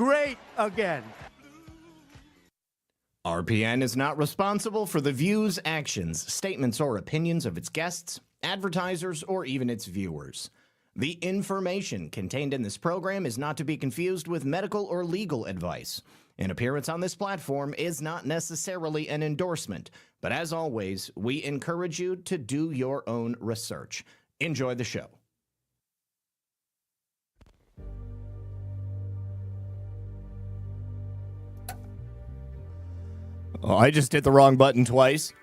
great again. RPN is not responsible for the views, actions, statements, or opinions of its guests, advertisers, or even its viewers. The information contained in this program is not to be confused with medical or legal advice. An appearance on this platform is not necessarily an endorsement, but as always, we encourage you to do your own research. Enjoy the show. Oh, I just hit the wrong button twice.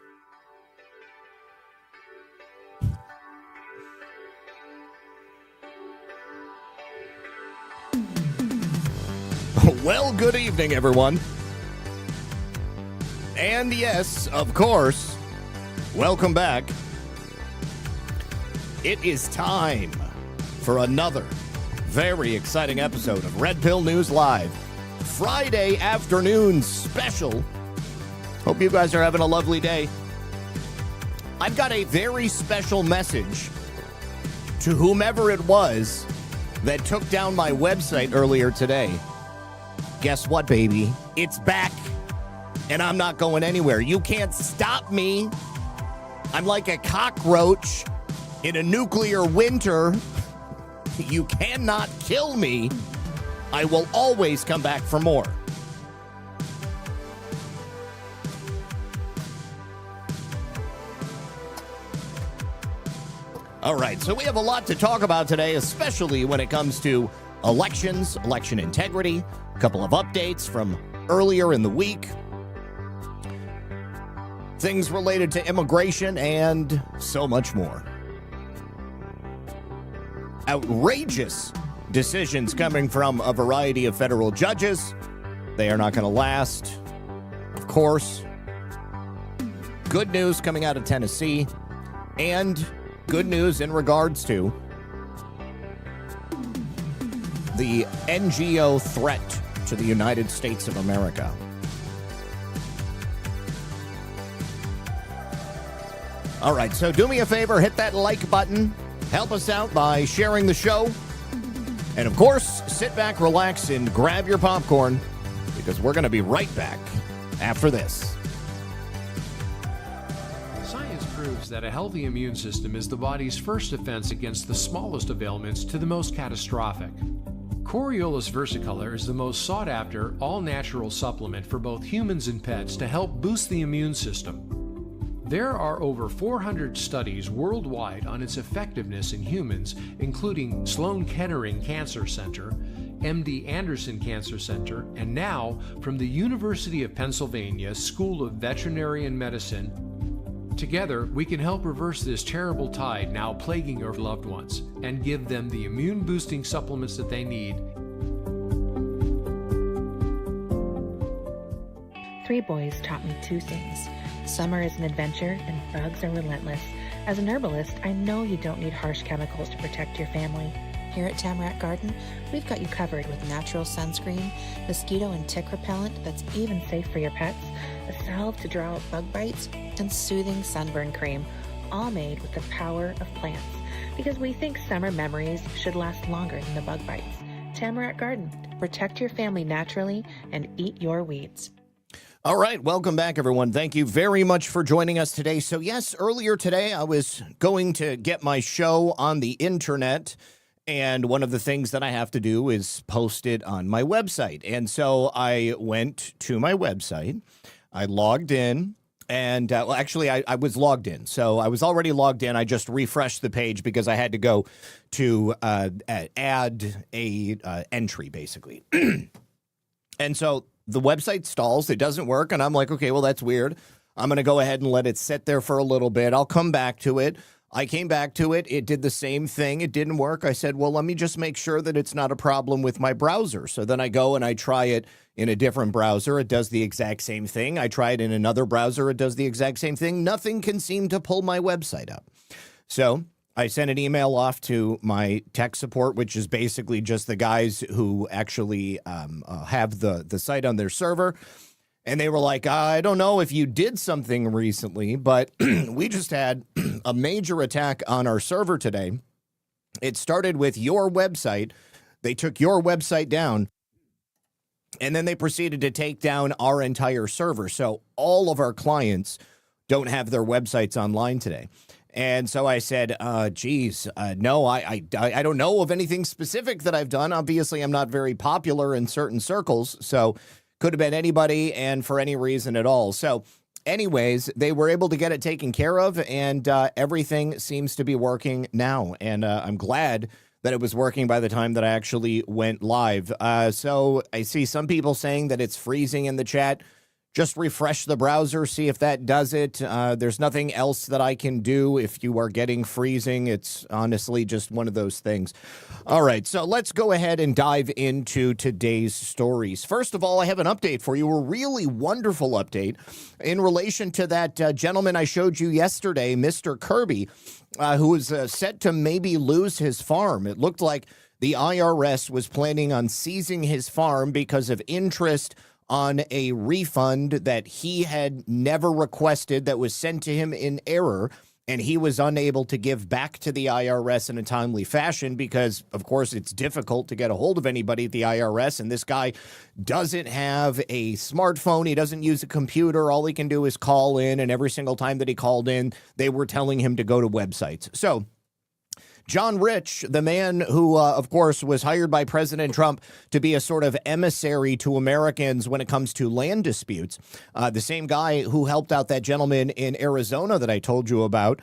Well, good evening, everyone. And yes, of course, welcome back. It is time for another very exciting episode of Red Pill News Live, Friday afternoon special. Hope you guys are having a lovely day. I've got a very special message to whomever it was that took down my website earlier today. Guess what, baby? It's back, and I'm not going anywhere. You can't stop me. I'm like a cockroach in a nuclear winter. You cannot kill me. I will always come back for more. All right, so we have a lot to talk about today, especially when it comes to elections, election integrity, a couple of updates from earlier in the week, things related to immigration, and so much more. Outrageous decisions coming from a variety of federal judges. They are not going to last, of course. Good news coming out of Tennessee, and good news in regards to the NGO threat to the United States of America. All right, so do me a favor, hit that like button. Help us out by sharing the show. And of course, sit back, relax, and grab your popcorn, because we're going to be right back after this. Science proves that a healthy immune system is the body's first defense against the smallest of ailments to the most catastrophic. Coriolus Versicolor is the most sought-after, all-natural supplement for both humans and pets to help boost the immune system. There are over 400 studies worldwide on its effectiveness in humans, including Sloan Kettering Cancer Center, MD Anderson Cancer Center, and now from the University of Pennsylvania School of Veterinary Medicine. Together, we can help reverse this terrible tide now plaguing your loved ones and give them the immune-boosting supplements that they need. 3 boys taught me 2 things. Summer is an adventure and bugs are relentless. As an herbalist, I know you don't need harsh chemicals to protect your family. Here at Tamarack Garden, we've got you covered with natural sunscreen, mosquito and tick repellent that's even safe for your pets, a salve to draw out bug bites, and soothing sunburn cream, all made with the power of plants. Because we think summer memories should last longer than the bug bites. Tamarack Garden, protect your family naturally and eat your weeds. All right, welcome back, everyone. Thank you very much for joining us today. So yes, earlier today I was going to get my show on the internet, and one of the things that I have to do is post it on my website. And so I went to my website, I logged in, and well, actually I was logged in. So I was already logged in. I just refreshed the page because I had to go to add a entry, basically. And so the website stalls, it doesn't work, and I'm like, okay, well, that's weird. I'm going to go ahead and let it sit there for a little bit. I'll come back to it. I came back to it. It did the same thing. It didn't work. I said, well, let me just make sure that it's not a problem with my browser. So then I go and I try it in a different browser. It does the exact same thing. I try it in another browser. It does the exact same thing. Nothing can seem to pull my website up. So I sent an email off to my tech support, which is basically just the guys who actually have the site on their server. And they were like, I don't know if you did something recently, but we just had a major attack on our server today. It started with your website. They took your website down. And then they proceeded to take down our entire server. So all of our clients don't have their websites online today. And so I said, no, I don't know of anything specific that I've done. Obviously, I'm not very popular in certain circles, so could have been anybody and for any reason at all. So anyways, they were able to get it taken care of, and everything seems to be working now. And I'm glad that it was working by the time that I actually went live. So I see some people saying that it's freezing in the chat. Just refresh the browser, see if that does it. There's nothing else that I can do if you are getting freezing. It's honestly just one of those things. All right, so let's go ahead and dive into today's stories. First of all, I have an update for you, a really wonderful update in relation to that gentleman I showed you yesterday, Mr. Kirby, who was set to maybe lose his farm. It looked like the IRS was planning on seizing his farm because of interest on a refund that he had never requested that was sent to him in error, and he was unable to give back to the IRS in a timely fashion because, of course, it's difficult to get a hold of anybody at the IRS, and this guy doesn't have a smartphone. He doesn't use a computer. All he can do is call in, and every single time that he called in, they were telling him to go to websites. So John Rich, the man who, of course, was hired by President Trump to be a sort of emissary to Americans when it comes to land disputes, the same guy who helped out that gentleman in Arizona that I told you about,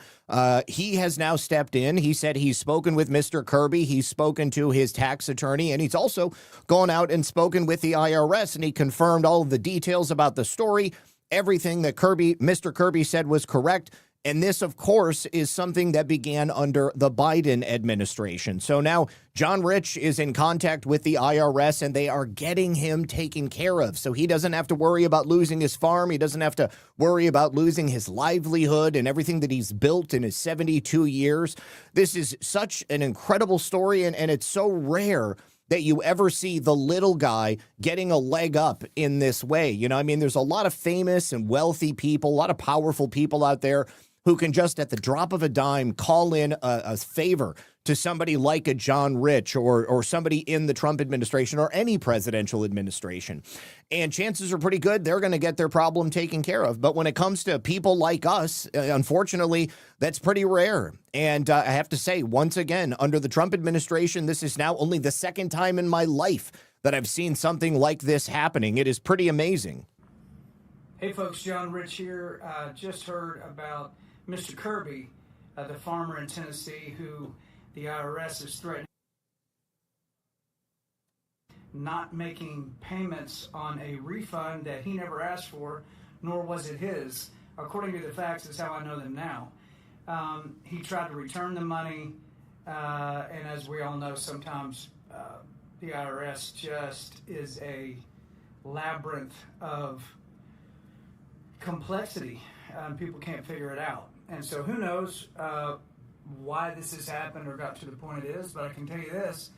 he has now stepped in. He said he's spoken with Mr. Kirby. He's spoken to his tax attorney, and he's also gone out and spoken with the IRS, and he confirmed all of the details about the story. Everything that Mr. Kirby said was correct. And this, of course, is something that began under the Biden administration. So now John Rich is in contact with the IRS, and they are getting him taken care of. So he doesn't have to worry about losing his farm. He doesn't have to worry about losing his livelihood and everything that he's built in his 72 years. This is such an incredible story, and it's so rare that you ever see the little guy getting a leg up in this way. You know, I mean, there's a lot of famous and wealthy people, a lot of powerful people out there who can just at the drop of a dime call in a favor to somebody like a John Rich or somebody in the Trump administration or any presidential administration. And chances are pretty good they're going to get their problem taken care of. But when it comes to people like us, unfortunately, that's pretty rare. And I have to say, once again, under the Trump administration, this is now only the second time in my life that I've seen something like this happening. It is pretty amazing. Hey folks, John Rich here. Just heard about Mr. Kirby, the farmer in Tennessee who the IRS is threatening not making payments on a refund that he never asked for, nor was it his. According to the facts, is how I know them now. He tried to return the money, and as we all know, sometimes the IRS just is a labyrinth of complexity. People can't figure it out. And so who knows why this has happened or got to the point it is, but I can tell you this,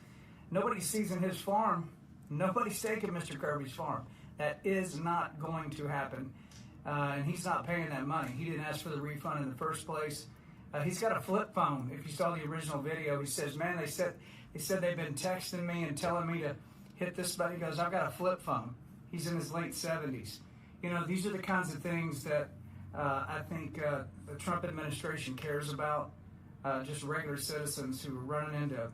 nobody's seizing his farm. Nobody's taking Mr. Kirby's farm. That is not going to happen. And he's not paying that money. He didn't ask for the refund in the first place. He's got a flip phone. If you saw the original video, he says, man, they said they've been texting me and telling me to hit this button. He goes, I've got a flip phone. He's in his late 70s. You know, these are the kinds of things that I think the Trump administration cares about. Just regular citizens who are running into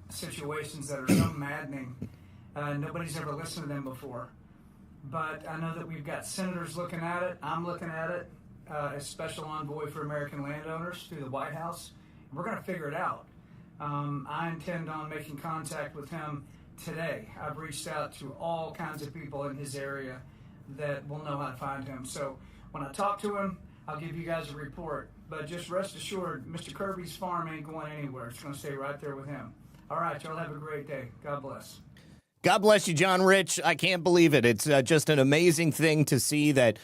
situations that are so maddening. Nobody's ever listened to them before. But I know that we've got senators looking at it. I'm looking at it as special envoy for American landowners through the White House. We're going to figure it out. I intend on making contact with him today. I've reached out to all kinds of people in his area that will know how to find him. So when I talk to him, I'll give you guys a report. But just rest assured, Mr. Kirby's farm ain't going anywhere. It's going to stay right there with him. All right, y'all have a great day. God bless. God bless you, John Rich. I can't believe it. It's just an amazing thing to see that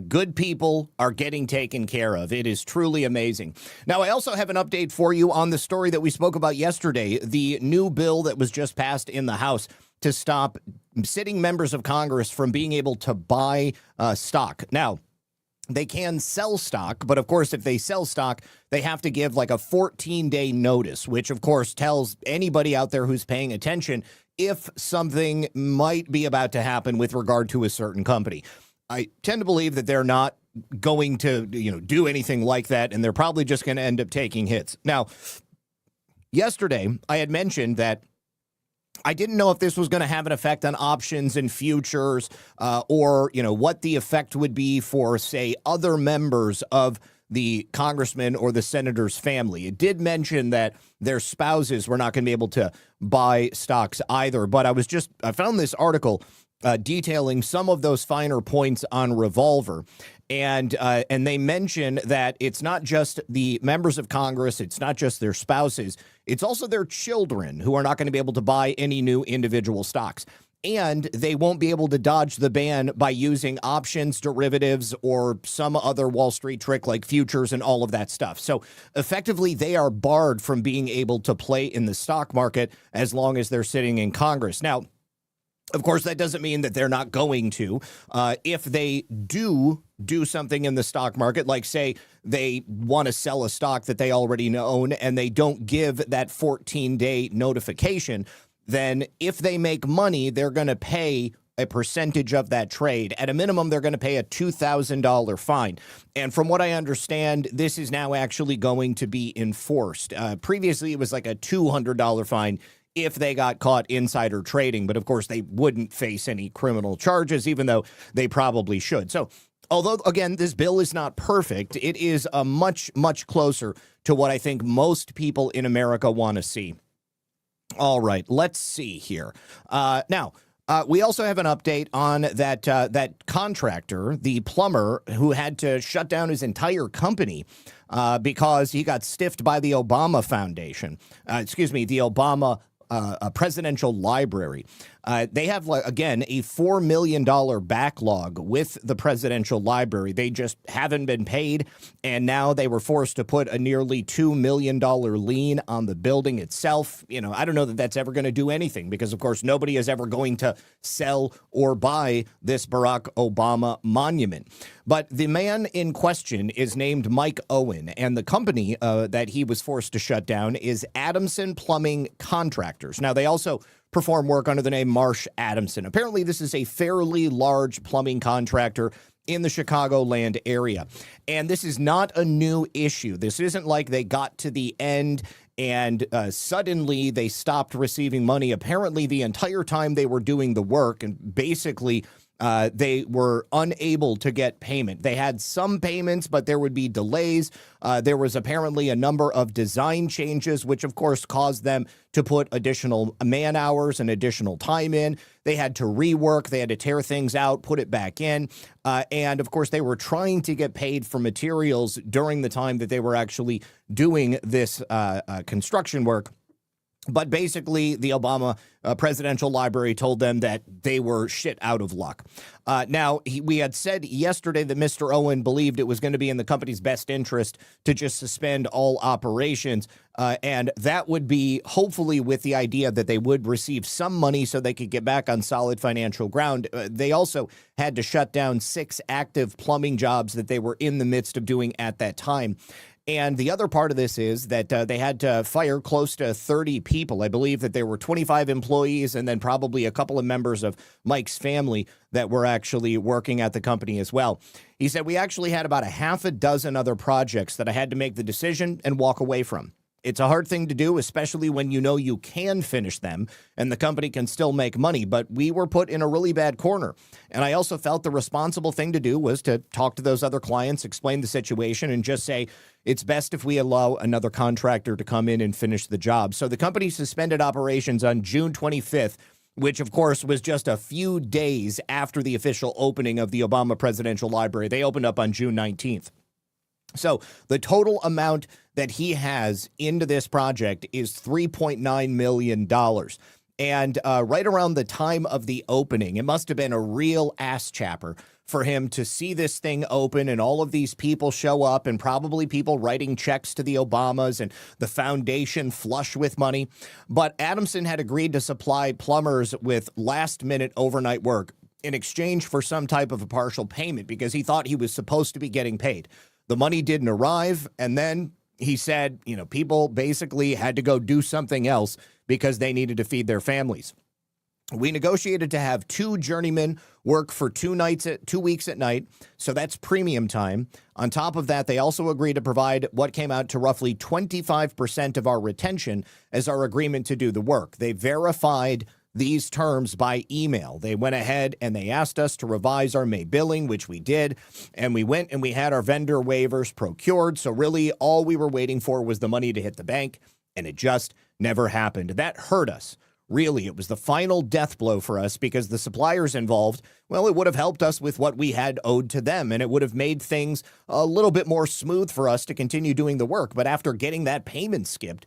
good people are getting taken care of. It is truly amazing. Now, I also have an update for you on the story that we spoke about yesterday, the new bill that was just passed in the House to stop sitting members of Congress from being able to buy stock. Now, they can sell stock, but of course, if they sell stock, they have to give like a 14-day notice, which of course tells anybody out there who's paying attention, if something might be about to happen with regard to a certain company. I tend to believe that they're not going to, do anything like that, and they're probably just going to end up taking hits. Now, yesterday, I had mentioned that I didn't know if this was going to have an effect on options and futures, or, what the effect would be for, say, other members of the congressman or the senator's family. It did mention that their spouses were not going to be able to buy stocks either. But I found this article detailing some of those finer points on Revolver. And they mention that it's not just the members of Congress, it's not just their spouses, it's also their children who are not going to be able to buy any new individual stocks. And they won't be able to dodge the ban by using options, derivatives, or some other Wall Street trick like futures and all of that stuff. So effectively, they are barred from being able to play in the stock market as long as they're sitting in Congress. Now, of course, that doesn't mean that they're not going to. If they do something in the stock market, like say they want to sell a stock that they already own and they don't give that 14-day notification, then if they make money, they're going to pay a percentage of that trade. At a minimum, they're going to pay a $2,000 fine. And from what I understand, this is now actually going to be enforced. Previously, it was like a $200 fine if they got caught insider trading. But of course, they wouldn't face any criminal charges, even though they probably should. So although, again, this bill is not perfect, it is a much, much closer to what I think most people in America want to see. All right, let's see here. Now, we also have an update on that contractor, the plumber, who had to shut down his entire company because he got stiffed by the Obama Foundation. The Obama Presidential Library. They have, again, a $4 million backlog with the Presidential Library. They just haven't been paid, and now they were forced to put a nearly $2 million lien on the building itself. I don't know that that's ever going to do anything because, of course, nobody is ever going to sell or buy this Barack Obama monument. But the man in question is named Mike Owen, and the company that he was forced to shut down is Adamson Plumbing Contractors. Now, they also perform work under the name Marsh Adamson. Apparently, this is a fairly large plumbing contractor in the Chicagoland area. And this is not a new issue. This isn't like they got to the end and suddenly they stopped receiving money. Apparently, the entire time they were doing the work, and basically they were unable to get payment. They had some payments, but there would be delays. There was apparently a number of design changes, which of course caused them to put additional man hours and additional time in. They had to rework. They had to tear things out, put it back in. And of course, they were trying to get paid for materials during the time that they were actually doing this construction work. But basically, the Obama Presidential Library told them that they were shit out of luck. Now, we had said yesterday that Mr. Owen believed it was going to be in the company's best interest to just suspend all operations. And that would be hopefully with the idea that they would receive some money so they could get back on solid financial ground. They also had to shut down 6 active plumbing jobs that they were in the midst of doing at that time. And the other part of this is that they had to fire close to 30 people. I believe that there were 25 employees and then probably a couple of members of Mike's family that were actually working at the company as well. He said, we actually had about a half a dozen other projects that I had to make the decision and walk away from. It's a hard thing to do, especially when you know you can finish them and the company can still make money. But we were put in a really bad corner. And I also felt the responsible thing to do was to talk to those other clients, explain the situation, and just say, it's best if we allow another contractor to come in and finish the job. So the company suspended operations on June 25th, which, of course, was just a few days after the official opening of the Obama Presidential Library. They opened up on June 19th. So the total amount that he has into this project is $3.9 million. And right around the time of the opening, it must have been a real ass chapper for him to see this thing open and all of these people show up and probably people writing checks to the Obamas and the foundation flush with money. But Adamson had agreed to supply plumbers with last-minute overnight work in exchange for some type of a partial payment because he thought he was supposed to be getting paid. The money didn't arrive, and then he said, people basically had to go do something else because they needed to feed their families. We negotiated to have 2 journeymen work for 2 weeks at night, so that's premium time. On top of that, they also agreed to provide what came out to roughly 25% of our retention as our agreement to do the work. They verified these terms by email. They went ahead and they asked us to revise our May billing, which we did, and we went and we had our vendor waivers procured. So really all we were waiting for was the money to hit the bank, and it just never happened. That hurt us. Really, it was the final death blow for us because the suppliers involved, well, it would have helped us with what we had owed to them, and it would have made things a little bit more smooth for us to continue doing the work. But after getting that payment skipped,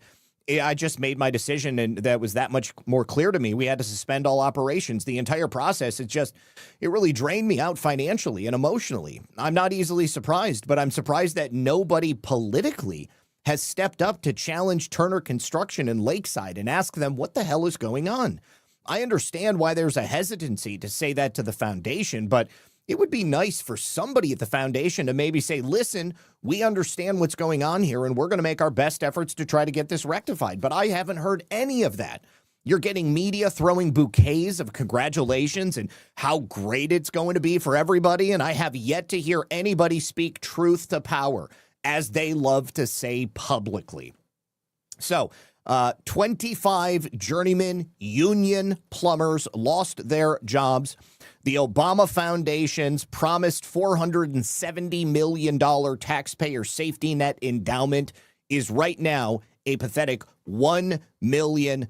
I just made my decision, and that was that much more clear to me. We had to suspend all operations. The entire process, it really drained me out financially and emotionally. I'm not easily surprised, but I'm surprised that nobody politically has stepped up to challenge Turner Construction in Lakeside and ask them what the hell is going on. I understand why there's a hesitancy to say that to the foundation, but it would be nice for somebody at the foundation to maybe say, listen, we understand what's going on here, and we're going to make our best efforts to try to get this rectified. But I haven't heard any of that. You're getting media throwing bouquets of congratulations and how great it's going to be for everybody, and I have yet to hear anybody speak truth to power, as they love to say publicly. So 25 journeyman union plumbers lost their jobs. The Obama Foundation's promised $470 million taxpayer safety net endowment is right now a pathetic $1 million.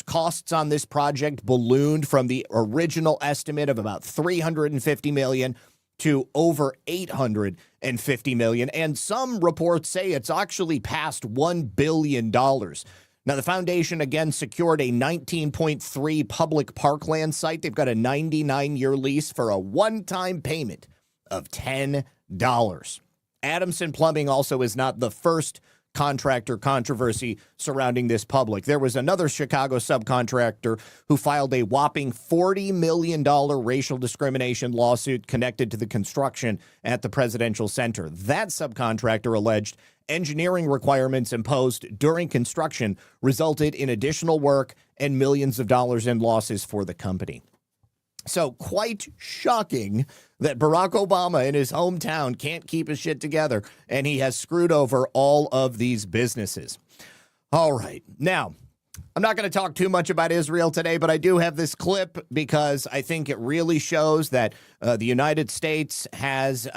Costs on this project ballooned from the original estimate of about $350 million to over $850 million, and some reports say it's actually past $1 billion. Now, the foundation, again, secured a 19.3 public parkland site. They've got a 99-year lease for a one-time payment of $10. Adamson Plumbing also is not the first contractor controversy surrounding this public. There was another Chicago subcontractor who filed a whopping $40 million racial discrimination lawsuit connected to the construction at the Presidential Center. That subcontractor alleged engineering requirements imposed during construction resulted in additional work and millions of dollars in losses for the company. So quite shocking that Barack Obama in his hometown can't keep his shit together, and he has screwed over all of these businesses. All right. Now, I'm not going to talk too much about Israel today, but I do have this clip because I think it really shows that the United States has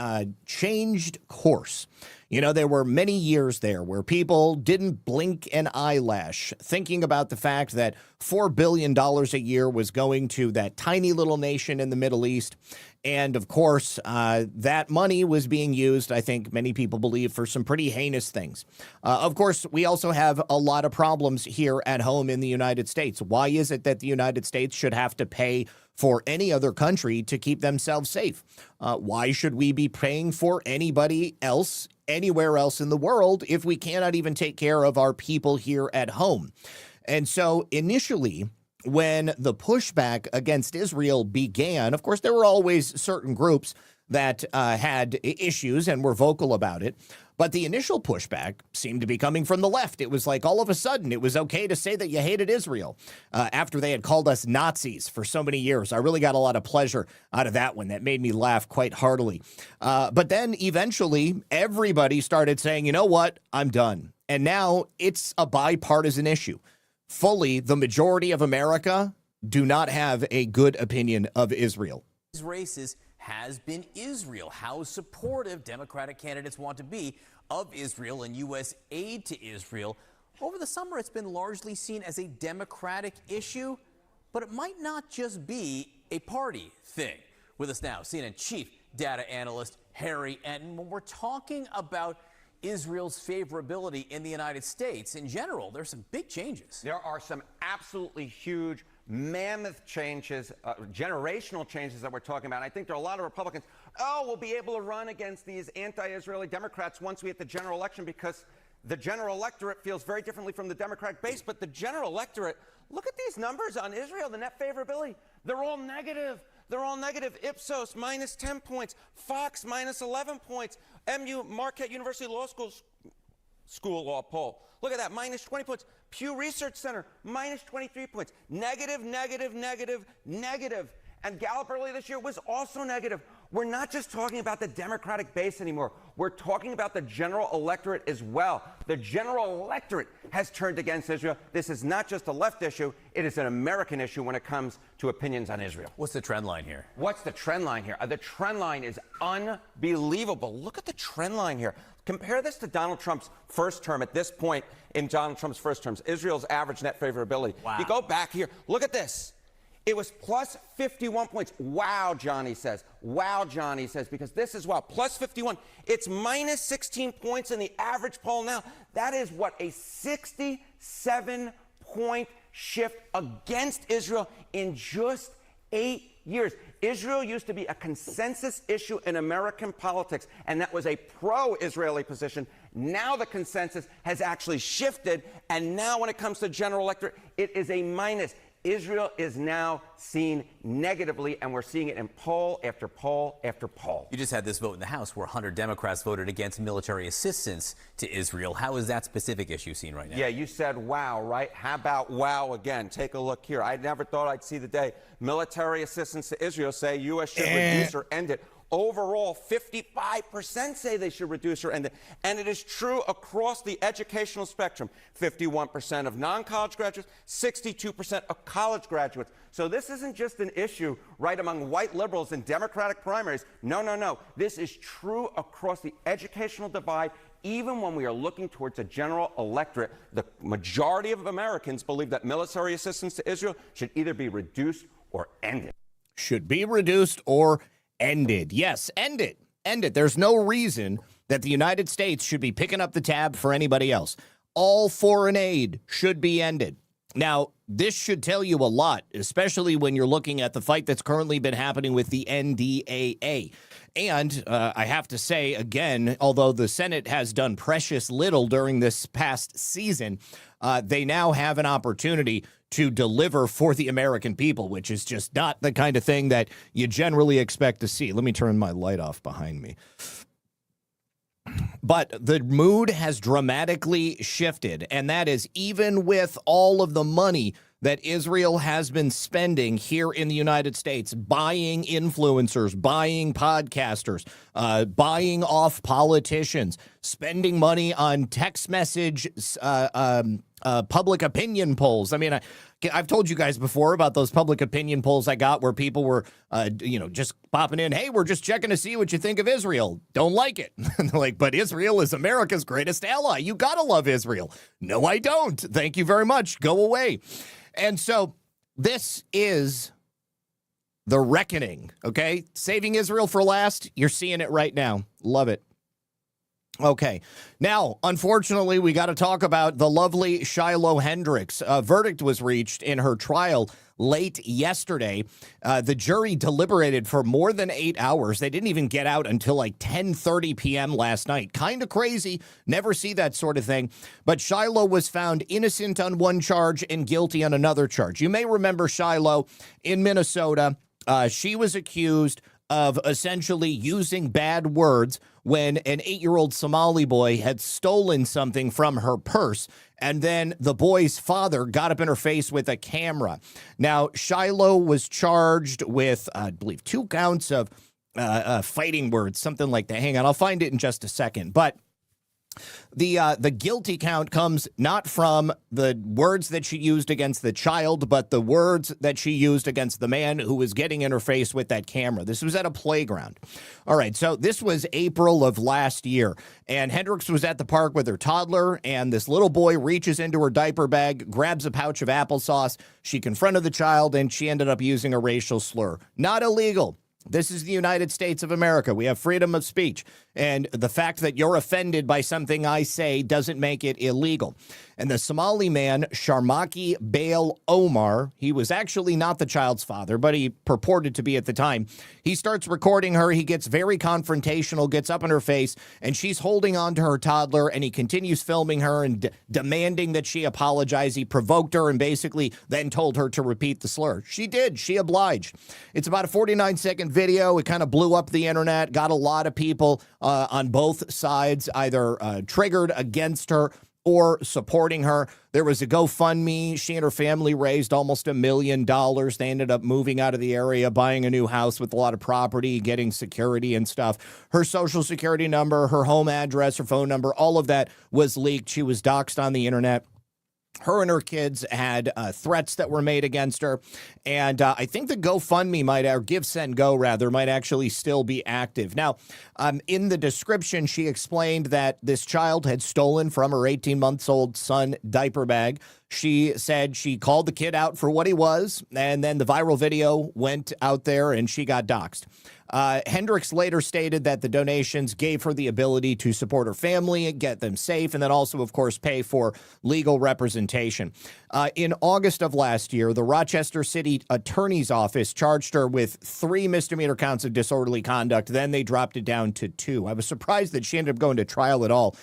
changed course. You know, there were many years there where people didn't blink an eyelash thinking about the fact that $4 billion a year was going to that tiny little nation in the Middle East. And of course, that money was being used, I think many people believe, for some pretty heinous things. Of course, we also have a lot of problems here at home in the United States. Why is it that the United States should have to pay for any other country to keep themselves safe? Why should we be paying for anybody else anywhere else in the world if we cannot even take care of our people here at home? And so initially, when the pushback against Israel began, of course, there were always certain groups that had issues and were vocal about it. But the initial pushback seemed to be coming from the left. It was like all of a sudden it was okay to say that you hated Israel after they had called us Nazis for so many years. I really got a lot of pleasure out of that one. That made me laugh quite heartily. But then eventually everybody started saying, you know what, I'm done. And now it's a bipartisan issue. Fully, the majority of America do not have a good opinion of Israel. These races has been Israel, how supportive Democratic candidates want to be of Israel and U.S. aid to Israel. Over the summer, it's been largely seen as a Democratic issue, but it might not just be a party thing. With us now, CNN chief data analyst Harry Enton. When we're talking about Israel's favorability in the United States, in general, there's some big changes. There are some absolutely huge, mammoth changes, generational changes that we're talking about. I think there are a lot of Republicans, we'll be able to run against these anti-Israeli Democrats once we hit the general election because the general electorate feels very differently from the Democratic base. But the general electorate, look at these numbers on Israel, the net favorability. They're all negative. They're all negative. Ipsos, minus 10 points. Fox, minus 11 points. MU, Marquette University Law School school law poll. Look at that, minus 20 points. Pew Research Center, minus 23 points. Negative, negative, negative, negative. And Gallup earlier this year was also negative. We're not just talking about the Democratic base anymore. We're talking about the general electorate as well. The general electorate has turned against Israel. This is not just a left issue. It is an American issue when it comes to opinions on Israel. What's the trend line here? What's the trend line here? The trend line is unbelievable. Look at the trend line here. Compare this to Donald Trump's first term. At this point in Donald Trump's first terms, Israel's average net favorability. Wow. You go back here. Look at this. It was plus 51 points. Wow, Johnny says. Wow, Johnny says, because this is wow. Plus 51. It's minus 16 points in the average poll now. That is what, a 67-point shift against Israel in just 8 years. Israel used to be a consensus issue in American politics, and that was a pro-Israeli position. Now the consensus has actually shifted, and now when it comes to general electorate, it is a minus. Israel is now seen negatively, and we're seeing it in poll after poll after poll. You just had this vote in the House where 100 Democrats voted against military assistance to Israel. How is that specific issue seen right now? Yeah, you said wow, right? How about wow again? Take a look here. I never thought I'd see the day military assistance to Israel say U.S. should reduce or end it. Overall, 55% say they should reduce or end it. And it is true across the educational spectrum. 51% of non-college graduates, 62% of college graduates. So this isn't just an issue right among white liberals in Democratic primaries. No, no, no. This is true across the educational divide. Even when we are looking towards a general electorate, the majority of Americans believe that military assistance to Israel should either be reduced or ended. Should be reduced or ended. Yes, end it. End it. There's no reason that the United States should be picking up the tab for anybody else. All foreign aid should be ended. Now, this should tell you a lot, especially when you're looking at the fight that's currently been happening with the NDAA. And I have to say, again, although the Senate has done precious little during this past season, they now have an opportunity to deliver for the American people, which is just not the kind of thing that you generally expect to see. Let me turn my light off behind me. But the mood has dramatically shifted, and that is even with all of the money that Israel has been spending here in the United States, buying influencers, buying podcasters, buying off politicians, spending money on text message, public opinion polls. I mean, I've told you guys before about those public opinion polls I got where people were, just popping in, hey, we're just checking to see what you think of Israel. Don't like it. And they're like, but Israel is America's greatest ally. You got to love Israel. No, I don't. Thank you very much. Go away. And so this is the reckoning, okay? Saving Israel for last. You're seeing it right now. Love it. Okay. Now, unfortunately, we got to talk about the lovely Shiloh Hendricks. A verdict was reached in her trial late yesterday. The jury deliberated for more than 8 hours. They didn't even get out until like 10:30 p.m. last night. Kind of crazy. Never see that sort of thing. But Shiloh was found innocent on one charge and guilty on another charge. You may remember Shiloh in Minnesota. She was accused of essentially using bad words when an 8-year-old Somali boy had stolen something from her purse, and then the boy's father got up in her face with a camera. Now, Shiloh was charged with, I believe, 2 counts of fighting words, something like that. Hang on, I'll find it in just a second. But the guilty count comes not from the words that she used against the child, but the words that she used against the man who was getting in her face with that camera. This was at a playground. All right, so this was April of last year, and Hendricks was at the park with her toddler, and this little boy reaches into her diaper bag, grabs a pouch of applesauce. She confronted the child, and she ended up using a racial slur. Not illegal. This is the United States of America. We have freedom of speech. And the fact that you're offended by something I say doesn't make it illegal. And the Somali man, Sharmaki Bale Omar, he was actually not the child's father, but he purported to be at the time. He starts recording her. He gets very confrontational, gets up in her face, and she's holding on to her toddler, and he continues filming her and demanding that she apologize. He provoked her and basically then told her to repeat the slur. She did. She obliged. It's about a 49-second video. It kind of blew up the internet, got a lot of people on both sides either triggered against her or supporting her. There was a GoFundMe. She and her family raised almost $1 million. They ended up moving out of the area, buying a new house with a lot of property, getting security and stuff. Her social security number, her home address, her phone number, all of that was leaked. She was doxxed on the internet. Her and her kids had threats that were made against her. And I think the GoFundMe or Give, Send, Go, rather, might actually still be active. Now, in the description, she explained that this child had stolen from her 18-month-old son diaper bag. She said she called the kid out for what he was, and then the viral video went out there and she got doxxed. Hendricks later stated that the donations gave her the ability to support her family and get them safe, and then also, of course, pay for legal representation. In August of last year, the Rochester City Attorney's Office charged her with 3 misdemeanor counts of disorderly conduct. Then they dropped it down to 2. I was surprised that she ended up going to trial at all,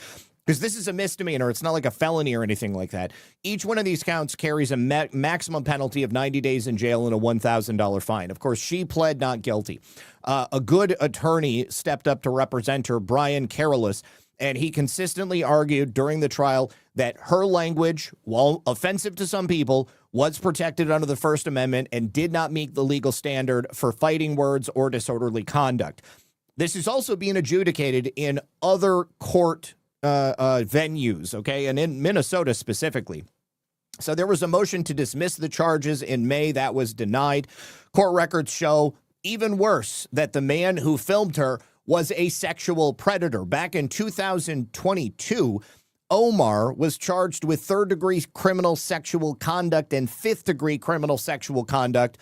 because this is a misdemeanor. It's not like a felony or anything like that. Each one of these counts carries a maximum penalty of 90 days in jail and a $1,000 fine. Of course, she pled not guilty. A good attorney stepped up to represent her, Brian Coriolus, and he consistently argued during the trial that her language, while offensive to some people, was protected under the First Amendment and did not meet the legal standard for fighting words or disorderly conduct. This is also being adjudicated in other court venues, okay, and in Minnesota specifically. So there was a motion to dismiss the charges in May. That was denied. Court records show, even worse, that the man who filmed her was a sexual predator. Back in 2022, Omar was charged with third-degree criminal sexual conduct and fifth-degree criminal sexual conduct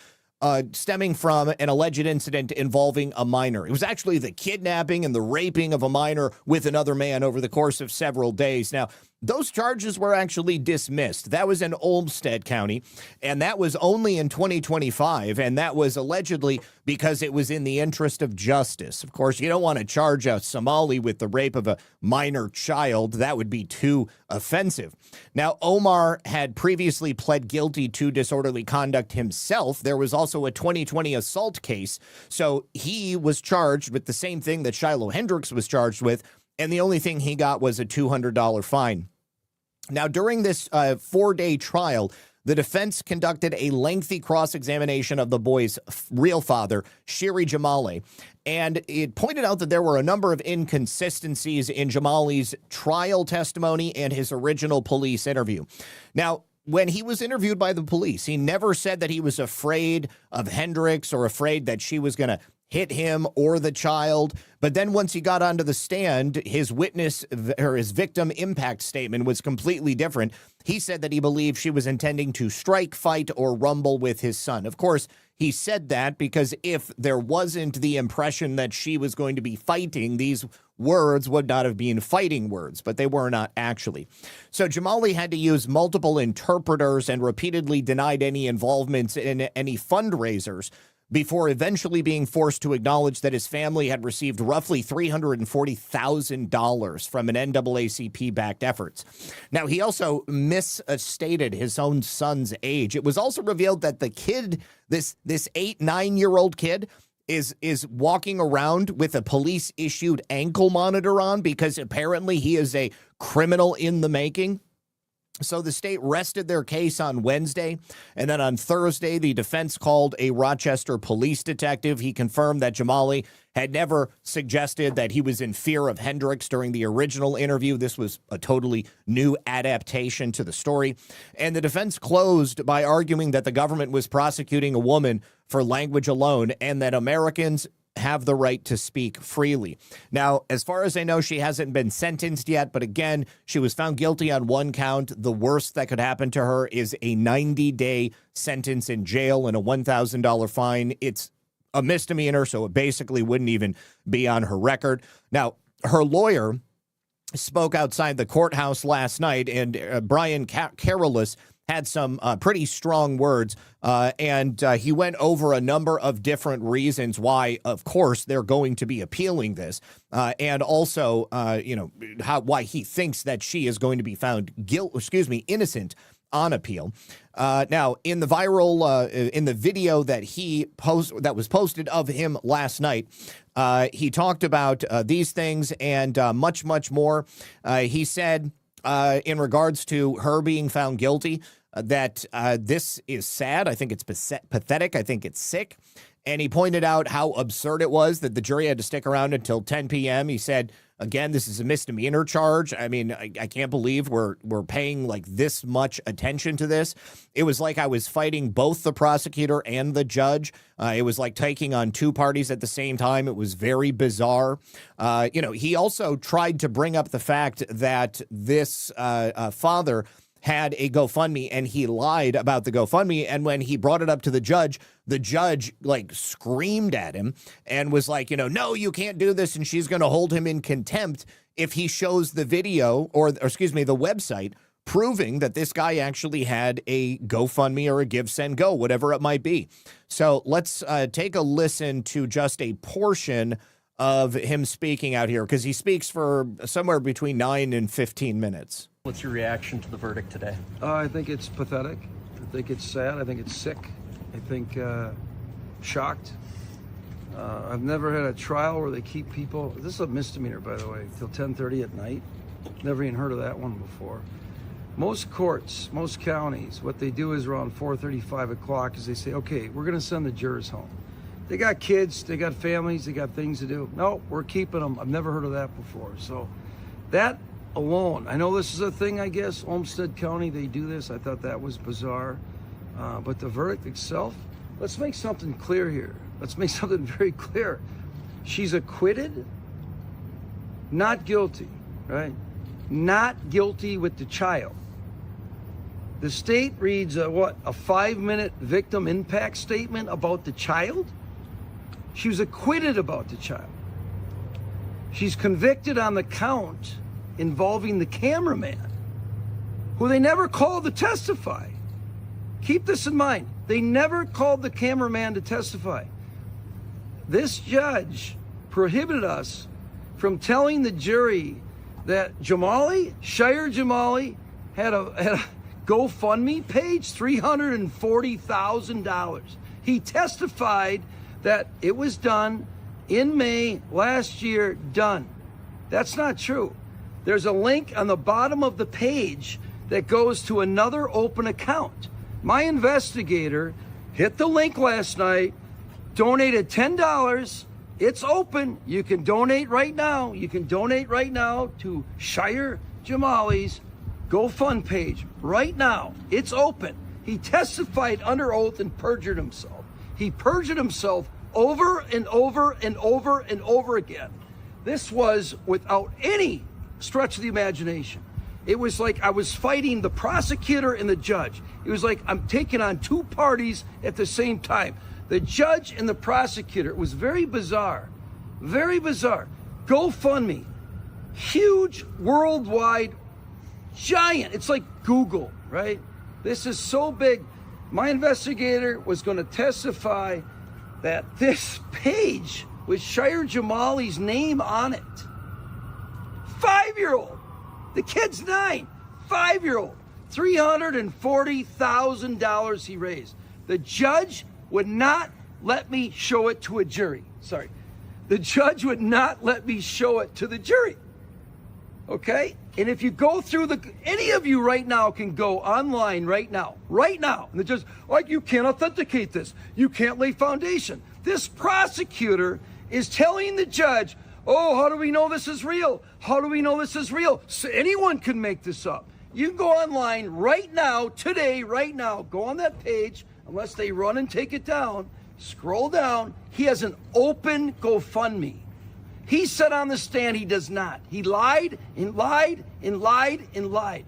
stemming from an alleged incident involving a minor. It was actually the kidnapping and the raping of a minor with another man over the course of several days. Now, those charges were actually dismissed. That was in Olmsted County, and that was only in 2025, and that was allegedly because it was in the interest of justice. Of course, you don't want to charge a Somali with the rape of a minor child. That would be too offensive. Now, Omar had previously pled guilty to disorderly conduct himself. There was also a 2020 assault case, so he was charged with the same thing that Shiloh Hendricks was charged with, and the only thing he got was a $200 fine. Now, during this 4-day trial, the defense conducted a lengthy cross-examination of the boy's real father, Shiri Jamali, and it pointed out that there were a number of inconsistencies in Jamali's trial testimony and his original police interview. Now, when he was interviewed by the police, he never said that he was afraid of Hendricks or afraid that she was going to hit him or the child. But then once he got onto the stand, his his victim impact statement was completely different. He said that he believed she was intending to strike, fight, or rumble with his son. Of course, he said that because if there wasn't the impression that she was going to be fighting, these words would not have been fighting words, but they were not actually. So Jamali had to use multiple interpreters and repeatedly denied any involvement in any fundraisers before eventually being forced to acknowledge that his family had received roughly $340,000 from an NAACP-backed efforts. Now, he also misstated his own son's age. It was also revealed that the kid, this 8-9-year-old kid, is walking around with a police-issued ankle monitor on because apparently he is a criminal in the making. So the state rested their case on Wednesday, and then on Thursday, the defense called a Rochester police detective. He confirmed that Jamali had never suggested that he was in fear of Hendricks during the original interview. This was a totally new adaptation to the story. And the defense closed by arguing that the government was prosecuting a woman for language alone and that Americans have the right to speak freely. Now, as far as I know, she hasn't been sentenced yet, but again, she was found guilty on one count. The worst that could happen to her is a 90-day sentence in jail and a $1,000 fine. It's a misdemeanor, so it basically wouldn't even be on her record. Now, her lawyer spoke outside the courthouse last night, and Brian Coriolus had some pretty strong words, and he went over a number of different reasons why, of course, they're going to be appealing this, and also, why he thinks that she is going to be found innocent on appeal. Now, in the viral, in the video that that was posted of him last night, he talked about these things and much, much more. He said, in regards to her being found guilty, that this is sad. I think it's pathetic. I think it's sick. And he pointed out how absurd it was that the jury had to stick around until 10 p.m. He said, again, this is a misdemeanor charge. I mean, I can't believe we're paying like this much attention to this. It was like I was fighting both the prosecutor and the judge. It was like taking on two parties at the same time. It was very bizarre. He also tried to bring up the fact that this father had a GoFundMe, and he lied about the GoFundMe. And when he brought it up to the judge like screamed at him and was like, no, you can't do this. And she's going to hold him in contempt if he shows the video or the website proving that this guy actually had a GoFundMe or a Give, Send, Go, whatever it might be. So let's take a listen to just a portion of him speaking out here, because he speaks for somewhere between 9 and 15 minutes. What's your reaction to the verdict today? I think it's pathetic. I think it's sad. I think it's sick. I think shocked. I've never had a trial where they keep people. This is a misdemeanor, by the way, till 10:30 at night. Never even heard of that one before. Most courts, most counties, what they do is around 4:30, 5 o'clock is they say, okay, we're going to send the jurors home. They got kids, they got families, they got things to do. No, we're keeping them. I've never heard of that before. So that alone, I know this is a thing, I guess, Olmsted County, they do this. I thought that was bizarre. But the verdict itself, let's make something clear here. Let's make something very clear. She's acquitted, not guilty, right? Not guilty with the child. The state reads a 5-minute victim impact statement about the child? She was acquitted about the child. She's convicted on the count involving the cameraman, who they never called to testify. Keep this in mind. They never called the cameraman to testify. This judge prohibited us from telling the jury that Shire Jamali had a GoFundMe page, $340,000. He testified that it was done in May last year, done. That's not true. There's a link on the bottom of the page that goes to another open account. My investigator hit the link last night, donated $10. It's open. You can donate right now. You can donate right now to Shire Jamali's GoFund page right now. It's open. He testified under oath and perjured himself. He perjured himself over and over and over and over again. This was without any stretch of the imagination. It was like I was fighting the prosecutor and the judge. It was like I'm taking on two parties at the same time. The judge and the prosecutor. It was very bizarre. Very bizarre. GoFundMe. Huge, worldwide, giant. It's like Google, right? This is so big. My investigator was going to testify that this page with Shire Jamali's name on it. 5-year-old. The kid's 9. 5-year-old. $340,000 he raised. The judge would not let me show it to a jury. Sorry. The judge would not let me show it to the jury. Okay? And if you go through any of you right now can go online right now, and the judge, like, you can't authenticate this. You can't lay foundation. This prosecutor is telling the judge, oh, how do we know this is real? How do we know this is real? So anyone can make this up. You can go online right now, today, right now, go on that page, unless they run and take it down, scroll down. He has an open GoFundMe. He said on the stand he does not. He lied and lied and lied and lied.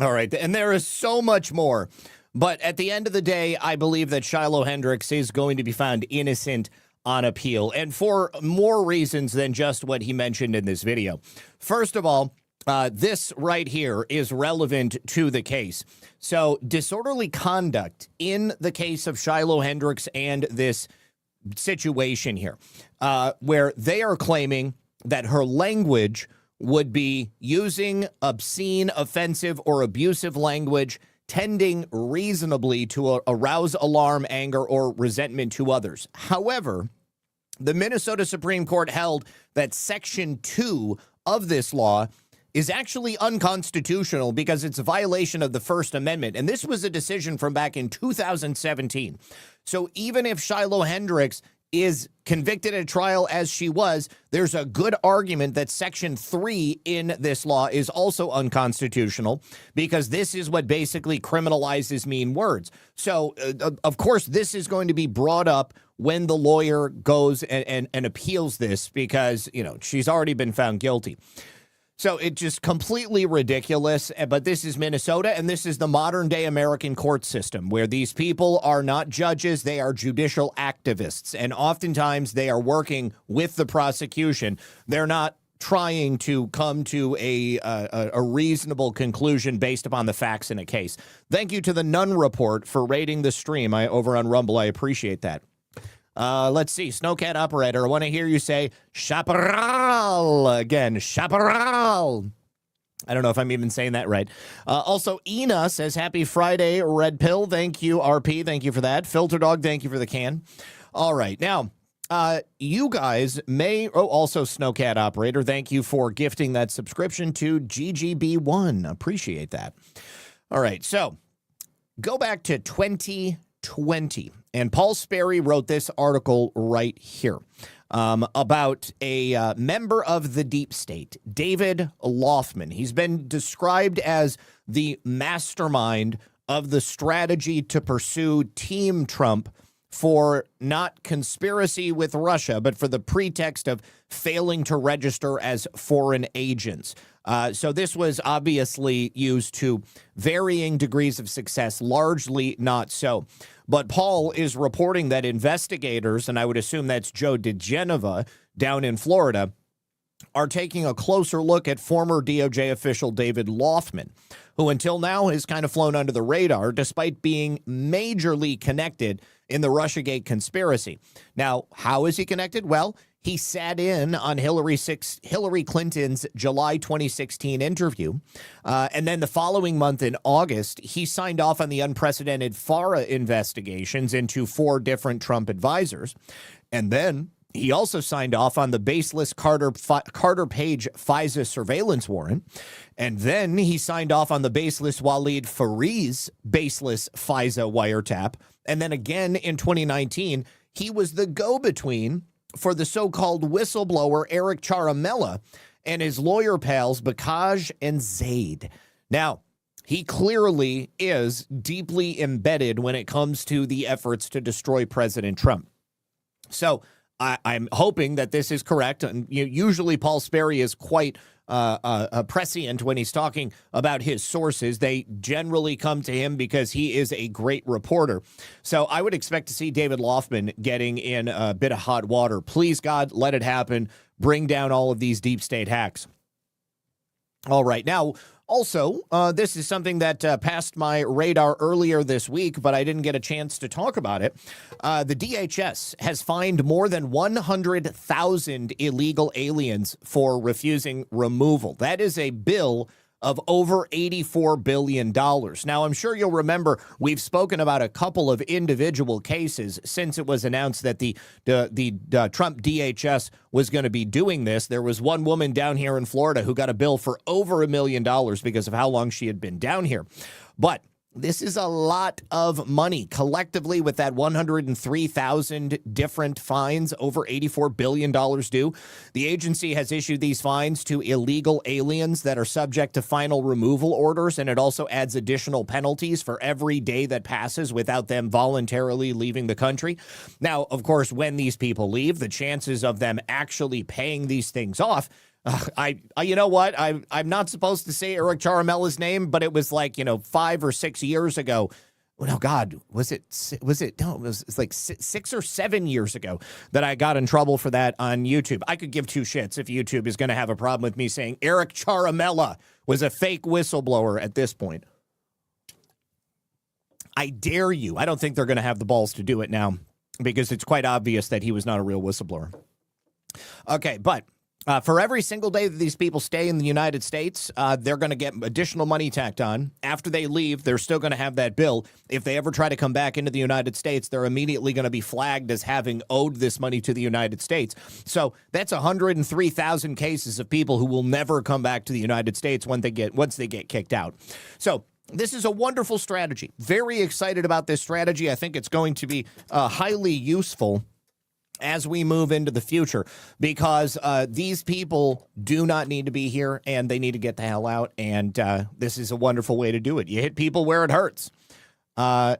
All right, and there is so much more. But at the end of the day, I believe that Shiloh Hendricks is going to be found innocent on appeal, and for more reasons than just what he mentioned in this video. First of all, this right here is relevant to the case. So disorderly conduct in the case of Shiloh Hendricks and this situation here, where they are claiming that her language would be using obscene, offensive, or abusive language tending reasonably to arouse alarm, anger, or resentment to others. However, the Minnesota Supreme Court held that Section 2 of this law is actually unconstitutional because it's a violation of the First Amendment. And this was a decision from back in 2017. So even if Shiloh Hendricks is convicted at trial as she was, there's a good argument that Section 3 in this law is also unconstitutional because this is what basically criminalizes mean words. So, of course, this is going to be brought up when the lawyer goes and appeals this because, you know, she's already been found guilty. So it's just completely ridiculous, but this is Minnesota, and this is the modern-day American court system, where these people are not judges, they are judicial activists, and oftentimes they are working with the prosecution. They're not trying to come to a reasonable conclusion based upon the facts in a case. Thank you to the Nunn Report for rating the stream over on Rumble. I appreciate that. Let's see. Snowcat Operator, I want to hear you say chaparral again. Chaparral. I don't know if I'm even saying that right. Also, Ina says, happy Friday, Red Pill. Thank you, RP. Thank you for that. Filter Dog, thank you for the can. All right. Now, you guys may... Oh, also, Snowcat Operator, thank you for gifting that subscription to GGB1. Appreciate that. All right. So, go back to 2020. And Paul Sperry wrote this article right here about a member of the deep state, David Loffman. He's been described as the mastermind of the strategy to pursue Team Trump for not conspiracy with Russia, but for the pretext of failing to register as foreign agents. So this was obviously used to varying degrees of success, largely not so. But Paul is reporting that investigators, and I would assume that's Joe DeGeneva down in Florida, are taking a closer look at former DOJ official David Loffman, who until now has kind of flown under the radar despite being majorly connected in the Russiagate conspiracy. Now, how is he connected? Well, he sat in on Hillary Clinton's July 2016 interview. And then the following month in August, he signed off on the unprecedented FARA investigations into 4 different Trump advisors. And then he also signed off on the baseless Carter Page FISA surveillance warrant. And then he signed off on the baseless Waleed Fariz baseless FISA wiretap. And then again in 2019, he was the go-between for the so-called whistleblower Eric Charamella and his lawyer pals Bakaj and Zaid. Now, he clearly is deeply embedded when it comes to the efforts to destroy President Trump. So I'm hoping that this is correct. And usually Paul Sperry is quite prescient when he's talking about his sources. They generally come to him because he is a great reporter. So I would expect to see David Loffman getting in a bit of hot water. Please, God, let it happen. Bring down all of these deep state hacks. All right. Now, also, this is something that passed my radar earlier this week, but I didn't get a chance to talk about it. The DHS has fined more than 100,000 illegal aliens for refusing removal. That is a bill of over $84 billion. Now, I'm sure you'll remember we've spoken about a couple of individual cases since it was announced that the Trump DHS was going to be doing this. There was one woman down here in Florida who got a bill for over $1 million because of how long she had been down here. But this is a lot of money. Collectively, with that 103,000 different fines, over $84 billion due. The agency has issued these fines to illegal aliens that are subject to final removal orders, and it also adds additional penalties for every day that passes without them voluntarily leaving the country. Now, of course, when these people leave, the chances of them actually paying these things off, you know what? I'm not supposed to say Eric Charamella's name, but it was like, 5 or 6 years ago no, God, was it, no, it's like 6 or 7 years ago that I got in trouble for that on YouTube. I could give two shits if YouTube is going to have a problem with me saying Eric Charamella was a fake whistleblower at this point. I dare you. I don't think they're going to have the balls to do it now because it's quite obvious that he was not a real whistleblower. Okay, but for every single day that these people stay in the United States, they're going to get additional money tacked on. After they leave, they're still going to have that bill. If they ever try to come back into the United States, they're immediately going to be flagged as having owed this money to the United States. So that's 103,000 cases of people who will never come back to the United States once they get kicked out. So this is a wonderful strategy. Very excited about this strategy. I think it's going to be highly useful as we move into the future, because these people do not need to be here and they need to get the hell out. And this is a wonderful way to do it. You hit people where it hurts. All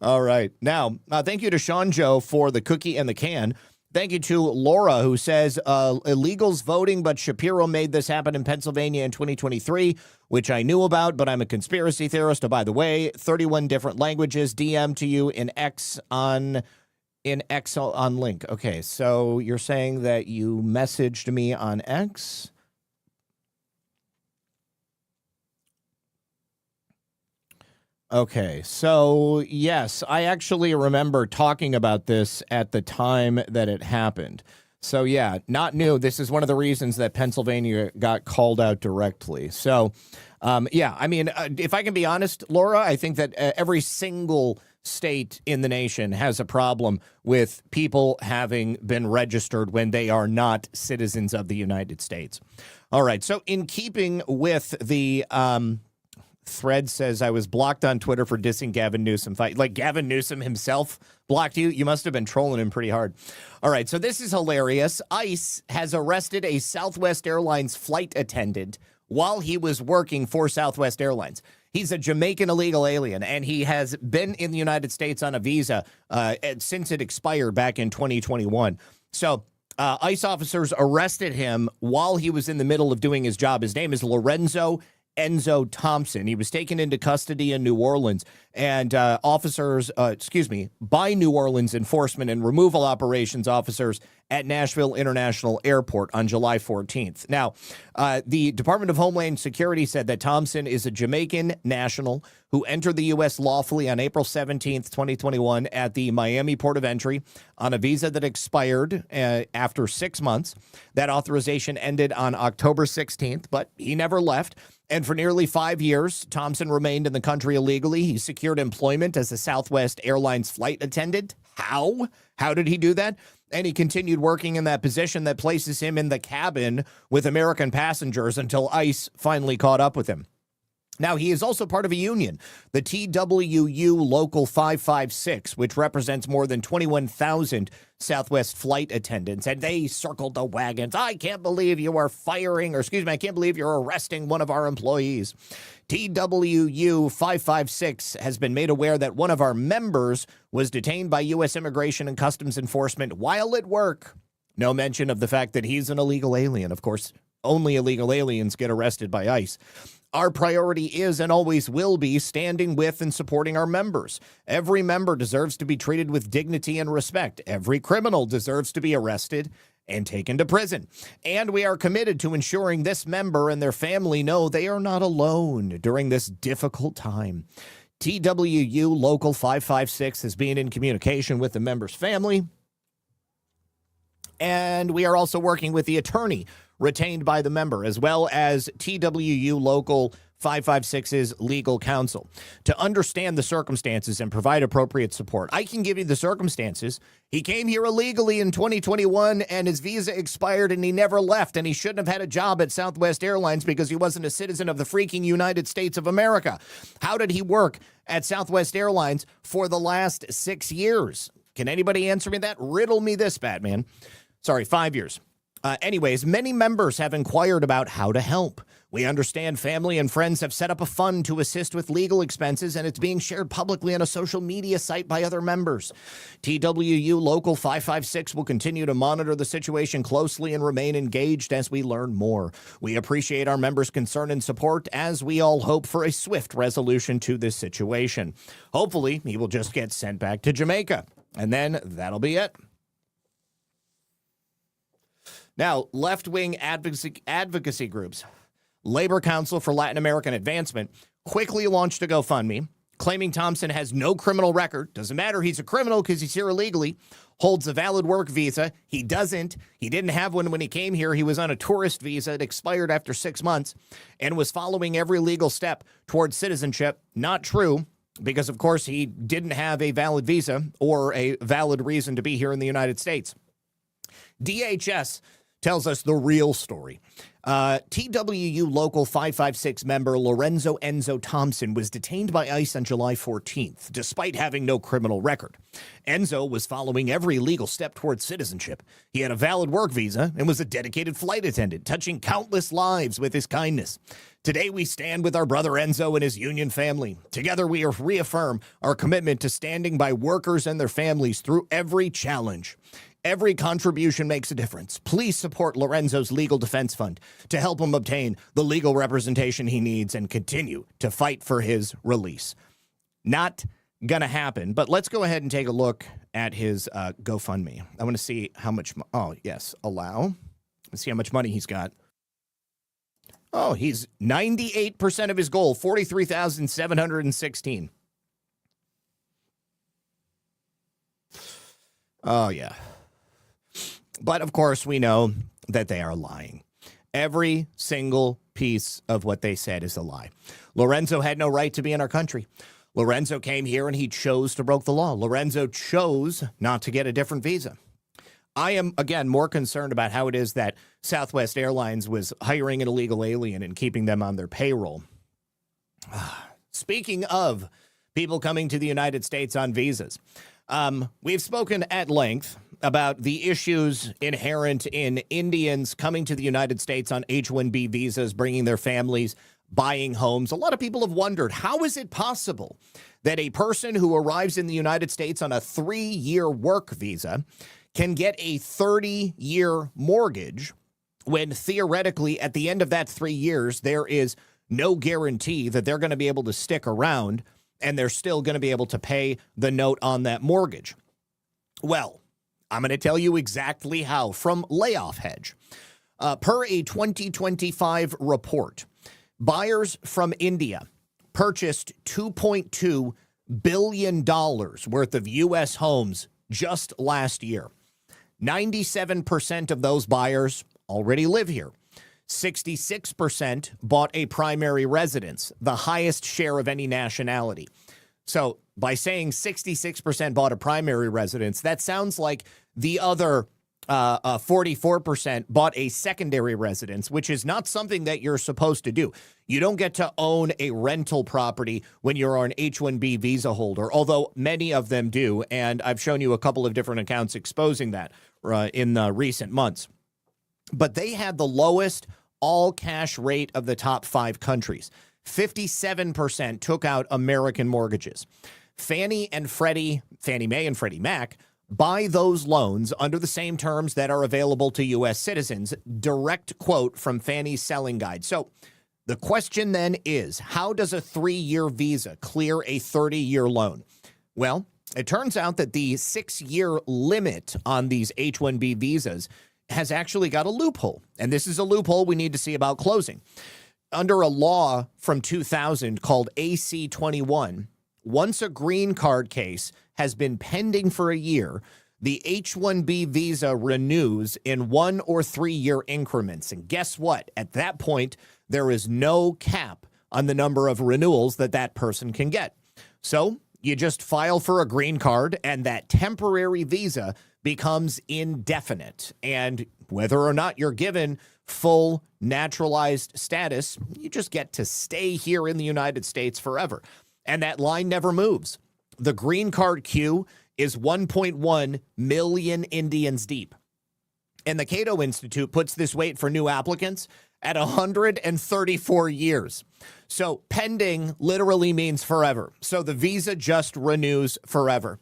right. Now, thank you to Sean Joe for the cookie and the can. Thank you to Laura, who says illegals voting, but Shapiro made this happen in Pennsylvania in 2023, which I knew about, but I'm a conspiracy theorist. Oh, by the way, 31 different languages, DM to you in X on link. Okay, so you're saying that you messaged me on X? Okay, so yes, I actually remember talking about this at the time that it happened. So yeah, not new. This is one of the reasons that Pennsylvania got called out directly. So yeah, I mean, if I can be honest, Laura, I think that every single state in the nation has a problem with people having been registered when they are not citizens of the United States. All right, so in keeping with the thread says, I was blocked on Twitter for dissing Gavin Newsom. Like Gavin Newsom himself blocked you? You must have been trolling him pretty hard. All right, so this is hilarious. ICE has arrested a Southwest Airlines flight attendant while he was working for Southwest Airlines. He's a Jamaican illegal alien, and he has been in the United States on a visa since it expired back in 2021. So ICE officers arrested him while he was in the middle of doing his job. His name is Lorenzo Enzo Thompson. He was taken into custody in New Orleans, and officers, by New Orleans enforcement and removal operations officers at Nashville International Airport on July 14th. Now, the Department of Homeland Security said that Thompson is a Jamaican national who entered the U.S. lawfully on April 17th, 2021 at the Miami port of entry on a visa that expired after 6 months. That authorization ended on October 16th, but he never left. And for nearly 5 years, Thompson remained in the country illegally. He secured employment as a Southwest Airlines flight attendant. How? How did he do that? And he continued working in that position that places him in the cabin with American passengers until ICE finally caught up with him. Now, he is also part of a union, the TWU Local 556, which represents more than 21,000 Southwest flight attendants, and they circled the wagons. I can't believe you are I can't believe you're arresting one of our employees. TWU 556 has been made aware that one of our members was detained by U.S. Immigration and Customs Enforcement while at work. No mention of the fact that he's an illegal alien. Of course, only illegal aliens get arrested by ICE. Our priority is and always will be standing with and supporting our members. Every member deserves to be treated with dignity and respect. Every criminal deserves to be arrested and taken to prison. And we are committed to ensuring this member and their family know they are not alone during this difficult time. TWU Local 556 has been in communication with the member's family. And we are also working with the attorney retained by the member, as well as TWU Local 556's legal counsel, to understand the circumstances and provide appropriate support. I can give you the circumstances. He came here illegally in 2021, and his visa expired, and he never left, and he shouldn't have had a job at Southwest Airlines because he wasn't a citizen of the freaking United States of America. How did he work at Southwest Airlines for the last 6 years? Can anybody answer me that? Riddle me this, Batman. Sorry, 5 years. Anyways, many members have inquired about how to help. We understand family and friends have set up a fund to assist with legal expenses, and it's being shared publicly on a social media site by other members. TWU Local 556 will continue to monitor the situation closely and remain engaged as we learn more. We appreciate our members' concern and support as we all hope for a swift resolution to this situation. Hopefully, he will just get sent back to Jamaica, and then that'll be it. Now, left-wing advocacy groups, Labor Council for Latin American Advancement, quickly launched a GoFundMe, claiming Thompson has no criminal record. Doesn't matter, he's a criminal because he's here illegally, holds a valid work visa. He doesn't. He didn't have one when he came here. He was on a tourist visa. It expired after 6 months and was following every legal step towards citizenship. Not true, because, of course, he didn't have a valid visa or a valid reason to be here in the United States. DHS tells us the real story. TWU Local 556 member Lorenzo Enzo Thompson was detained by ICE on July 14th, despite having no criminal record. Enzo was following every legal step towards citizenship. He had a valid work visa and was a dedicated flight attendant, touching countless lives with his kindness. Today, we stand with our brother Enzo and his union family. Together, we reaffirm our commitment to standing by workers and their families through every challenge. Every contribution makes a difference. Please support Lorenzo's Legal Defense Fund to help him obtain the legal representation he needs and continue to fight for his release. Not gonna happen, but let's go ahead and take a look at his GoFundMe. I want to see how much, oh, yes, allow. Let's see how much money he's got. Oh, he's 98% of his goal, $43,716. Oh, yeah. But, of course, we know that they are lying. Every single piece of what they said is a lie. Lorenzo had no right to be in our country. Lorenzo came here and he chose to break the law. Lorenzo chose not to get a different visa. I am, again, more concerned about how it is that Southwest Airlines was hiring an illegal alien and keeping them on their payroll. Speaking of people coming to the United States on visas, we've spoken at length about the issues inherent in Indians coming to the United States on H-1B visas, bringing their families, buying homes. A lot of people have wondered, how is it possible that a person who arrives in the United States on a 3-year work visa can get a 30-year mortgage when theoretically at the end of that 3 years, there is no guarantee that they're going to be able to stick around and they're still going to be able to pay the note on that mortgage? Well, I'm going to tell you exactly how from Layoff Hedge. Per a 2025 report, buyers from India purchased $2.2 billion worth of U.S. homes just last year. 97% of those buyers already live here. 66% bought a primary residence, the highest share of any nationality. So by saying 66% bought a primary residence, that sounds like the other 44% bought a secondary residence, which is not something that you're supposed to do. You don't get to own a rental property when you're an H-1B visa holder, although many of them do, and I've shown you a couple of different accounts exposing that in recent months. But they had the lowest all-cash rate of the top 5 countries. 57% took out American mortgages. Fannie Mae and Freddie Mac buy those loans under the same terms that are available to U.S. citizens. Direct quote from Fannie's selling guide. So the question then is, how does a 3-year visa clear a 30-year loan? Well, it turns out that the 6-year limit on these H-1B visas has actually got a loophole. And this is a loophole we need to see about closing. Under a law from 2000 called AC 21, once a green card case has been pending for a year, the H-1B visa renews in 1 or 3-year increments. And guess what? At that point, there is no cap on the number of renewals that person can get. So you just file for a green card, and that temporary visa becomes indefinite. And whether or not you're given full naturalized status, you just get to stay here in the United States forever. And that line never moves. The green card queue is 1.1 million Indians deep. And the Cato Institute puts this wait for new applicants at 134 years. So pending literally means forever. So the visa just renews forever.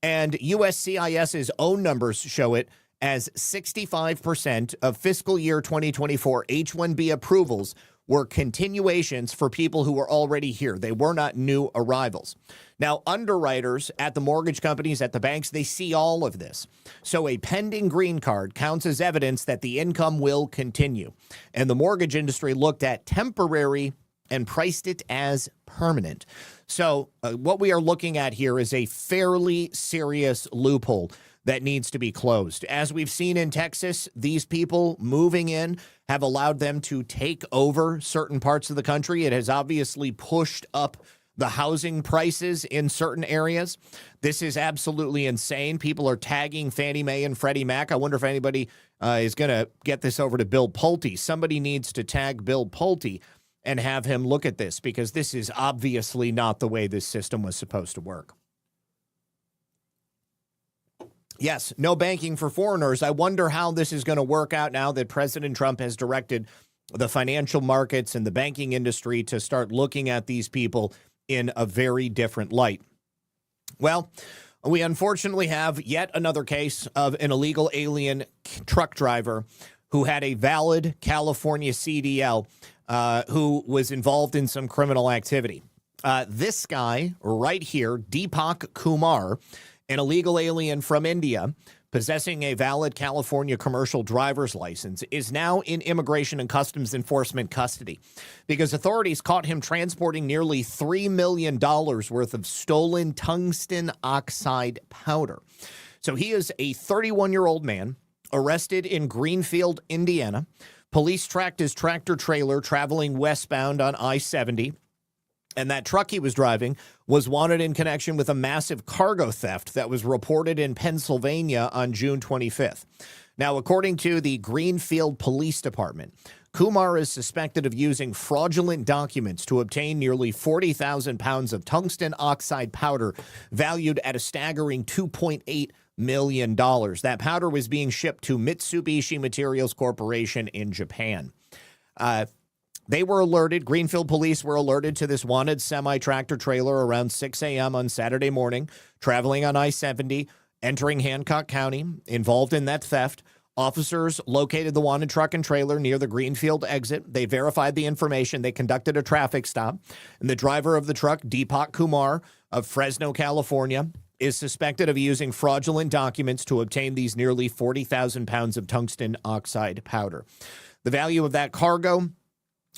And USCIS's own numbers show it as 65% of fiscal year 2024 H-1B approvals were continuations for people who were already here. They were not new arrivals. Now, underwriters at the mortgage companies, at the banks, they see all of this. So a pending green card counts as evidence that the income will continue. And the mortgage industry looked at temporary and priced it as permanent. So what we are looking at here is a fairly serious loophole that needs to be closed. As we've seen in Texas, these people moving in have allowed them to take over certain parts of the country. It has obviously pushed up the housing prices in certain areas. This is absolutely insane. People are tagging Fannie Mae and Freddie Mac. I wonder if anybody is going to get this over to Bill Pulte. Somebody needs to tag Bill Pulte and have him look at this, because this is obviously not the way this system was supposed to work. Yes, no banking for foreigners. I wonder how this is going to work out now that President Trump has directed the financial markets and the banking industry to start looking at these people in a very different light. Well, we unfortunately have yet another case of an illegal alien truck driver who had a valid California CDL who was involved in some criminal activity. This guy right here, Deepak Kumar, an illegal alien from India, possessing a valid California commercial driver's license, is now in Immigration and Customs Enforcement custody because authorities caught him transporting nearly $3 million worth of stolen tungsten oxide powder. So he is a 31-year-old man arrested in Greenfield, Indiana. Police tracked his tractor trailer traveling westbound on I-70. And that truck he was driving was wanted in connection with a massive cargo theft that was reported in Pennsylvania on June 25th. Now, according to the Greenfield Police Department, Kumar is suspected of using fraudulent documents to obtain nearly 40,000 pounds of tungsten oxide powder valued at a staggering $2.8 million. That powder was being shipped to Mitsubishi Materials Corporation in Japan. They were alerted, Greenfield police were alerted to this wanted semi-tractor trailer around 6 a.m. on Saturday morning, traveling on I-70, entering Hancock County, involved in that theft. Officers located the wanted truck and trailer near the Greenfield exit. They verified the information. They conducted a traffic stop. And the driver of the truck, Deepak Kumar of Fresno, California, is suspected of using fraudulent documents to obtain these nearly 40,000 pounds of tungsten oxide powder. The value of that cargo,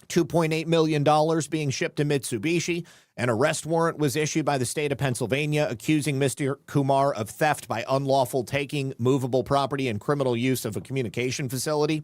$2.8 million, being shipped to Mitsubishi. An arrest warrant was issued by the state of Pennsylvania accusing Mr. Kumar of theft by unlawful taking, movable property, and criminal use of a communication facility.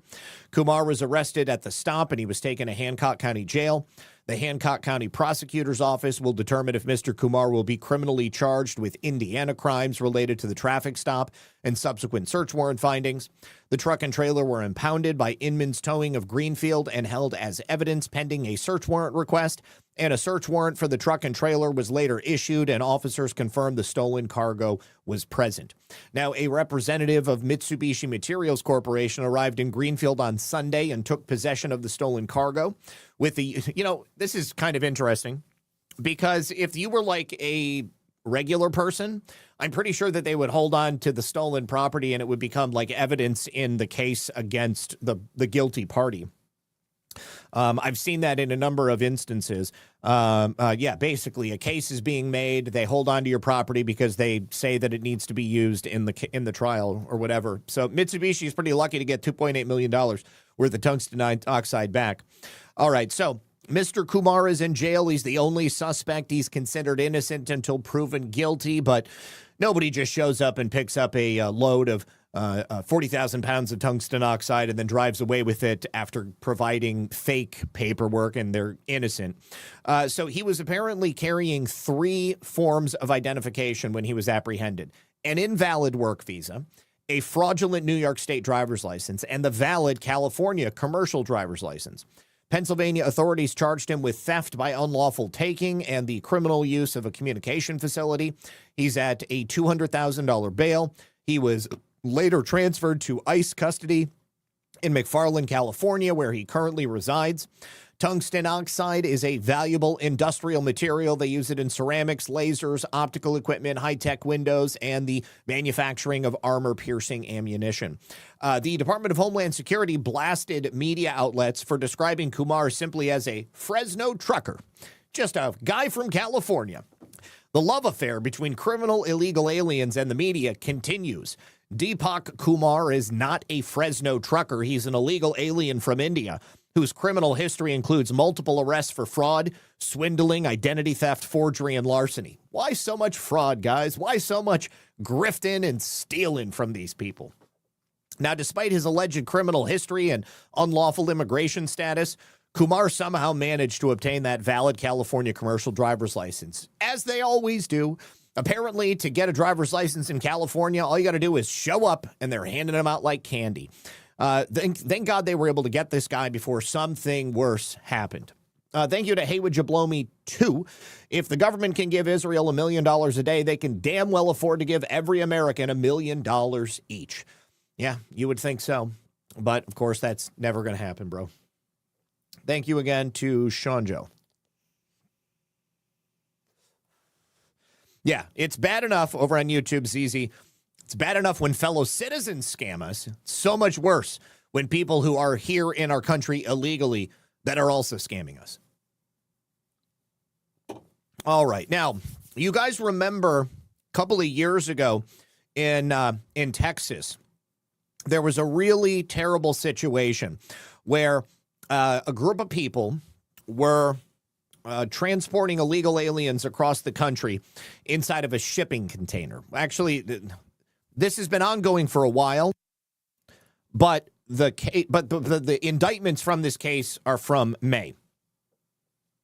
Kumar was arrested at the stop and he was taken to Hancock County Jail. The Hancock County Prosecutor's Office will determine if Mr. Kumar will be criminally charged with Indiana crimes related to the traffic stop and subsequent search warrant findings. The truck and trailer were impounded by Inman's Towing of Greenfield and held as evidence pending a search warrant request. And a search warrant for the truck and trailer was later issued, and officers confirmed the stolen cargo was present. Now, a representative of Mitsubishi Materials Corporation arrived in Greenfield on Sunday and took possession of the stolen cargo. With the, this is kind of interesting because if you were like a regular person, I'm pretty sure that they would hold on to the stolen property and it would become like evidence in the case against the guilty party. I've seen that in a number of instances. Basically a case is being made. They hold on to your property because they say that it needs to be used in the trial or whatever. So Mitsubishi is pretty lucky to get $2.8 million worth of tungsten oxide back. All right. So Mr. Kumar is in jail. He's the only suspect. He's considered innocent until proven guilty, but nobody just shows up and picks up a load of 40,000 pounds of tungsten oxide and then drives away with it after providing fake paperwork, and they're innocent. So he was apparently carrying 3 forms of identification when he was apprehended: an invalid work visa, a fraudulent New York State driver's license, and the valid California commercial driver's license. Pennsylvania authorities charged him with theft by unlawful taking and the criminal use of a communication facility. He's at a $200,000 bail. He was later transferred to ICE custody in McFarland, California, where he currently resides. Tungsten oxide is a valuable industrial material. They use it in ceramics, lasers, optical equipment, high-tech windows, and the manufacturing of armor-piercing ammunition. The Department of Homeland Security blasted media outlets for describing Kumar simply as a Fresno trucker, just a guy from California. The love affair between criminal illegal aliens and the media continues. Deepak Kumar is not a Fresno trucker. He's an illegal alien from India whose criminal history includes multiple arrests for fraud, swindling, identity theft, forgery, and larceny. Why so much fraud, guys? Why so much grifting and stealing from these people? Now, despite his alleged criminal history and unlawful immigration status, Kumar somehow managed to obtain that valid California commercial driver's license, as they always do. Apparently, to get a driver's license in California, all you got to do is show up, and they're handing them out like candy. Thank God they were able to get this guy before something worse happened. Thank you to Hey Would You Blow Me 2. If the government can give Israel $1 million a day, they can damn well afford to give every American $1 million each. Yeah, you would think so. But, of course, that's never going to happen, bro. Thank you again to Sean Joe. Yeah, it's bad enough over on YouTube, ZZ. It's bad enough when fellow citizens scam us. It's so much worse when people who are here in our country illegally that are also scamming us. All right. Now, you guys remember a couple of years ago in Texas, there was a really terrible situation where a group of people were transporting illegal aliens across the country inside of a shipping container. Actually, this has been ongoing for a while, but the indictments from this case are from May.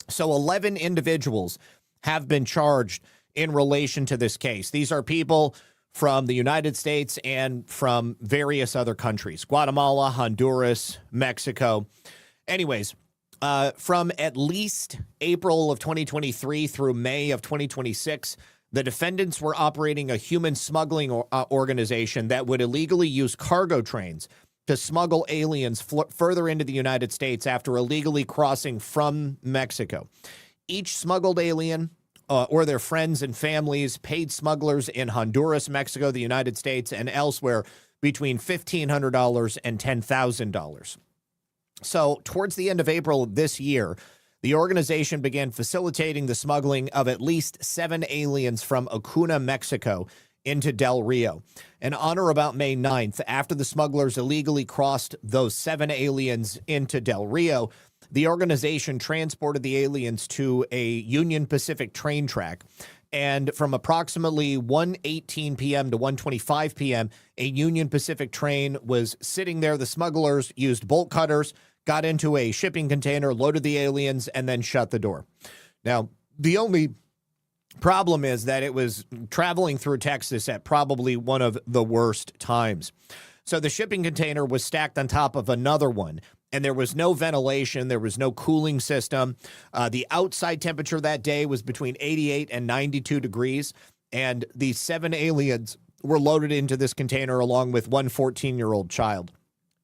So 11 individuals have been charged in relation to this case. These are people from the United States and from various other countries, Guatemala, Honduras, Mexico. Anyways, from at least April of 2023 through May of 2026, the defendants were operating a human smuggling organization that would illegally use cargo trains to smuggle aliens further into the United States after illegally crossing from Mexico. Each smuggled alien or their friends and families paid smugglers in Honduras, Mexico, the United States, and elsewhere between $1,500 and $10,000. So towards the end of April of this year, the organization began facilitating the smuggling of at least 7 aliens from Acuna, Mexico, into Del Rio. And on or about May 9th, after the smugglers illegally crossed those 7 aliens into Del Rio, the organization transported the aliens to a Union Pacific train track. And from approximately 1:18 p.m. to 1:25 p.m., a Union Pacific train was sitting there. The smugglers used bolt cutters, got into a shipping container, loaded the aliens, and then shut the door. Now, the only problem is that it was traveling through Texas at probably one of the worst times. So the shipping container was stacked on top of another one, and there was no ventilation. There was no cooling system. The outside temperature that day was between 88 and 92 degrees, and the 7 aliens were loaded into this container along with one 14-year-old child.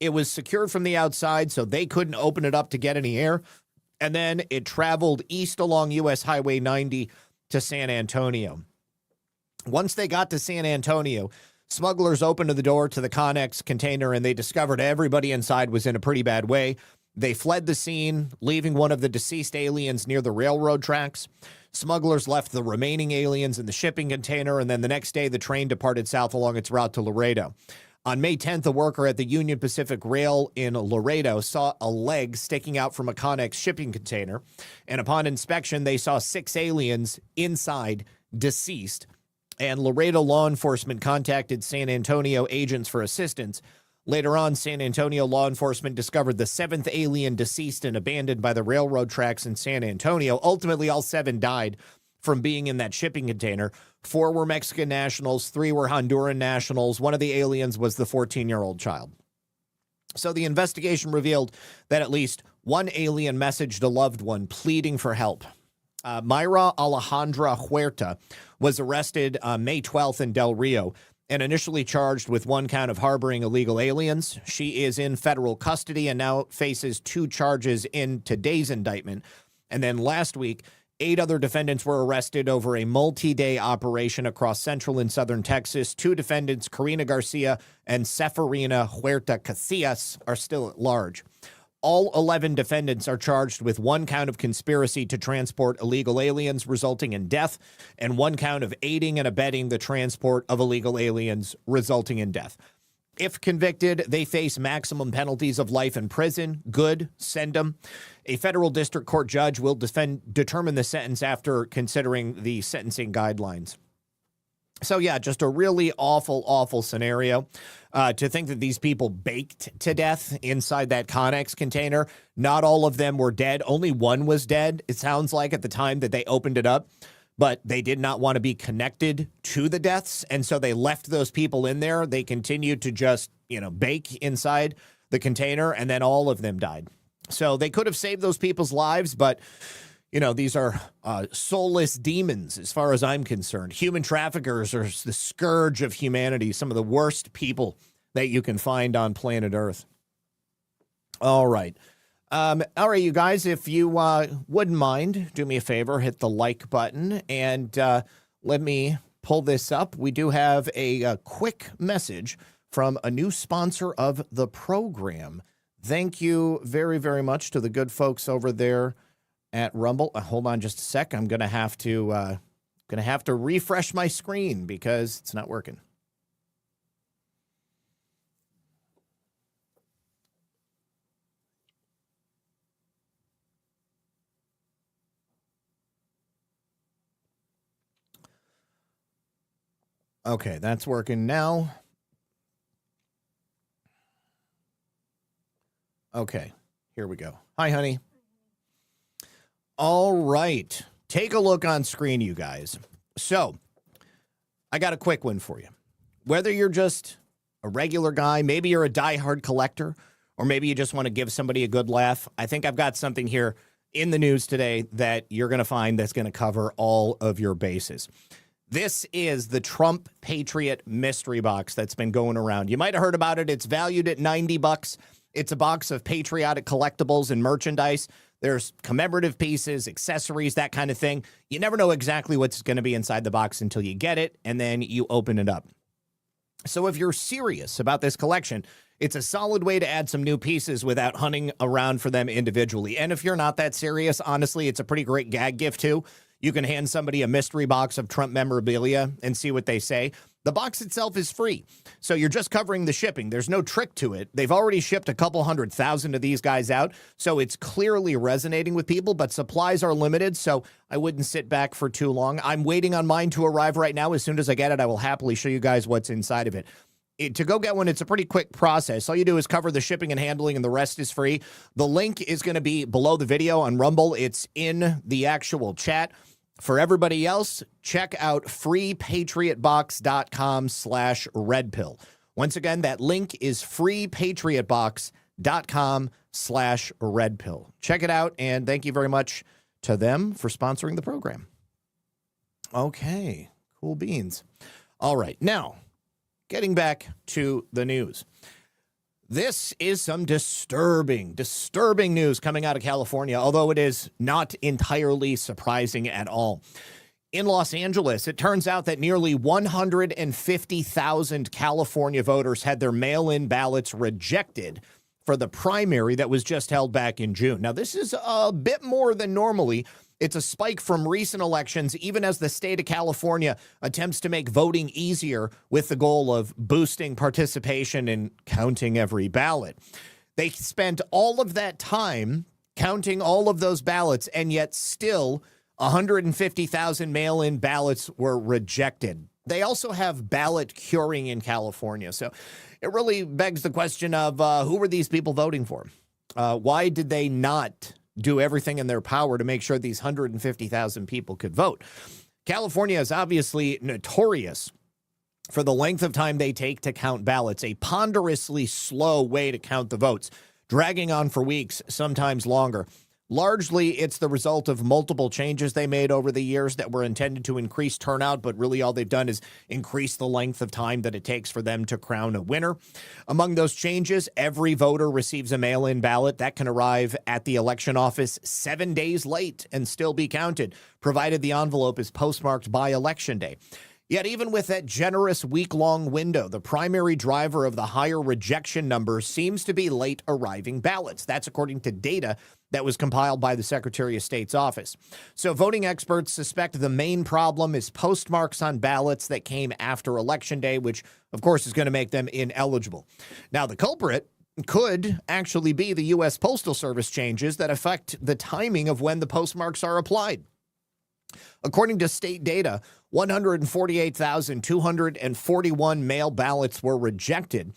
It was secured from the outside, so they couldn't open it up to get any air, and then it traveled east along U.S. Highway 90 to San Antonio. Once they got to San Antonio, smugglers opened the door to the Connex container, and they discovered everybody inside was in a pretty bad way. They fled the scene, leaving one of the deceased aliens near the railroad tracks. Smugglers left the remaining aliens in the shipping container, and then the next day, the train departed south along its route to Laredo. On May 10th, a worker at the Union Pacific Rail in Laredo saw a leg sticking out from a Connex shipping container, and upon inspection, they saw 6 aliens inside, deceased. And Laredo law enforcement contacted San Antonio agents for assistance. Later on, San Antonio law enforcement discovered the 7th alien deceased and abandoned by the railroad tracks in San Antonio. Ultimately, all 7 died from being in that shipping container. 4 were Mexican nationals, 3 were Honduran nationals. One of the aliens was the 14-year-old child. So the investigation revealed that at least one alien messaged a loved one pleading for help. Mayra Alejandra Huerta was arrested May 12th in Del Rio, and initially charged with 1 count of harboring illegal aliens. She is in federal custody and now faces 2 charges in today's indictment. And then last week, 8 other defendants were arrested over a multi-day operation across central and southern Texas. 2 defendants, Karina Garcia and Seferina Huerta Casillas, are still at large. All 11 defendants are charged with 1 count of conspiracy to transport illegal aliens resulting in death and 1 count of aiding and abetting the transport of illegal aliens resulting in death. If convicted, they face maximum penalties of life in prison. Good, send them. A federal district court judge will determine the sentence after considering the sentencing guidelines. So, yeah, just a really awful, awful scenario. To think that these people baked to death inside that Connex container. Not all of them were dead. Only 1 was dead, it sounds like, at the time that they opened it up. But they did not want to be connected to the deaths, and so they left those people in there. They continued to just, bake inside the container, and then all of them died. So they could have saved those people's lives, but these are soulless demons as far as I'm concerned. Human traffickers are the scourge of humanity, some of the worst people that you can find on planet Earth. All right. You guys, if you wouldn't mind, do me a favor, hit the like button, and let me pull this up. We do have a quick message from a new sponsor of the program. Thank you very, very much to the good folks over there at Rumble. Hold on just a sec. I'm going to have to refresh my screen because it's not working. Okay, that's working now. Okay, here we go. Hi, honey. All right. Take a look on screen, you guys. So, I got a quick one for you. Whether you're just a regular guy, maybe you're a diehard collector, or maybe you just want to give somebody a good laugh, I think I've got something here in the news today that you're going to find that's going to cover all of your bases. This is the Trump Patriot mystery box that's been going around. You might have heard about it. It's valued at $90. It's a box of patriotic collectibles and merchandise. There's commemorative pieces, accessories, that kind of thing. You never know exactly what's going to be inside the box until you get it, and then you open it up. So if you're serious about this collection, it's a solid way to add some new pieces without hunting around for them individually. And if you're not that serious, honestly, it's a pretty great gag gift, too. You can hand somebody a mystery box of Trump memorabilia and see what they say. The box itself is free, so you're just covering the shipping. There's no trick to it. They've already shipped a couple 100,000 of these guys out, so it's clearly resonating with people, but supplies are limited, so I wouldn't sit back for too long. I'm waiting on mine to arrive right now. As soon as I get it, I will happily show you guys what's inside of it. To go get one, it's a pretty quick process. All you do is cover the shipping and handling, and the rest is free. The link is going to be below the video on Rumble. It's in the actual chat. For everybody else, check out freepatriotbox.com/redpill. Once again, that link is freepatriotbox.com/redpill. Check it out, and thank you very much to them for sponsoring the program. Okay, cool beans. All right, now, getting back to the news. This is some disturbing news coming out of California, although it is not entirely surprising at all. In Los Angeles, it turns out that nearly 150,000 California voters had their mail-in ballots rejected for the primary that was just held back in June. Now, this is a bit more than normally. It's a spike from recent elections, even as the state of California attempts to make voting easier with the goal of boosting participation and counting every ballot. They spent all of that time counting all of those ballots, and yet still 150,000 mail-in ballots were rejected. They also have ballot curing in California. So it really begs the question of who were these people voting for? Why did they not do everything in their power to make sure these 150,000 people could vote? California is obviously notorious for the length of time they take to count ballots, a ponderously slow way to count the votes, dragging on for weeks, sometimes longer. Largely, it's the result of multiple changes they made over the years that were intended to increase turnout, but really all they've done is increase the length of time that it takes for them to crown a winner. Among those changes, every voter receives a mail-in ballot that can arrive at the election office 7 days late and still be counted, provided the envelope is postmarked by Election Day. Yet even with that generous week-long window, the primary driver of the higher rejection numbers seems to be late arriving ballots. That's according to data that was compiled by the Secretary of State's office. So voting experts suspect the main problem is postmarks on ballots that came after Election Day, which, of course, is going to make them ineligible. Now, the culprit could actually be the U.S. Postal Service changes that affect the timing of when the postmarks are applied. According to state data, 148,241 mail ballots were rejected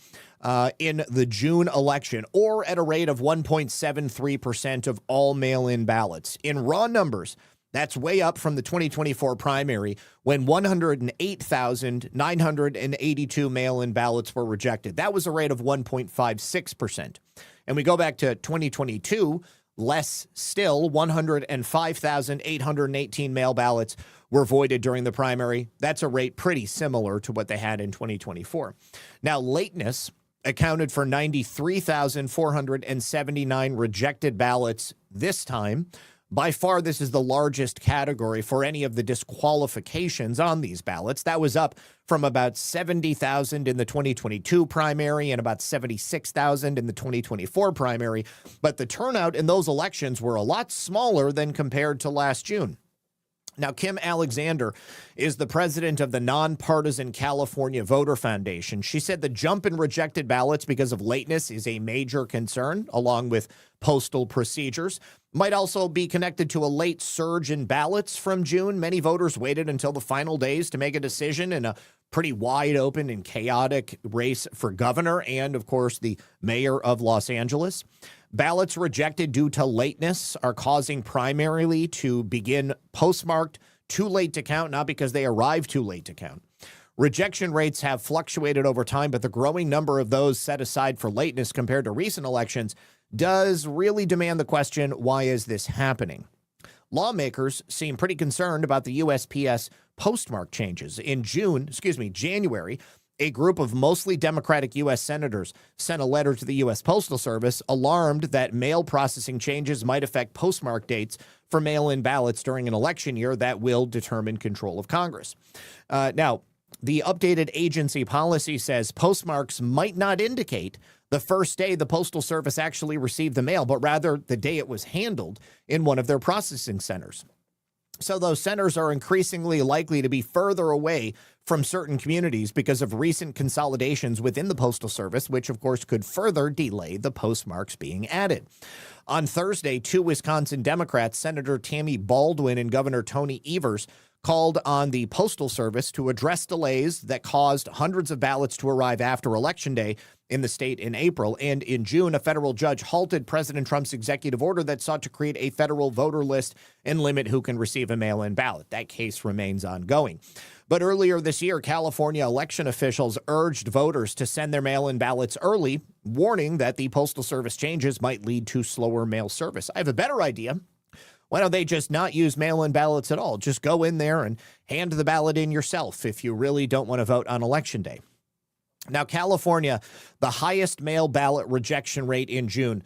in the June election, or at a rate of 1.73% of all mail-in ballots. In raw numbers, that's way up from the 2024 primary, when 108,982 mail-in ballots were rejected. That was a rate of 1.56%. And we go back to 2022, less still, 105,818 mail ballots were voided during the primary. That's a rate pretty similar to what they had in 2024. Now, lateness accounted for 93,479 rejected ballots this time. By far, this is the largest category for any of the disqualifications on these ballots. That was up from about 70,000 in the 2022 primary and about 76,000 in the 2024 primary. But the turnout in those elections were a lot smaller than compared to last June. Now, Kim Alexander is the president of the Nonpartisan California Voter Foundation. She said the jump in rejected ballots because of lateness is a major concern, along with postal procedures. Might also be connected to a late surge in ballots from June. Many voters waited until the final days to make a decision in a pretty wide open and chaotic race for governor and, of course, the mayor of Los Angeles. Ballots rejected due to lateness are causing primarily to begin postmarked too late to count, not because they arrived too late to count. Rejection rates have fluctuated over time, but the growing number of those set aside for lateness compared to recent elections does really demand the question, why is this happening? Lawmakers seem pretty concerned about the USPS postmark changes. In January, a group of mostly Democratic U.S. senators sent a letter to the U.S. Postal Service alarmed that mail processing changes might affect postmark dates for mail-in ballots during an election year that will determine control of Congress. Now, the updated agency policy says postmarks might not indicate the first day the Postal Service actually received the mail, but rather the day it was handled in one of their processing centers. So those centers are increasingly likely to be further away from certain communities because of recent consolidations within the Postal Service, which, of course, could further delay the postmarks being added. On Thursday, two Wisconsin Democrats, Senator Tammy Baldwin and Governor Tony Evers, called on the Postal Service to address delays that caused hundreds of ballots to arrive after Election Day in the state in April. And in June, a federal judge halted President Trump's executive order that sought to create a federal voter list and limit who can receive a mail-in ballot. That case remains ongoing. But earlier this year, California election officials urged voters to send their mail-in ballots early, warning that the Postal Service changes might lead to slower mail service. I have a better idea. Why don't they just not use mail-in ballots at all? Just go in there and hand the ballot in yourself if you really don't want to vote on Election Day. Now, California, the highest mail ballot rejection rate in June,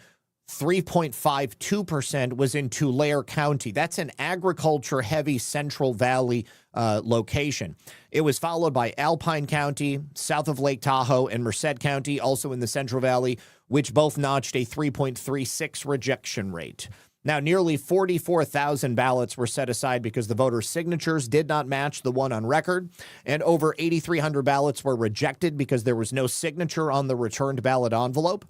3.52%, was in Tulare County. That's an agriculture-heavy Central Valley location. It was followed by Alpine County, south of Lake Tahoe, and Merced County, also in the Central Valley, which both notched a 3.36 rejection rate. Now, nearly 44,000 ballots were set aside because the voters' signatures did not match the one on record, and over 8,300 ballots were rejected because there was no signature on the returned ballot envelope.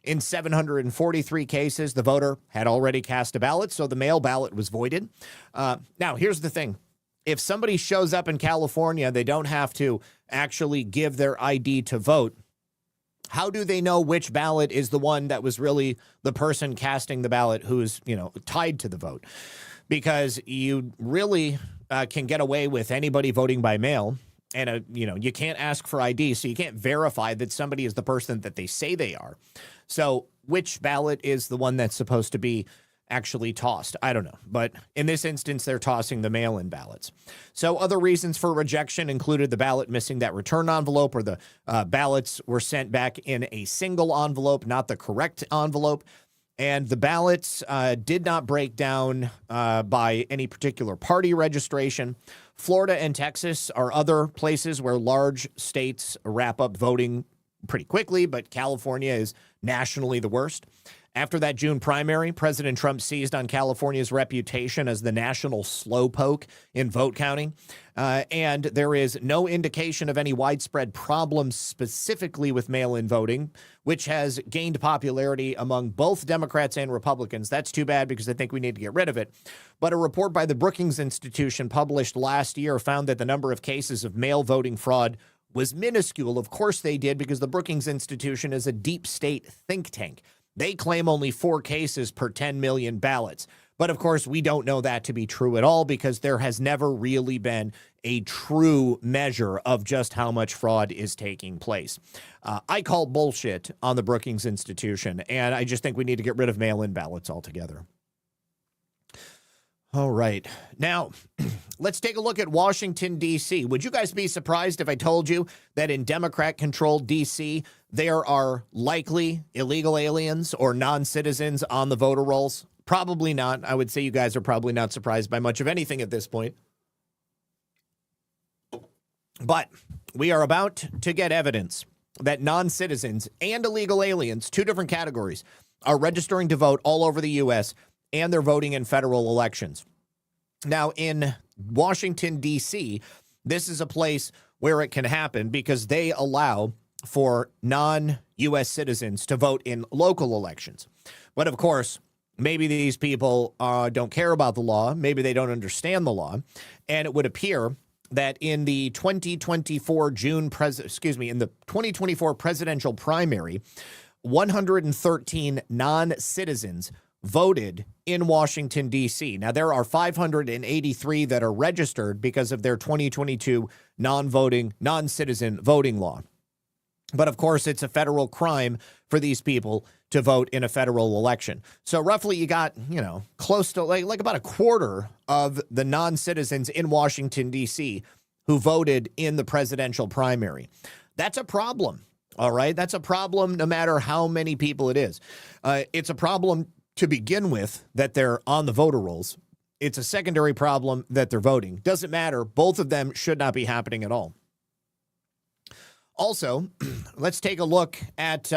In 743 cases, the voter had already cast a ballot, so the mail ballot was voided. Now, here's the thing. If somebody shows up in California, they don't have to actually give their ID to vote. How do they know which ballot is the one that was really the person casting the ballot who's, tied to the vote? Because you really can get away with anybody voting by mail, and, you can't ask for ID, so you can't verify that somebody is the person that they say they are. So which ballot is the one that's supposed to be actually tossed. I don't know. But in this instance, they're tossing the mail-in ballots. So other reasons for rejection included the ballot missing that return envelope, or the ballots were sent back in a single envelope, not the correct envelope. And the ballots did not break down by any particular party registration. Florida and Texas are other places where large states wrap up voting pretty quickly, but California is nationally the worst. After that June primary, President Trump seized on California's reputation as the national slowpoke in vote counting. And there is no indication of any widespread problems specifically with mail-in voting, which has gained popularity among both Democrats and Republicans. That's too bad, because I think we need to get rid of it. But a report by the Brookings Institution published last year found that the number of cases of mail voting fraud was minuscule. Of course they did, because the Brookings Institution is a deep state think tank. They claim only 4 cases per 10 million ballots. But of course, we don't know that to be true at all, because there has never really been a true measure of just how much fraud is taking place. I call bullshit on the Brookings Institution, and I just think we need to get rid of mail-in ballots altogether. All right. Now, let's take a look at Washington, D.C. Would you guys be surprised if I told you that in Democrat-controlled D.C., there are likely illegal aliens or non-citizens on the voter rolls? Probably not. I would say you guys are probably not surprised by much of anything at this point. But we are about to get evidence that non-citizens and illegal aliens, 2 different categories, are registering to vote all over the U.S., and they're voting in federal elections. Now, in Washington, D.C., this is a place where it can happen because they allow for non-U.S. citizens to vote in local elections. But of course, maybe these people don't care about the law. Maybe they don't understand the law. And it would appear that in the 2024 in the 2024 presidential primary, 113 non-citizens voted in Washington, D.C. Now, there are 583 that are registered because of their 2022 non-citizen voting law. But of course, it's a federal crime for these people to vote in a federal election. So roughly you got, close to like about a quarter of the non-citizens in Washington, D.C. who voted in the presidential primary. That's a problem. All right. That's a problem no matter how many people it is. It's a problem to begin with that they're on the voter rolls. It's a secondary problem that they're voting. Doesn't matter. Both of them should not be happening at all. Also, let's take a look at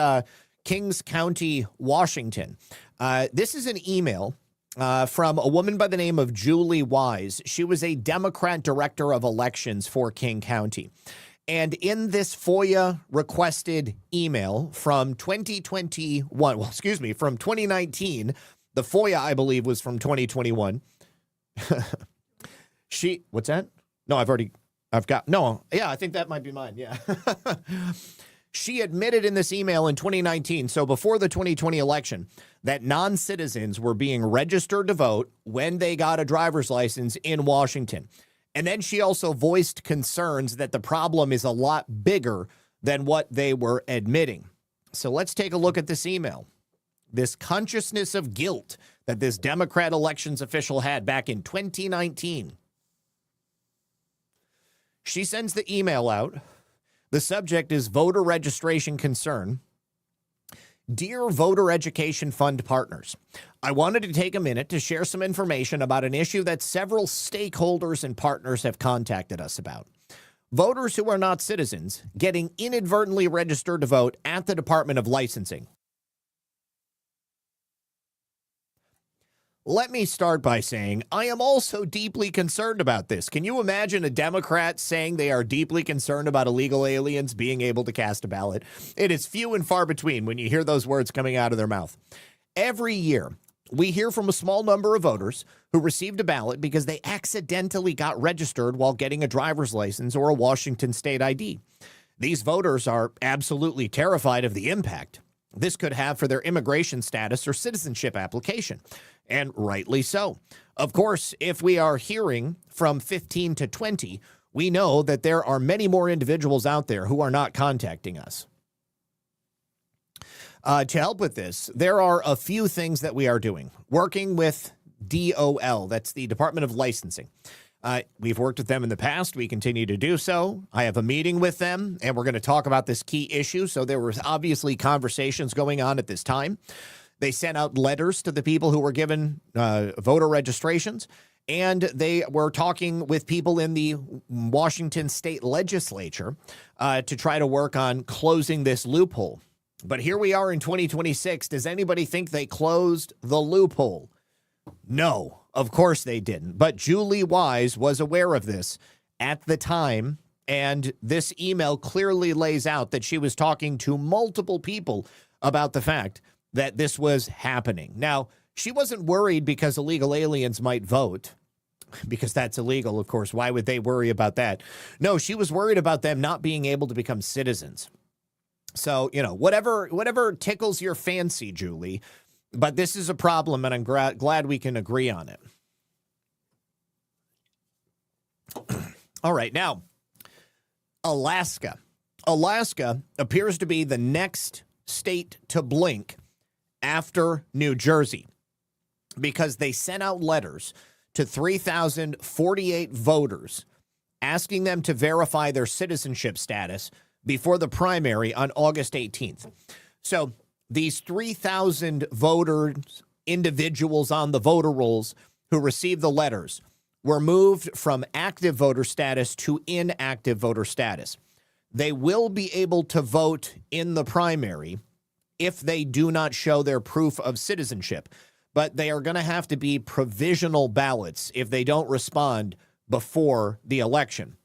Kings County, Washington. This is an email from a woman by the name of Julie Wise. She was a Democrat director of elections for King County. And in this FOIA requested email from 2019, the FOIA, I believe, was from 2021. What's that? No, I think that might be mine. Yeah. She admitted in this email in 2019, so before the 2020 election, that non-citizens were being registered to vote when they got a driver's license in Washington. And then she also voiced concerns that the problem is a lot bigger than what they were admitting. So let's take a look at this email. This consciousness of guilt that this Democrat elections official had back in 2019. She sends the email out. The subject is voter registration concern. Dear Voter Education Fund partners, I wanted to take a minute to share some information about an issue that several stakeholders and partners have contacted us about. Voters who are not citizens getting inadvertently registered to vote at the Department of Licensing. Let me start by saying I am also deeply concerned about this. Can you imagine a Democrat saying they are deeply concerned about illegal aliens being able to cast a ballot? It is few and far between when you hear those words coming out of their mouth. Every year, we hear from a small number of voters who received a ballot because they accidentally got registered while getting a driver's license or a Washington state ID. These voters are absolutely terrified of the impact this could have for their immigration status or citizenship application. And rightly so. Of course, if we are hearing from 15 to 20, we know that there are many more individuals out there who are not contacting us. To help with this, there are a few things that we are doing. Working with DOL, that's the Department of Licensing. We've worked with them in the past. We continue to do so. I have a meeting with them, and we're going to talk about this key issue. So there was obviously conversations going on at this time. They sent out letters to the people who were given voter registrations, and they were talking with people in the Washington state legislature to try to work on closing this loophole. But here we are in 2026. Does anybody think they closed the loophole? No, of course they didn't. But Julie Wise was aware of this at the time, and this email clearly lays out that she was talking to multiple people about the fact that this was happening. Now, she wasn't worried because illegal aliens might vote, because that's illegal, of course. Why would they worry about that? No, she was worried about them not being able to become citizens. So, you know, whatever tickles your fancy, Julie. But this is a problem, and I'm glad we can agree on it. All right, now, Alaska. Alaska appears to be the next state to blink after New Jersey because they sent out letters to 3,048 voters asking them to verify their citizenship status before the primary on August 18th. So these 3,000 voters, individuals on the voter rolls who received the letters were moved from active voter status to inactive voter status. They will be able to vote in the primary if they do not show their proof of citizenship, but they are going to have to be provisional ballots if they don't respond before the election.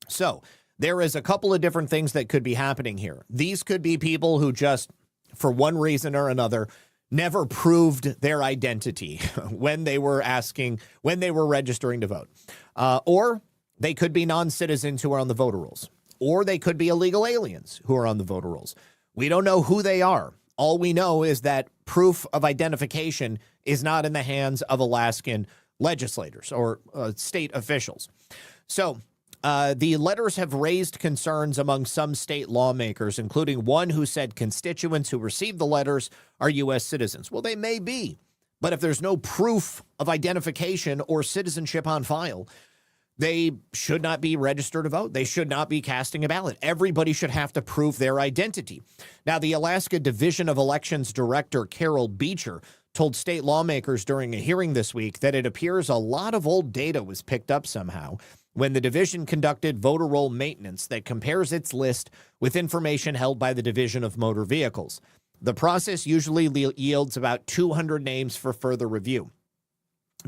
So there is a couple of different things that could be happening here. These could be people who just, for one reason or another, never proved their identity when they were registering to vote. Or they could be non-citizens who are on the voter rolls. Or they could be illegal aliens who are on the voter rolls. We don't know who they are. All we know is that proof of identification is not in the hands of Alaskan legislators or state officials. So the letters have raised concerns among some state lawmakers, including one who said constituents who received the letters are U.S. citizens. Well, they may be, but if there's no proof of identification or citizenship on file, they should not be registered to vote. They should not be casting a ballot. Everybody should have to prove their identity. Now, the Alaska Division of Elections Director, Carol Beecher, told state lawmakers during a hearing this week that it appears a lot of old data was picked up somehow when the division conducted voter roll maintenance that compares its list with information held by the Division of Motor Vehicles. The process usually yields about 200 names for further review.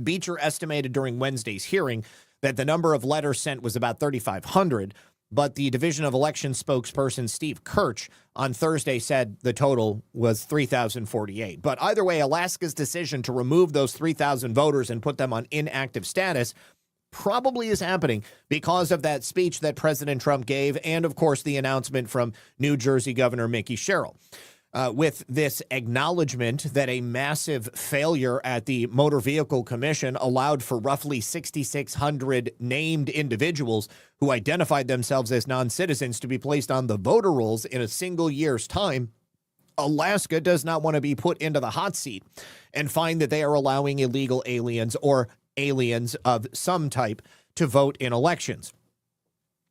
Beecher estimated during Wednesday's hearing that the number of letters sent was about 3,500, but the Division of Elections spokesperson Steve Kirch on Thursday said the total was 3,048. But either way, Alaska's decision to remove those 3,000 voters and put them on inactive status probably is happening because of that speech that President Trump gave and, of course, the announcement from New Jersey Governor Mickey Sherrill. With this acknowledgement that a massive failure at the Motor Vehicle Commission allowed for roughly 6,600 named individuals who identified themselves as non-citizens to be placed on the voter rolls in a single year's time, Alaska does not want to be put into the hot seat and find that they are allowing illegal aliens or aliens of some type to vote in elections.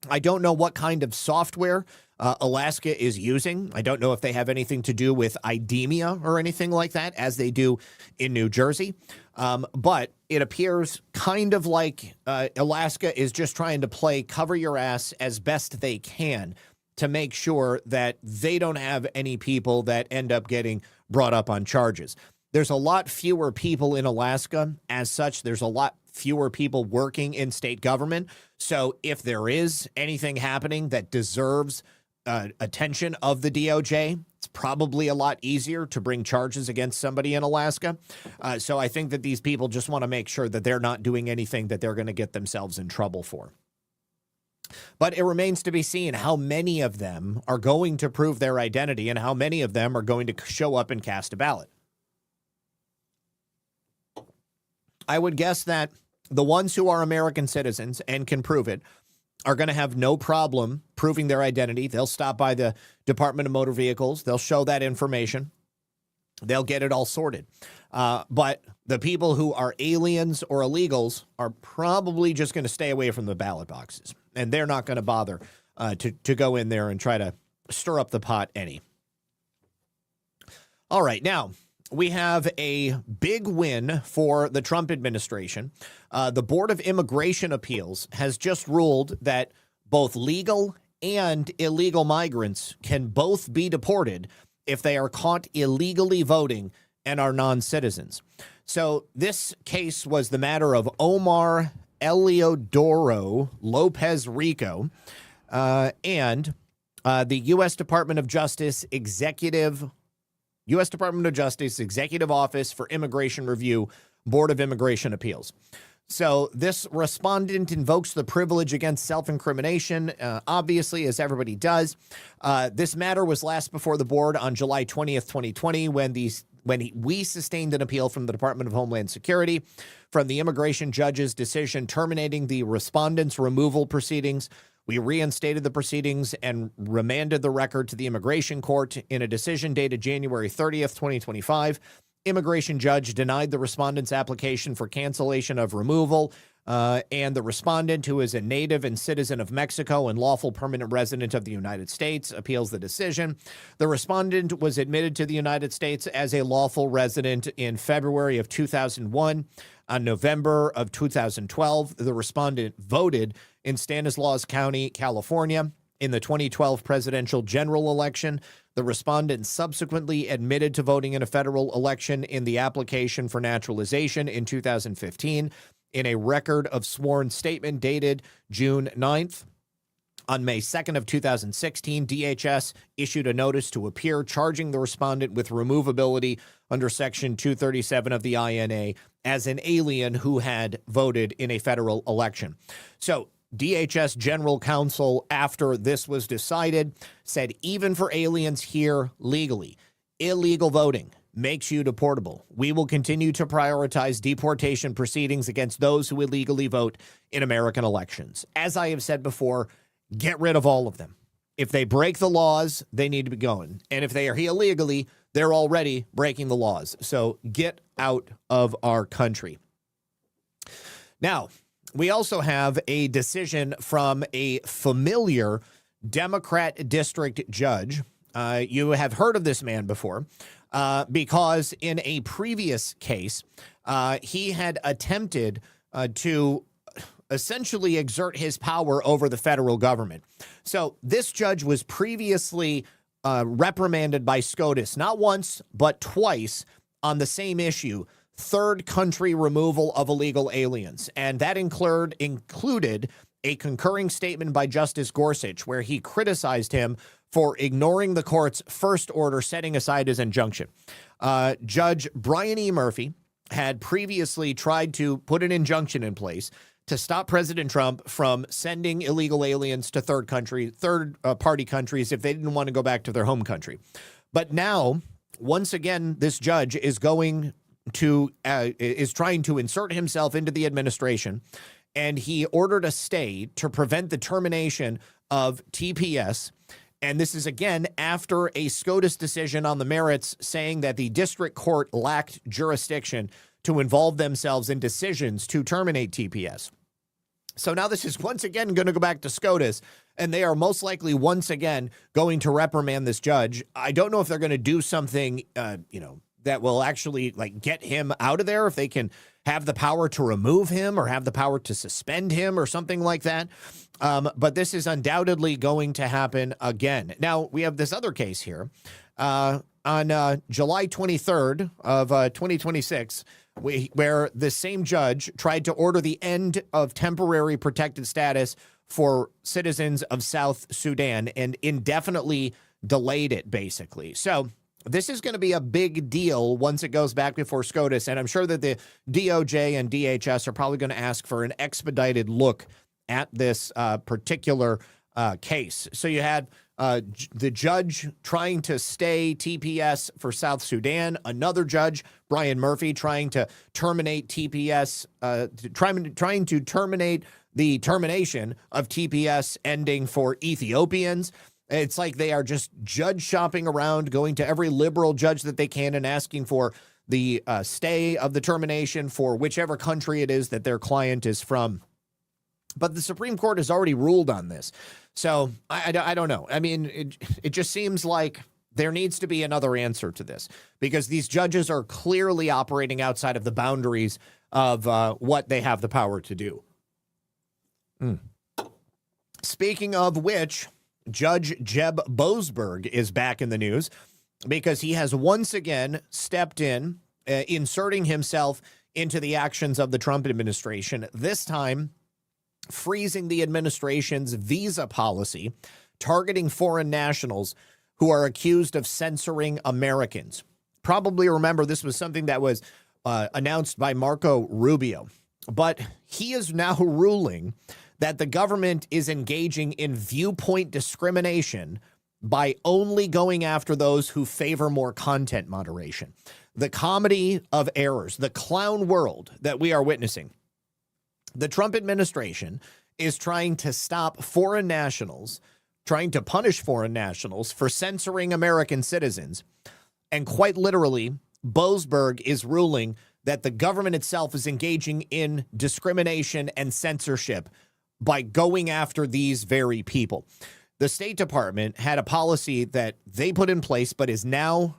I don't know what kind of software Alaska is using. I don't know if they have anything to do with IDEMIA or anything like that, as they do in New Jersey. But it appears kind of like Alaska is just trying to play cover your ass as best they can to make sure that they don't have any people that end up getting brought up on charges. There's a lot fewer people in Alaska. As such, there's a lot fewer people working in state government. So if there is anything happening that deserves attention of the DOJ, it's probably a lot easier to bring charges against somebody in Alaska. So I think that these people just want to make sure that they're not doing anything that they're going to get themselves in trouble for. But it remains to be seen how many of them are going to prove their identity and how many of them are going to show up and cast a ballot. I would guess that the ones who are American citizens and can prove it are going to have no problem proving their identity. They'll stop by the Department of Motor Vehicles. They'll show that information. They'll get it all sorted. But the people who are aliens or illegals are probably just going to stay away from the ballot boxes. And they're not going to bother to go in there and try to stir up the pot any. All right, now we have a big win for the Trump administration. The Board of Immigration Appeals has just ruled that both legal and illegal migrants can both be deported if they are caught illegally voting and are non-citizens. So this case was the matter of Omar Eliodoro Lopez Rico and the U.S. Department of Justice Executive Office for Immigration Review, Board of Immigration Appeals. So this respondent invokes the privilege against self-incrimination, obviously, as everybody does. This matter was last before the board on July 20th, 2020, when we sustained an appeal from the Department of Homeland Security from the immigration judge's decision terminating the respondent's removal proceedings. We reinstated the proceedings and remanded the record to the immigration court in a decision dated January 30th, 2025. Immigration judge denied the respondent's application for cancellation of removal, and the respondent, who is a native and citizen of Mexico and lawful permanent resident of the United States, appeals the decision. The respondent was admitted to the United States as a lawful resident in February of 2001. On November of 2012, the respondent voted in Stanislaus County, California, in the 2012 presidential general election. The respondent subsequently admitted to voting in a federal election in the application for naturalization in 2015 in a record of sworn statement dated June 9th. On May 2nd of 2016, DHS issued a notice to appear charging the respondent with removability under Section 237 of the INA as an alien who had voted in a federal election. So DHS General Counsel, after this was decided, said even for aliens here legally, illegal voting makes you deportable. We will continue to prioritize deportation proceedings against those who illegally vote in American elections. As I have said before, get rid of all of them. If they break the laws, they need to be going. And if they are here illegally, they're already breaking the laws. So get out of our country. Now, we also have a decision from a familiar Democrat district judge. You have heard of this man before because in a previous case, he had attempted to essentially exert his power over the federal government. So this judge was previously reprimanded by SCOTUS, not once, but twice on the same issue, third country removal of illegal aliens. And that included a concurring statement by Justice Gorsuch, where he criticized him for ignoring the court's first order setting aside his injunction. Judge Brian E. Murphy had previously tried to put an injunction in place to stop President Trump from sending illegal aliens to third party countries if they didn't want to go back to their home country. But now, once again, this judge is trying to insert himself into the administration, and he ordered a stay to prevent the termination of TPS. And this is, again, after a SCOTUS decision on the merits saying that the district court lacked jurisdiction to involve themselves in decisions to terminate TPS. So now this is once again going to go back to SCOTUS, and they are most likely once again going to reprimand this judge. I don't know if they're going to do something, that will actually get him out of there, if they can have the power to remove him or have the power to suspend him or something like that. But this is undoubtedly going to happen again. Now, we have this other case here. On July 23rd of 2026, where the same judge tried to order the end of temporary protected status for citizens of South Sudan and indefinitely delayed it, basically. So this is going to be a big deal once it goes back before SCOTUS, and I'm sure that the DOJ and DHS are probably going to ask for an expedited look at this particular case. So you had the judge trying to stay TPS for South Sudan, another judge, Brian Murphy, trying to terminate TPS, trying to terminate the termination of TPS ending for Ethiopians. It's like they are just judge shopping around, going to every liberal judge that they can and asking for the stay of the termination for whichever country it is that their client is from. But the Supreme Court has already ruled on this. So I don't know. I mean, it just seems like there needs to be another answer to this, because these judges are clearly operating outside of the boundaries of what they have the power to do. Speaking of which, Judge Jeb Boasberg is back in the news because he has once again stepped in, inserting himself into the actions of the Trump administration, this time freezing the administration's visa policy, targeting foreign nationals who are accused of censoring Americans. Probably remember this was something that was announced by Marco Rubio, but he is now ruling that the government is engaging in viewpoint discrimination by only going after those who favor more content moderation. The comedy of errors, the clown world that we are witnessing. The Trump administration is trying to stop foreign nationals, trying to punish foreign nationals for censoring American citizens. And quite literally, Boasberg is ruling that the government itself is engaging in discrimination and censorship by going after these very people. The State Department had a policy that they put in place, but is now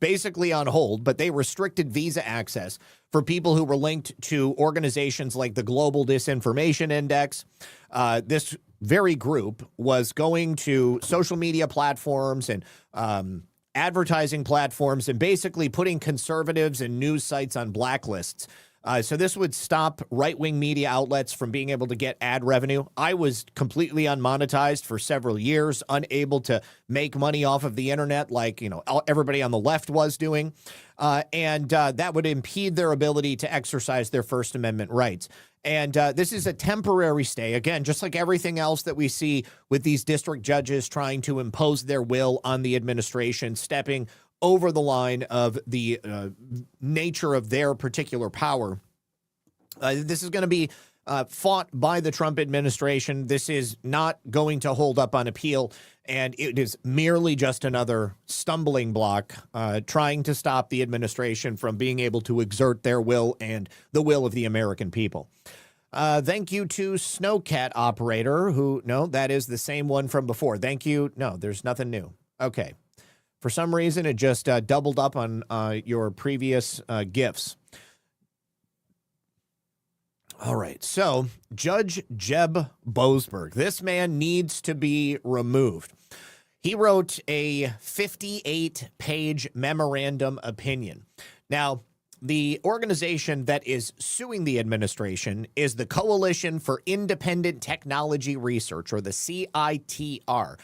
basically on hold, but they restricted visa access for people who were linked to organizations like the Global Disinformation Index. This very group was going to social media platforms and advertising platforms and basically putting conservatives and news sites on blacklists. So this would stop right-wing media outlets from being able to get ad revenue. I was completely unmonetized for several years, unable to make money off of the internet like, everybody on the left was doing. And that would impede their ability to exercise their First Amendment rights. And this is a temporary stay. Again, just like everything else that we see with these district judges trying to impose their will on the administration, stepping over the line of the nature of their particular power. This is going to be fought by the Trump administration. This is not going to hold up on appeal, and it is merely just another stumbling block trying to stop the administration from being able to exert their will and the will of the American people. Thank you to Snowcat Operator, who, no, that is the same one from before. Thank you. No, there's nothing new. Okay. For some reason, it just doubled up on your previous GIFs. All right. So Judge Jeb Boasberg, this man needs to be removed. He wrote a 58-page memorandum opinion. Now, the organization that is suing the administration is the Coalition for Independent Technology Research, or the CITR.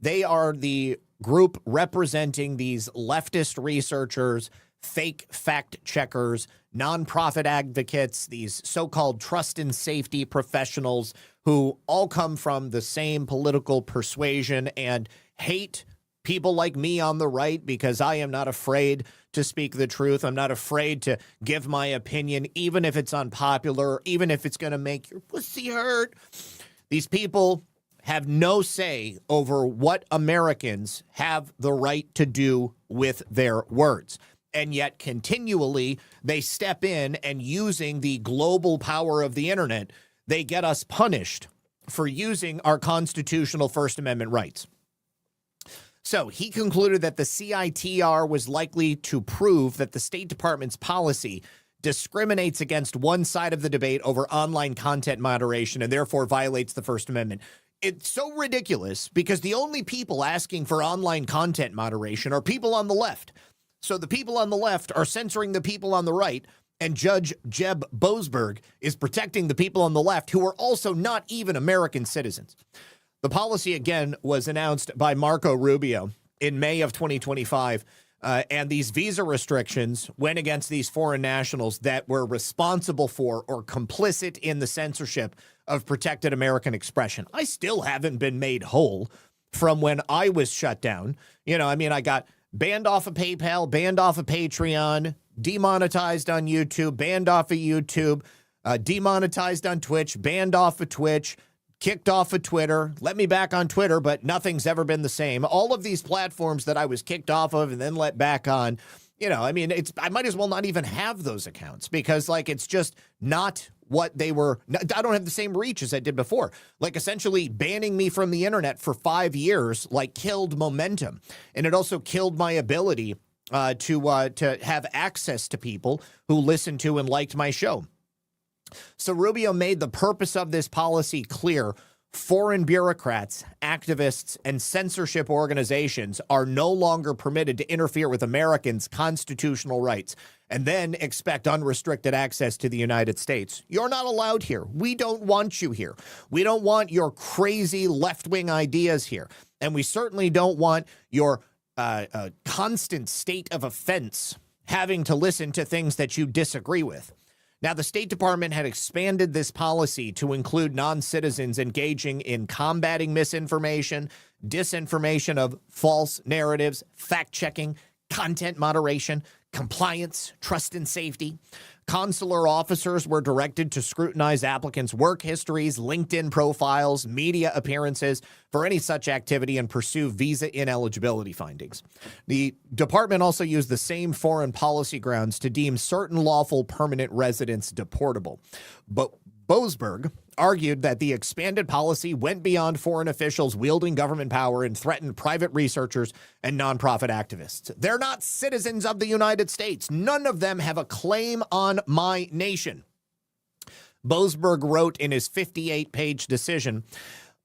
They are the group representing these leftist researchers, fake fact checkers, nonprofit advocates, these so-called trust and safety professionals who all come from the same political persuasion and hate people like me on the right because I am not afraid to speak the truth. I'm not afraid to give my opinion, even if it's unpopular, even if it's going to make your pussy hurt. These people have no say over what Americans have the right to do with their words. And yet continually they step in, and using the global power of the internet, they get us punished for using our constitutional First Amendment rights. So he concluded that the CITR was likely to prove that the State Department's policy discriminates against one side of the debate over online content moderation and therefore violates the First Amendment. It's so ridiculous because the only people asking for online content moderation are people on the left. So the people on the left are censoring the people on the right, and Judge Jeb Boasberg is protecting the people on the left who are also not even American citizens. The policy, again, was announced by Marco Rubio in May of 2025, and these visa restrictions went against these foreign nationals that were responsible for or complicit in the censorship of protected American expression. I still haven't been made whole from when I was shut down. I got banned off of PayPal, banned off of Patreon, demonetized on YouTube, banned off of YouTube, demonetized on Twitch, banned off of Twitch, kicked off of Twitter, let me back on Twitter, but nothing's ever been the same. All of these platforms that I was kicked off of and then let back on, you know, I mean, I might as well not even have those accounts because, like, it's just not what they were. I don't have the same reach as I did before. Like, essentially banning me from the internet for 5 years, like, killed momentum. And it also killed my ability to have access to people who listened to and liked my show. So Rubio made the purpose of this policy clear. Foreign bureaucrats, activists, and censorship organizations are no longer permitted to interfere with Americans' constitutional rights and then expect unrestricted access to the United States. You're not allowed here. We don't want you here. We don't want your crazy left-wing ideas here. And we certainly don't want your constant state of offense having to listen to things that you disagree with. Now, the State Department had expanded this policy to include non-citizens engaging in combating misinformation, disinformation of false narratives, fact-checking, content moderation, compliance, trust and safety. Consular officers were directed to scrutinize applicants' work histories, LinkedIn profiles, media appearances for any such activity and pursue visa ineligibility findings. The department also used the same foreign policy grounds to deem certain lawful permanent residents deportable. But Boasberg argued that the expanded policy went beyond foreign officials wielding government power and threatened private researchers and nonprofit activists. They're not citizens of the United States. None of them have a claim on my nation. Boasberg wrote in his 58-page decision,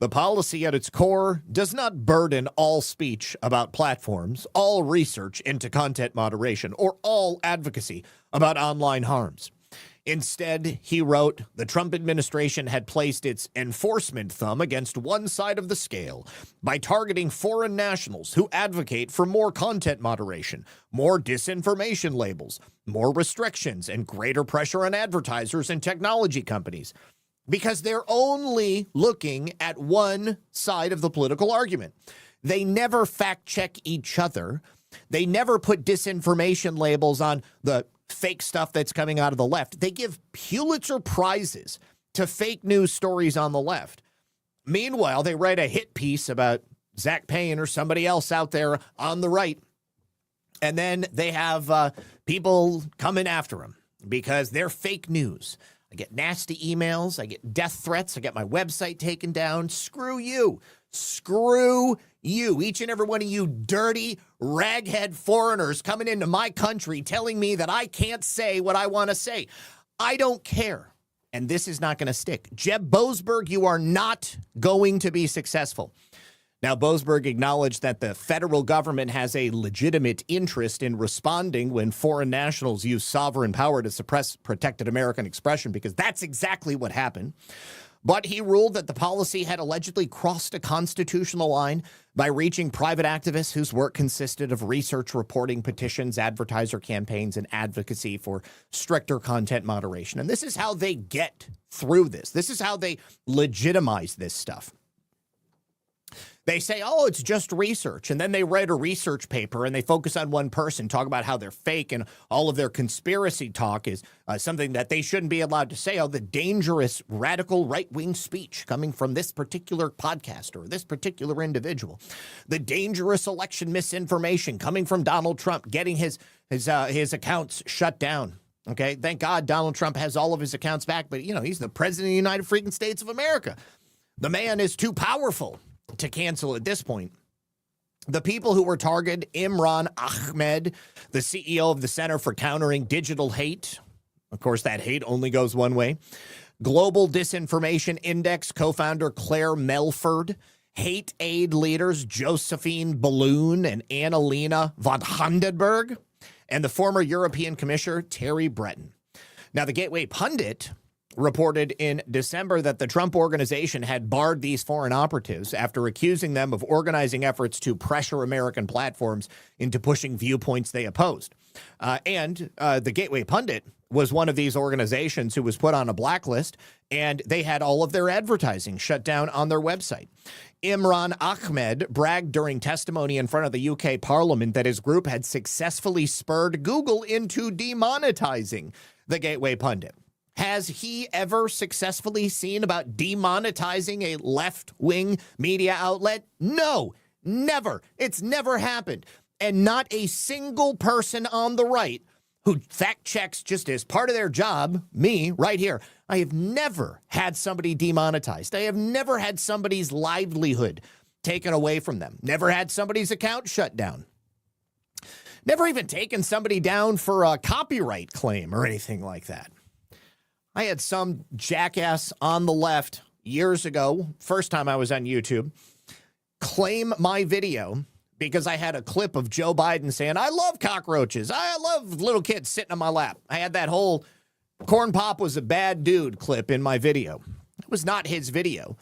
the policy at its core does not burden all speech about platforms, all research into content moderation, or all advocacy about online harms. Instead, he wrote, the Trump administration had placed its enforcement thumb against one side of the scale by targeting foreign nationals who advocate for more content moderation, more disinformation labels, more restrictions, and greater pressure on advertisers and technology companies, because they're only looking at one side of the political argument. They never fact-check each other. They never put disinformation labels on the fake stuff that's coming out of the left. They give Pulitzer Prizes to fake news stories on the left. Meanwhile, they write a hit piece about Zak Paine or somebody else out there on the right. And then they have people coming after them because they're fake news. I get nasty emails. I get death threats. I get my website taken down. Screw you. Screw you. Each and every one of you dirty, raghead foreigners coming into my country telling me that I can't say what I want to say. I don't care. And this is not going to stick. Jeb Boasberg, you are not going to be successful. Now, Boasberg acknowledged that the federal government has a legitimate interest in responding when foreign nationals use sovereign power to suppress protected American expression, because that's exactly what happened. But he ruled that the policy had allegedly crossed a constitutional line by reaching private activists whose work consisted of research, reporting, petitions, advertiser campaigns, and advocacy for stricter content moderation. And this is how they get through this. This is how they legitimize this stuff. They say, oh, it's just research. And then they write a research paper and they focus on one person, talk about how they're fake, and all of their conspiracy talk is something that they shouldn't be allowed to say. Oh, the dangerous radical right-wing speech coming from this particular podcaster or this particular individual. The dangerous election misinformation coming from Donald Trump, getting his accounts shut down. Okay, thank God Donald Trump has all of his accounts back, but, you know, he's the president of the United freaking States of America. The man is too powerful to cancel at this point. The people who were targeted, Imran Ahmed, the CEO of the Center for Countering Digital Hate. Of course, that hate only goes one way. Global Disinformation Index co-founder Claire Melford. Hate aid leaders Josephine Balloon and Annalena von Hundenberg. And the former European Commissioner Terry Breton. Now, the Gateway Pundit reported in December that the Trump organization had barred these foreign operatives after accusing them of organizing efforts to pressure American platforms into pushing viewpoints they opposed. And the Gateway Pundit was one of these organizations who was put on a blacklist, and they had all of their advertising shut down on their website. Imran Ahmed bragged during testimony in front of the UK Parliament that his group had successfully spurred Google into demonetizing the Gateway Pundit. Has he ever successfully seen about demonetizing a left-wing media outlet? No, never. It's never happened. And not a single person on the right who fact checks just as part of their job, me right here, I have never had somebody demonetized. I have never had somebody's livelihood taken away from them. Never had somebody's account shut down. Never even taken somebody down for a copyright claim or anything like that. I had some jackass on the left years ago, first time I was on YouTube, claim my video because I had a clip of Joe Biden saying, I love cockroaches. I love little kids sitting on my lap. I had that whole Corn Pop was a bad dude clip in my video. It was not his video,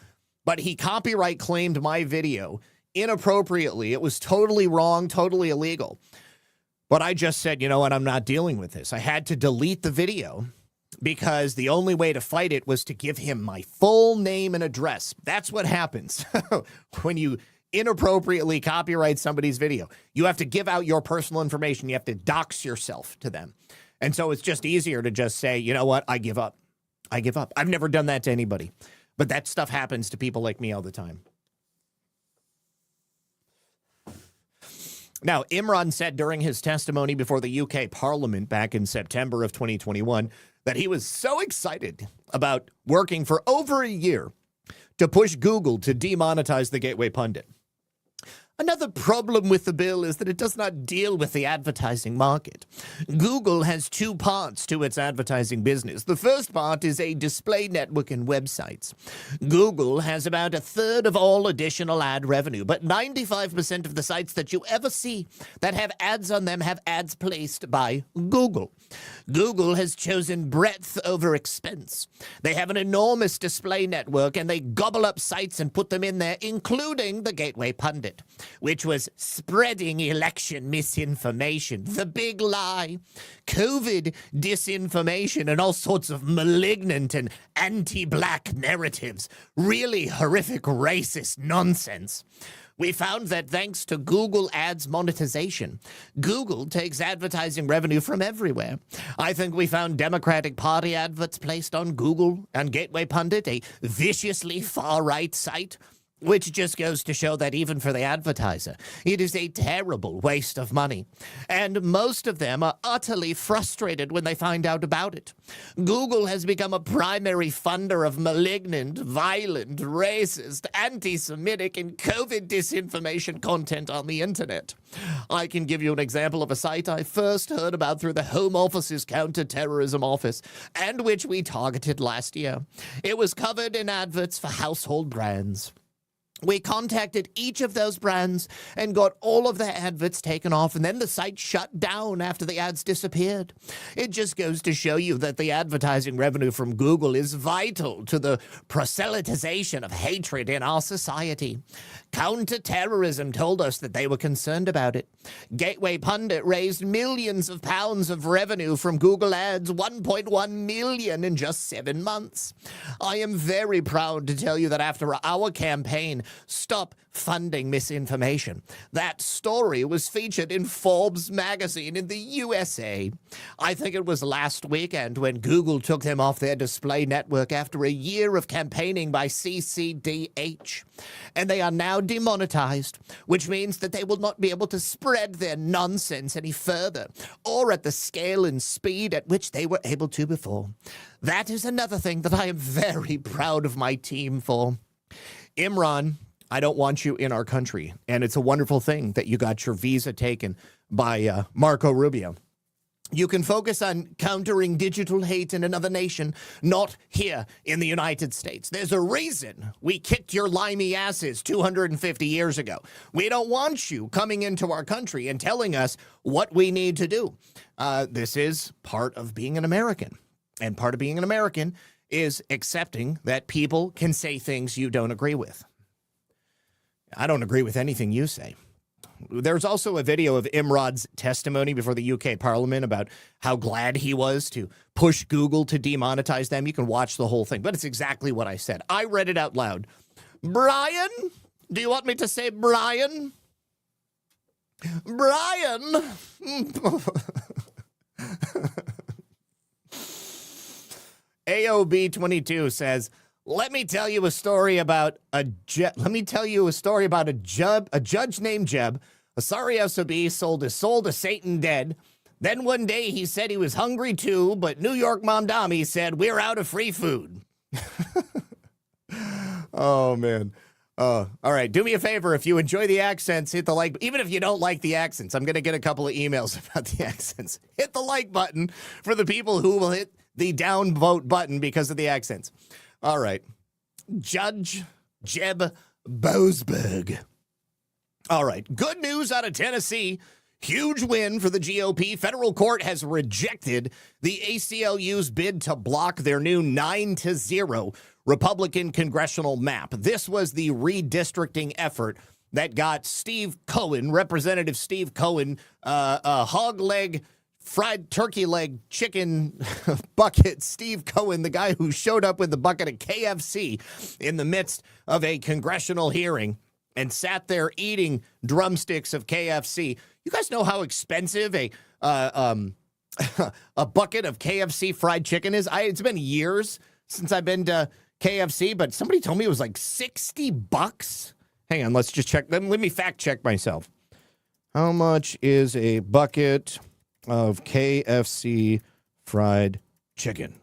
but he copyright claimed my video inappropriately. It was totally wrong, totally illegal. But I just said, you know what, I'm not dealing with this. I had to delete the video because the only way to fight it was to give him my full name and address. That's what happens when you inappropriately copyright somebody's video. You have to give out your personal information. You have to dox yourself to them. And so it's just easier to just say, you know what, I give up. I give up. I've never done that to anybody. But that stuff happens to people like me all the time. Now, Imran said during his testimony before the UK Parliament back in September of 2021 that he was so excited about working for over a year to push Google to demonetize the Gateway Pundit. Another problem with the bill is that it does not deal with the advertising market. Google has two parts to its advertising business. The first part is a display network and websites. Google has about a third of all additional ad revenue, but 95% of the sites that you ever see that have ads on them have ads placed by Google. Google has chosen breadth over expense. They have an enormous display network and they gobble up sites and put them in there, including the Gateway Pundit, which was spreading election misinformation, the big lie, COVID disinformation, and all sorts of malignant and anti-black narratives. Really horrific racist nonsense. We found that thanks to Google Ads monetization, Google takes advertising revenue from everywhere. I think we found Democratic Party adverts placed on Google and Gateway Pundit, a viciously far-right site, which just goes to show that even for the advertiser, it is a terrible waste of money. And most of them are utterly frustrated when they find out about it. Google has become a primary funder of malignant, violent, racist, anti-Semitic, and COVID disinformation content on the internet. I can give you an example of a site I first heard about through the Home Office's Counter-Terrorism Office, and which we targeted last year. It was covered in adverts for household brands. We contacted each of those brands and got all of their adverts taken off, and then the site shut down after the ads disappeared. It just goes to show you that the advertising revenue from Google is vital to the proselytization of hatred in our society. Counter-terrorism told us that they were concerned about it. Gateway Pundit raised millions of pounds of revenue from Google Ads, 1.1 million in just 7 months. I am very proud to tell you that after our campaign, Stop Funding Misinformation, that story was featured in Forbes magazine in the USA. I think it was last weekend when Google took them off their display network after a year of campaigning by CCDH. And they are now demonetized, which means that they will not be able to spread their nonsense any further, or at the scale and speed at which they were able to before. That is another thing that I am very proud of my team for. Imran, I don't want you in our country, and it's a wonderful thing that you got your visa taken by Marco Rubio. You can focus on countering digital hate in another nation, not here in the United States. There's a reason we kicked your limey asses 250 years ago. We don't want you coming into our country and telling us what we need to do. This is part of being an American, and part of being an American is accepting that people can say things you don't agree with. I don't agree with anything you say. There's also a video of Imran's testimony before the UK Parliament about how glad he was to push Google to demonetize them. You can watch the whole thing, but it's exactly what I said. I read it out loud. Brian? Do you want me to say Brian? Brian? AOB22 says, let me tell you a story about a judge named Jeb. A sorry SOB sold his soul to Satan dead. Then one day he said he was hungry too, but New York Mom Dami said, we're out of free food. Oh, man. All right, do me a favor. If you enjoy the accents, hit the like. Even if you don't like the accents, I'm going to get a couple of emails about the accents. Hit the like button for the people who will hit the downvote button because of the accents. All right. Judge Jeb Boasberg. All right. Good news out of Tennessee. Huge win for the GOP. Federal court has rejected the ACLU's bid to block their new 9-0 Republican congressional map. This was the redistricting effort that got Steve Cohen, Representative Steve Cohen, a hog leg, fried turkey leg, chicken bucket. Steve Cohen, the guy who showed up with the bucket of KFC in the midst of a congressional hearing and sat there eating drumsticks of KFC. You guys know how expensive a bucket of KFC fried chicken is? It's been years since I've been to KFC, but somebody told me it was like $60. Hang on, let's just check. Let me fact check myself. How much is a bucket of KFC fried chicken?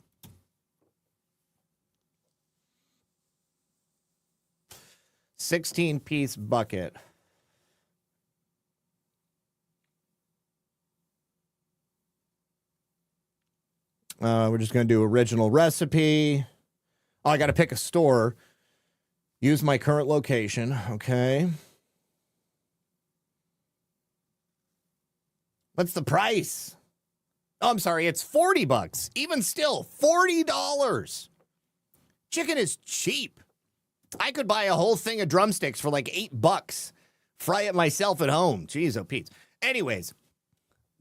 $16-piece bucket. We're just going to do original recipe. Oh, I got to pick a store. Use my current location. Okay. What's the price? Oh, I'm sorry. It's $40. Even still, $40. Chicken is cheap. I could buy a whole thing of drumsticks for like $8. Fry it myself at home. Jeez, oh, Pete. Anyways,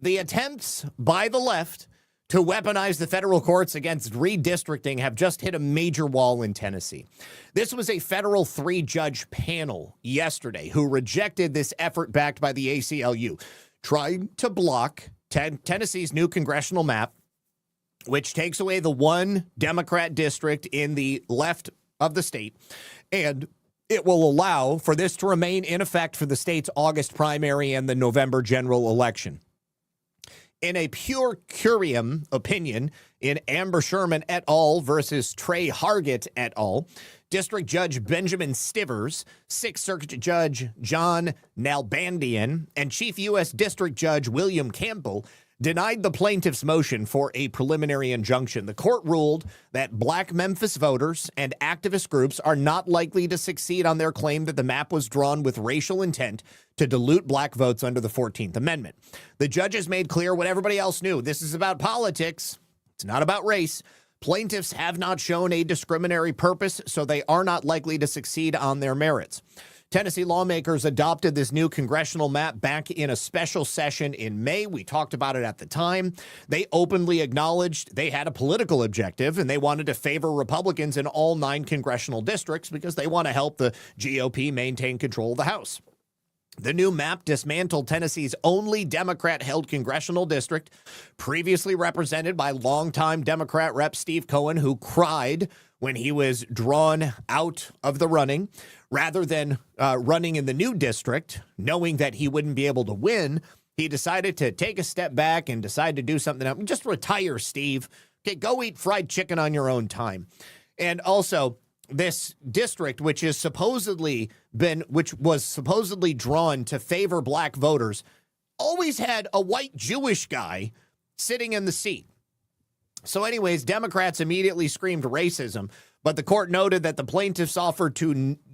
the attempts by the left to weaponize the federal courts against redistricting have just hit a major wall in Tennessee. This was a federal 3-judge panel yesterday who rejected this effort backed by the ACLU, trying to block Tennessee's new congressional map, which takes away the one Democrat district in the left of the state, and it will allow for this to remain in effect for the state's August primary and the November general election. In a pure curiam opinion in Amber Sherman et al. Versus Trey Hargett et al., District Judge Benjamin Stivers, Sixth Circuit Judge John Nalbandian, and Chief U.S. District Judge William Campbell denied the plaintiff's motion for a preliminary injunction. The court ruled that Black Memphis voters and activist groups are not likely to succeed on their claim that the map was drawn with racial intent to dilute black votes under the 14th Amendment. The judges made clear what everybody else knew. This is about politics. It's not about race. Plaintiffs have not shown a discriminatory purpose, so they are not likely to succeed on their merits. Tennessee lawmakers adopted this new congressional map back in a special session in May. We talked about it at the time. They openly acknowledged they had a political objective, and they wanted to favor Republicans in all 9 congressional districts because they want to help the GOP maintain control of the House. The new map dismantled Tennessee's only Democrat-held congressional district, previously represented by longtime Democrat Rep. Steve Cohen, who cried when he was drawn out of the running. Rather than running in the new district, knowing that he wouldn't be able to win, he decided to take a step back and decide to do something else. Just retire, Steve. Okay, go eat fried chicken on your own time. And also, this district, which was supposedly drawn to favor black voters, always had a white Jewish guy sitting in the seat. So anyways, Democrats immediately screamed racism, but the court noted that the plaintiffs offered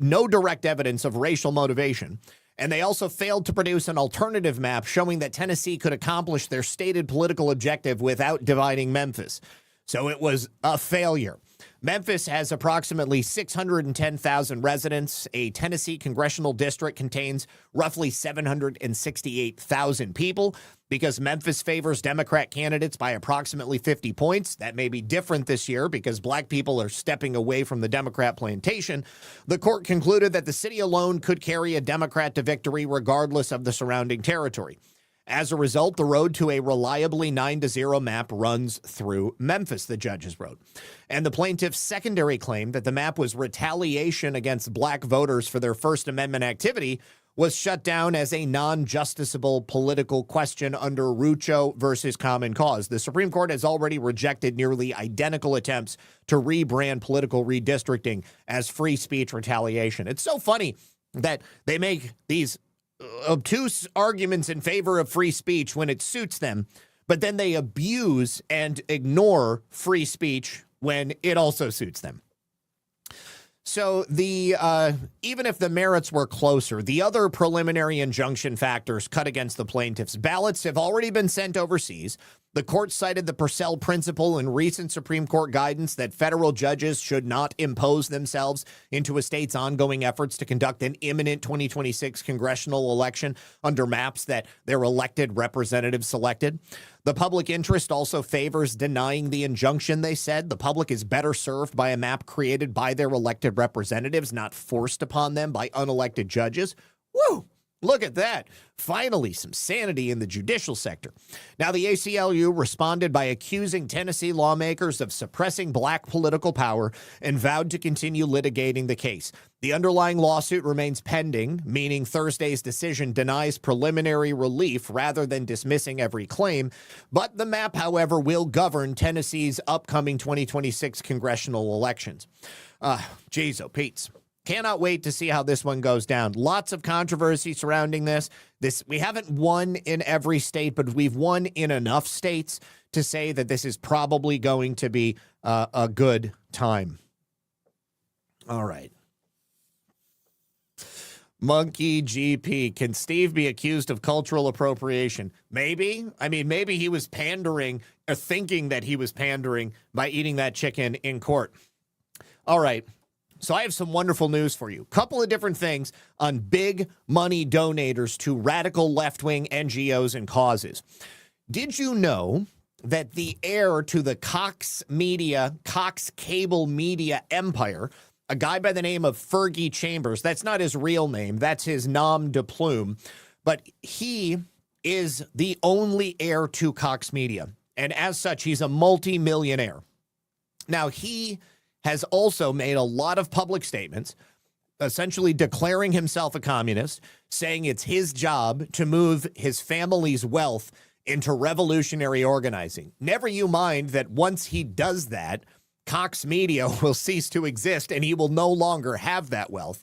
no direct evidence of racial motivation, and they also failed to produce an alternative map showing that Tennessee could accomplish their stated political objective without dividing Memphis. So it was a failure. Memphis has approximately 610,000 residents. A Tennessee congressional district contains roughly 768,000 people. Because Memphis favors Democrat candidates by approximately 50 points, that may be different this year because black people are stepping away from the Democrat plantation. The court concluded that the city alone could carry a Democrat to victory regardless of the surrounding territory. As a result, the road to a reliably 9-0 map runs through Memphis, the judges wrote. And the plaintiff's secondary claim that the map was retaliation against black voters for their First Amendment activity was shut down as a non-justiciable political question under Rucho versus Common Cause. The Supreme Court has already rejected nearly identical attempts to rebrand political redistricting as free speech retaliation. It's so funny that they make these obtuse arguments in favor of free speech when it suits them, but then they abuse and ignore free speech when it also suits them. So even if the merits were closer, the other preliminary injunction factors cut against the plaintiffs. Ballots have already been sent overseas. The court cited the Purcell principle in recent Supreme Court guidance that federal judges should not impose themselves into a state's ongoing efforts to conduct an imminent 2026 congressional election under maps that their elected representatives selected. The public interest also favors denying the injunction, they said. The public is better served by a map created by their elected representatives, not forced upon them by unelected judges. Woo! Look at that. Finally, some sanity in the judicial sector. Now, the ACLU responded by accusing Tennessee lawmakers of suppressing black political power and vowed to continue litigating the case. The underlying lawsuit remains pending, meaning Thursday's decision denies preliminary relief rather than dismissing every claim. But the map, however, will govern Tennessee's upcoming 2026 congressional elections. Geez, oh, Pete's. Cannot wait to see how this one goes down. Lots of controversy surrounding this. We haven't won in every state, but we've won in enough states to say that this is probably going to be a good time. All right. Monkey GP. Can Steve be accused of cultural appropriation? Maybe. I mean, maybe he was pandering or thinking that he was pandering by eating that chicken in court. All right. So I have some wonderful news for you. Couple of different things on big money donators to radical left-wing NGOs and causes. Did you know that the heir to the Cox Cable Media empire, a guy by the name of Fergie Chambers, that's not his real name, that's his nom de plume, but he is the only heir to Cox Media. And as such, he's a multi-millionaire. Now, he has also made a lot of public statements, essentially declaring himself a communist, saying it's his job to move his family's wealth into revolutionary organizing. Never you mind that once he does that, Cox Media will cease to exist and he will no longer have that wealth.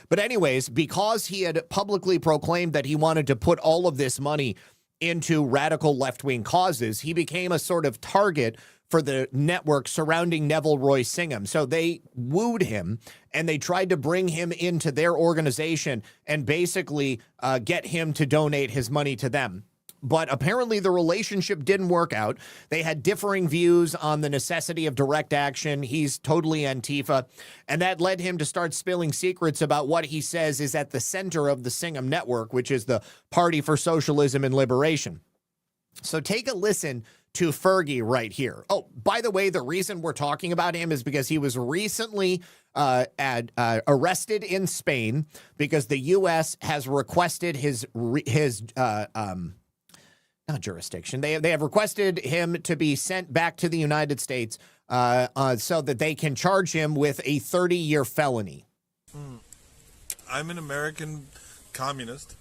But anyways, because he had publicly proclaimed that he wanted to put all of this money into radical left-wing causes, he became a sort of target for the network surrounding Neville Roy Singham. So they wooed him and they tried to bring him into their organization and basically get him to donate his money to them. But apparently the relationship didn't work out. They had differing views on the necessity of direct action. He's totally Antifa. And that led him to start spilling secrets about what he says is at the center of the Singham Network, which is the Party for Socialism and Liberation. So take a listen to Fergie right here. Oh, by the way, the reason we're talking about him is because he was recently arrested in Spain because the U.S. has requested his not jurisdiction. They have requested him to be sent back to the United States so that they can charge him with a 30-year felony. I'm an American communist.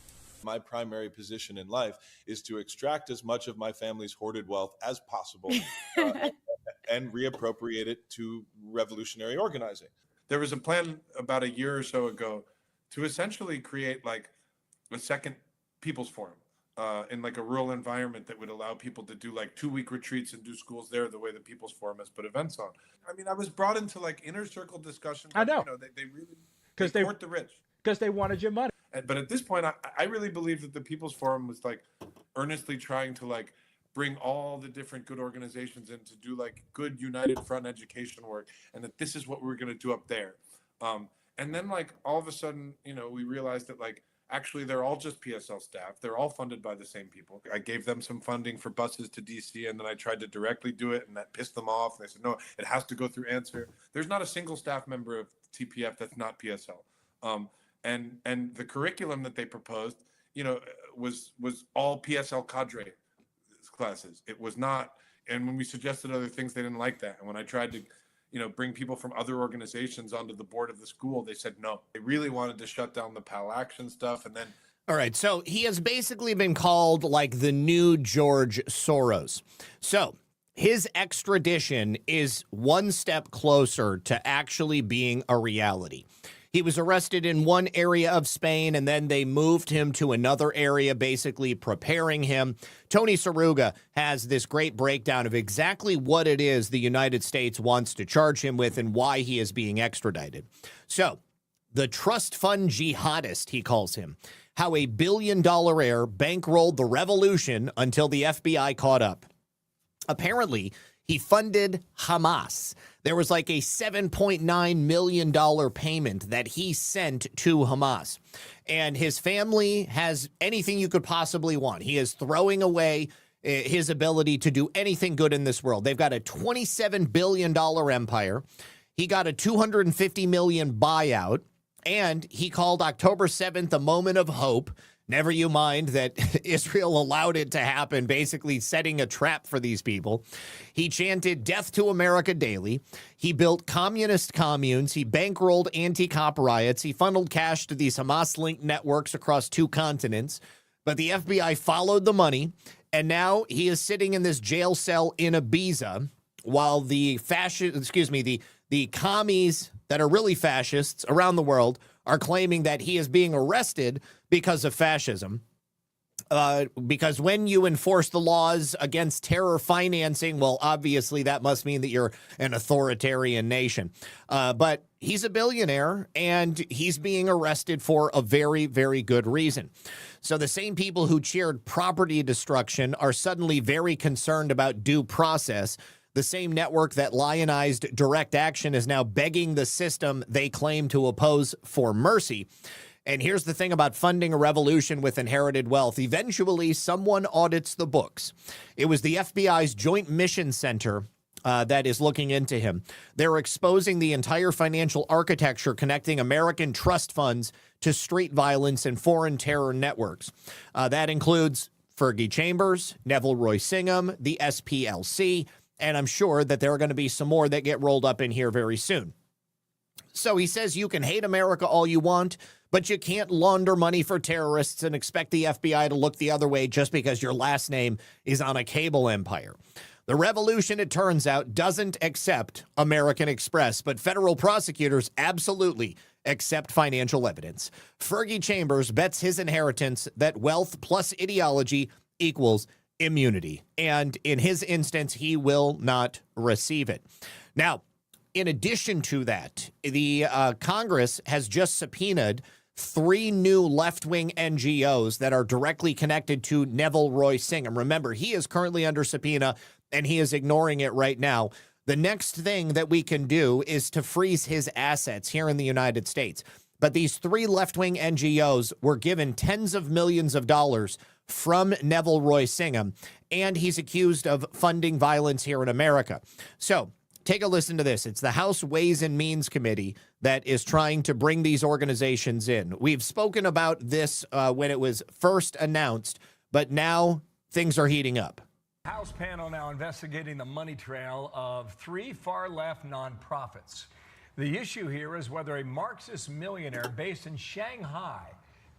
My primary position in life is to extract as much of my family's hoarded wealth as possible and reappropriate it to revolutionary organizing. There was a plan about a year or so ago to essentially create like a second People's Forum in like a rural environment that would allow people to do like 2-week retreats and do schools there the way the People's Forum has put events on. I mean, I was brought into like inner circle discussions. I know. You know, they really court the rich. Because they wanted your money. But at this point, I really believe that the People's Forum was like earnestly trying to like bring all the different good organizations in to do like good united front education work, and that this is what we're going to do up there. And then like all of a sudden, you know, we realized that like actually they're all just PSL staff. They're all funded by the same people. I gave them some funding for buses to DC, and then I tried to directly do it, and that pissed them off. They said, no, it has to go through Answer. There's not a single staff member of TPF that's not PSL. And the curriculum that they proposed, you know, was all PSL cadre classes. It was not. And when we suggested other things, they didn't like that. And when I tried to, bring people from other organizations onto the board of the school, they said no. They really wanted to shut down the PAL Action stuff. And then. All right. So he has basically been called like the new George Soros. So his extradition is one step closer to actually being a reality. He was arrested in one area of Spain, and then they moved him to another area, basically preparing him. Tony Saruga has this great breakdown of exactly what it is the United States wants to charge him with and why he is being extradited. So, the trust fund jihadist, he calls him, how a billion-dollar heir bankrolled the revolution until the FBI caught up. Apparently, he funded Hamas. There was like a $7.9 million payment that he sent to Hamas. And his family has anything you could possibly want. He is throwing away his ability to do anything good in this world. They've got a $27 billion empire. He got a $250 million buyout. And he called October 7th a moment of hope. Never you mind that Israel allowed it to happen, basically setting a trap for these people. He chanted death to America daily. He built communist communes. He bankrolled anti-cop riots. He funneled cash to these Hamas-linked networks across 2 continents. But the FBI followed the money, and now he is sitting in this jail cell in Ibiza while the the commies that are really fascists around the world are claiming that he is being arrested because of fascism. Because when you enforce the laws against terror financing, well, obviously that must mean that you're an authoritarian nation. But he's a billionaire, and he's being arrested for a very, very good reason. So the same people who cheered property destruction are suddenly very concerned about due process. The same network that lionized direct action is now begging the system they claim to oppose for mercy. And here's the thing about funding a revolution with inherited wealth. Eventually, someone audits the books. It was the FBI's Joint Mission Center that is looking into him. They're exposing the entire financial architecture connecting American trust funds to street violence and foreign terror networks. That includes Fergie Chambers, Neville Roy Singham, the SPLC, and I'm sure that there are going to be some more that get rolled up in here very soon. So he says you can hate America all you want, but you can't launder money for terrorists and expect the FBI to look the other way just because your last name is on a cable empire. The revolution, it turns out, doesn't accept American Express, but federal prosecutors absolutely accept financial evidence. Fergie Chambers bets his inheritance that wealth plus ideology equals immunity. And in his instance, he will not receive it. Now, in addition to that, the Congress has just subpoenaed 3 new left-wing NGOs that are directly connected to Neville Roy Singham. Remember, he is currently under subpoena, and he is ignoring it right now. The next thing that we can do is to freeze his assets here in the United States. But these 3 left-wing NGOs were given tens of millions of dollars from Neville Roy Singham, and he's accused of funding violence here in America. So take a listen to this. It's the House Ways and Means Committee that is trying to bring these organizations in. We've spoken about this when it was first announced, but now things are heating up. House panel now investigating the money trail of 3 far-left nonprofits. The issue here is whether a Marxist millionaire based in Shanghai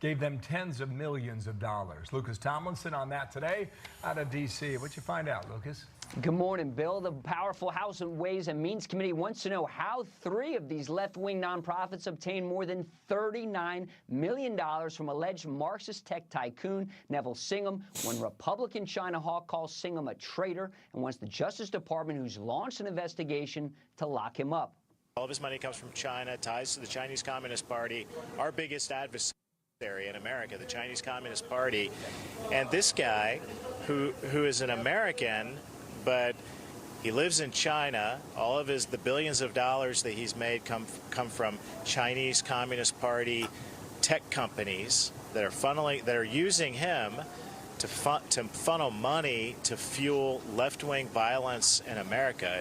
gave them tens of millions of dollars. Lucas Tomlinson on that today out of D.C. What'd you find out, Lucas? Good morning, Bill. The powerful House Ways and Means Committee wants to know how 3 of these left-wing nonprofits obtained more than $39 million from alleged Marxist tech tycoon Neville Singham, when Republican China hawk calls Singham a traitor and wants the Justice Department, who's launched an investigation, to lock him up. All of his money comes from China, ties to the Chinese Communist Party, our biggest adversary in America, the Chinese Communist Party. And this guy, who is an American, but he lives in China, all of the billions of dollars that he's made come from Chinese Communist Party tech companies that are using him to funnel money to fuel left-wing violence in America.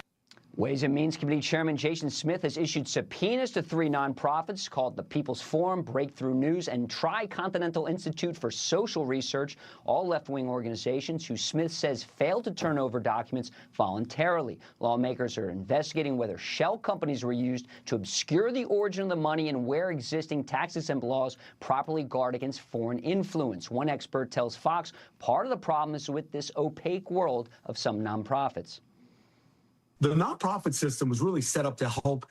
Ways and Means Committee Chairman Jason Smith has issued subpoenas to 3 nonprofits called the People's Forum, Breakthrough News, and Tri-Continental Institute for Social Research, all left-wing organizations who Smith says failed to turn over documents voluntarily. Lawmakers are investigating whether shell companies were used to obscure the origin of the money and where existing tax-exempt laws properly guard against foreign influence. One expert tells Fox part of the problem is with this opaque world of some nonprofits. The nonprofit system was really set up to help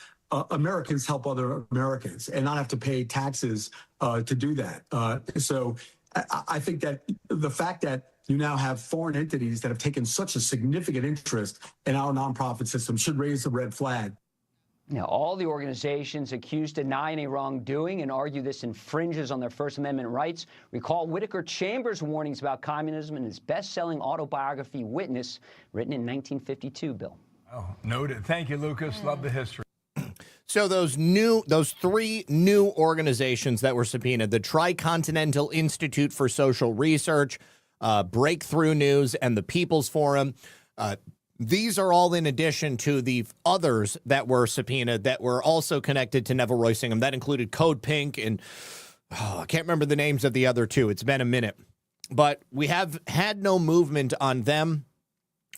Americans help other Americans and not have to pay taxes to do that. So I think that the fact that you now have foreign entities that have taken such a significant interest in our nonprofit system should raise a red flag. Now, all the organizations accused deny any wrongdoing and argue this infringes on their First Amendment rights. Recall Whittaker Chambers' warnings about communism in his best-selling autobiography, Witness, written in 1952, Bill. Oh, noted. Thank you, Lucas. Love the history. So those 3 new organizations that were subpoenaed, the Tri-Continental Institute for Social Research, Breakthrough News, and the People's Forum, these are all in addition to the others that were subpoenaed that were also connected to Neville Roysingham. That included Code Pink and I can't remember the names of the other 2. It's been a minute. But we have had no movement on them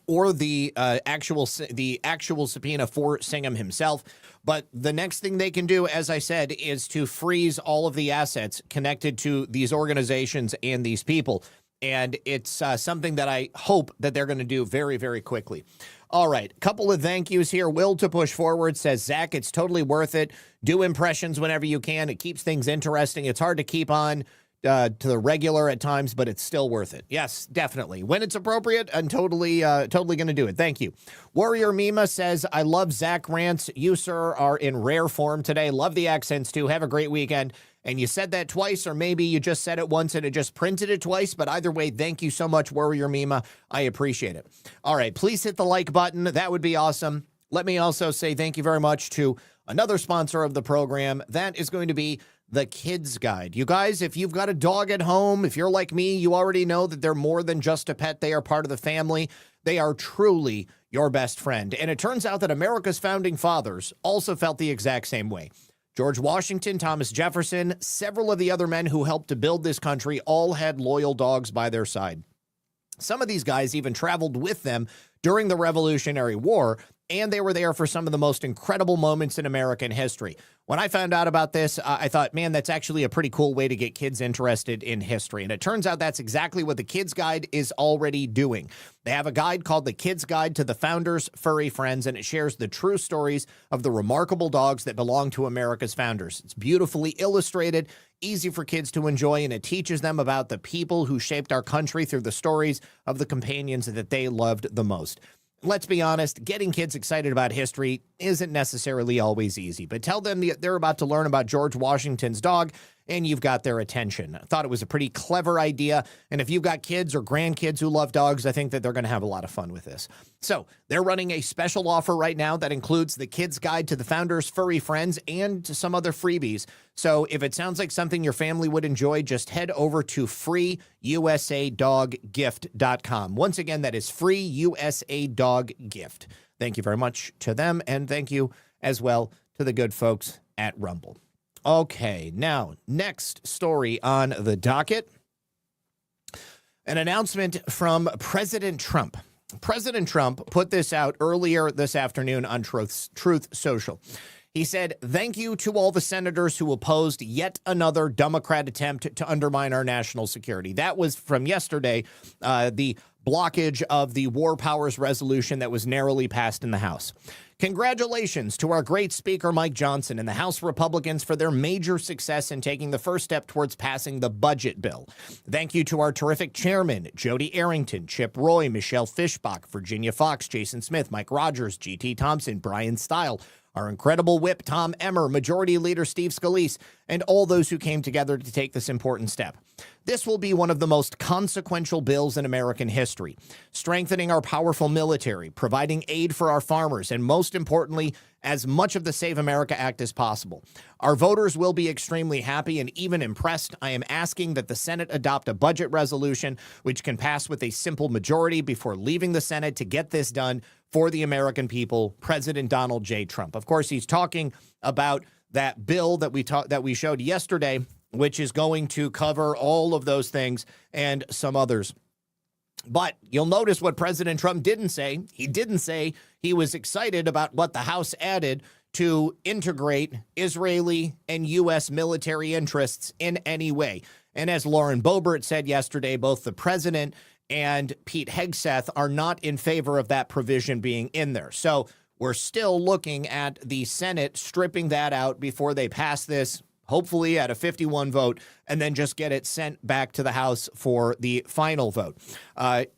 or the actual subpoena for Singham himself. But the next thing they can do, as I said, is to freeze all of the assets connected to these organizations and these people. And it's something that I hope that they're going to do very, very quickly. All right, a couple of thank yous here. Will to Push Forward says, Zach, it's totally worth it. Do impressions whenever you can. It keeps things interesting. It's hard to keep on to the regular at times, but it's still worth it. Yes, definitely. When it's appropriate, I'm totally going to do it. Thank you. Warrior Mima says, I love Zach rants. You, sir, are in rare form today. Love the accents, too. Have a great weekend. And you said that twice, or maybe you just said it once and it just printed it twice. But either way, thank you so much, Warrior Mima. I appreciate it. All right, please hit the like button. That would be awesome. Let me also say thank you very much to another sponsor of the program. That is going to be the Kids Guide. You guys, if you've got a dog at home, if you're like me, you already know that they're more than just a pet. They are part of the family. They are truly your best friend. And it turns out that America's founding fathers also felt the exact same way. George Washington, Thomas Jefferson, several of the other men who helped to build this country all had loyal dogs by their side. Some of these guys even traveled with them during the Revolutionary War, and they were there for some of the most incredible moments in American history. When I found out about this, I thought, man, that's actually a pretty cool way to get kids interested in history. And it turns out that's exactly what the Kids Guide is already doing. They have a guide called The Kids Guide to the Founders' Furry Friends, and it shares the true stories of the remarkable dogs that belong to America's founders. It's beautifully illustrated, easy for kids to enjoy, and it teaches them about the people who shaped our country through the stories of the companions that they loved the most. Let's be honest, getting kids excited about history isn't necessarily always easy, but tell them they're about to learn about George Washington's dog, and you've got their attention. I thought it was a pretty clever idea, and if you've got kids or grandkids who love dogs, I think that they're going to have a lot of fun with this. So they're running a special offer right now that includes the Kids Guide to the Founders' Furry Friends and some other freebies. So if it sounds like something your family would enjoy, just head over to freeusadoggift.com. Once again, that is freeusadoggift. Thank you very much to them, and thank you as well to the good folks at Rumble. Okay, now, next story on the docket. An announcement from President Trump. President Trump put this out earlier this afternoon on Truth Social. He said, thank you to all the senators who opposed yet another Democrat attempt to undermine our national security. That was from yesterday, the blockage of the War Powers resolution that was narrowly passed in the House. Congratulations to our great Speaker Mike Johnson and the House Republicans for their major success in taking the first step towards passing the budget bill. Thank you to our terrific chairman, Jody Arrington, Chip Roy, Michelle Fishbach, Virginia Fox, Jason Smith, Mike Rogers, G.T. Thompson, Brian Stile, our incredible whip, Tom Emmer, Majority Leader Steve Scalise, and all those who came together to take this important step. This will be one of the most consequential bills in American history, strengthening our powerful military, providing aid for our farmers, and most most importantly, as much of the Save America Act as possible. Our voters will be extremely happy and even impressed. I am asking that the Senate adopt a budget resolution which can pass with a simple majority before leaving the Senate to get this done for the American people, President Donald J. Trump. Of course, he's talking about that bill that we showed yesterday, which is going to cover all of those things and some others. But you'll notice what President Trump didn't say. He didn't say he was excited about what the House added to integrate Israeli and U.S. military interests in any way. And as Lauren Boebert said yesterday, both the president and Pete Hegseth are not in favor of that provision being in there. So we're still looking at the Senate stripping that out before they pass this, hopefully at a 51 vote, and then just get it sent back to the House for the final vote.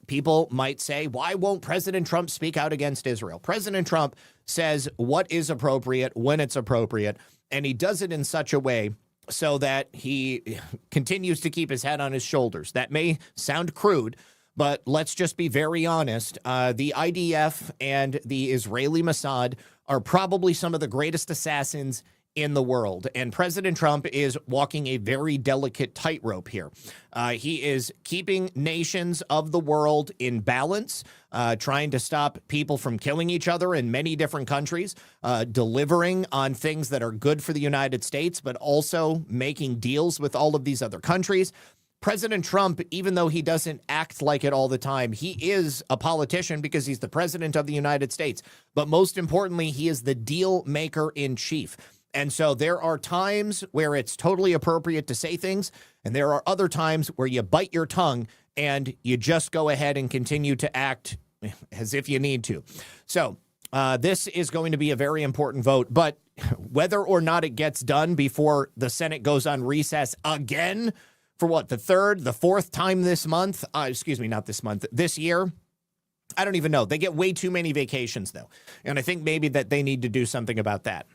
People might say, why won't President Trump speak out against Israel? President Trump says what is appropriate when it's appropriate, and he does it in such a way so that he continues to keep his head on his shoulders. That may sound crude, but let's just be very honest. The IDF and the Israeli Mossad are probably some of the greatest assassins in the world. And President Trump is walking a very delicate tightrope here. He is keeping nations of the world in balance, trying to stop people from killing each other in many different countries, delivering on things that are good for the United States, but also making deals with all of these other countries. President Trump, even though he doesn't act like it all the time, he is a politician because he's the president of the United States. But most importantly, he is the deal maker in chief. And so there are times where it's totally appropriate to say things, and there are other times where you bite your tongue and you just go ahead and continue to act as if you need to. So this is going to be a very important vote, but whether or not it gets done before the Senate goes on recess again for what, the third, the fourth time this month, this year, I don't even know. They get way too many vacations, though. And I think maybe that they need to do something about that.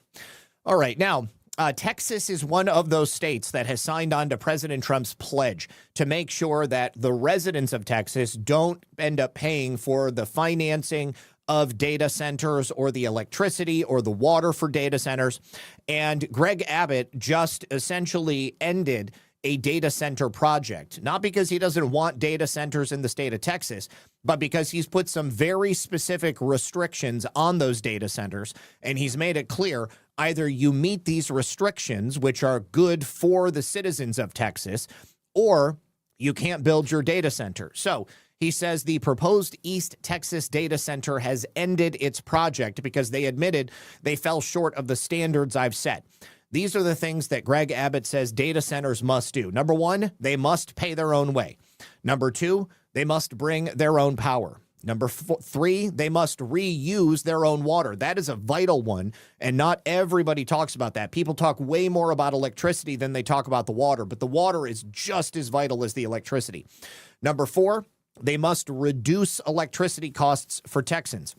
All right. Now, Texas is one of those states that has signed on to President Trump's pledge to make sure that the residents of Texas don't end up paying for the financing of data centers or the electricity or the water for data centers. And Greg Abbott just essentially ended a data center project, not because he doesn't want data centers in the state of Texas, but because he's put some very specific restrictions on those data centers. And he's made it clear, either you meet these restrictions, which are good for the citizens of Texas, or you can't build your data center. So he says the proposed East Texas data center has ended its project because they admitted they fell short of the standards I've set. These are the things that Greg Abbott says data centers must do. Number one, they must pay their own way. Number two, they must bring their own power. Number three, they must reuse their own water. That is a vital one, and not everybody talks about that. People talk way more about electricity than they talk about the water, but the water is just as vital as the electricity. Number four, they must reduce electricity costs for Texans.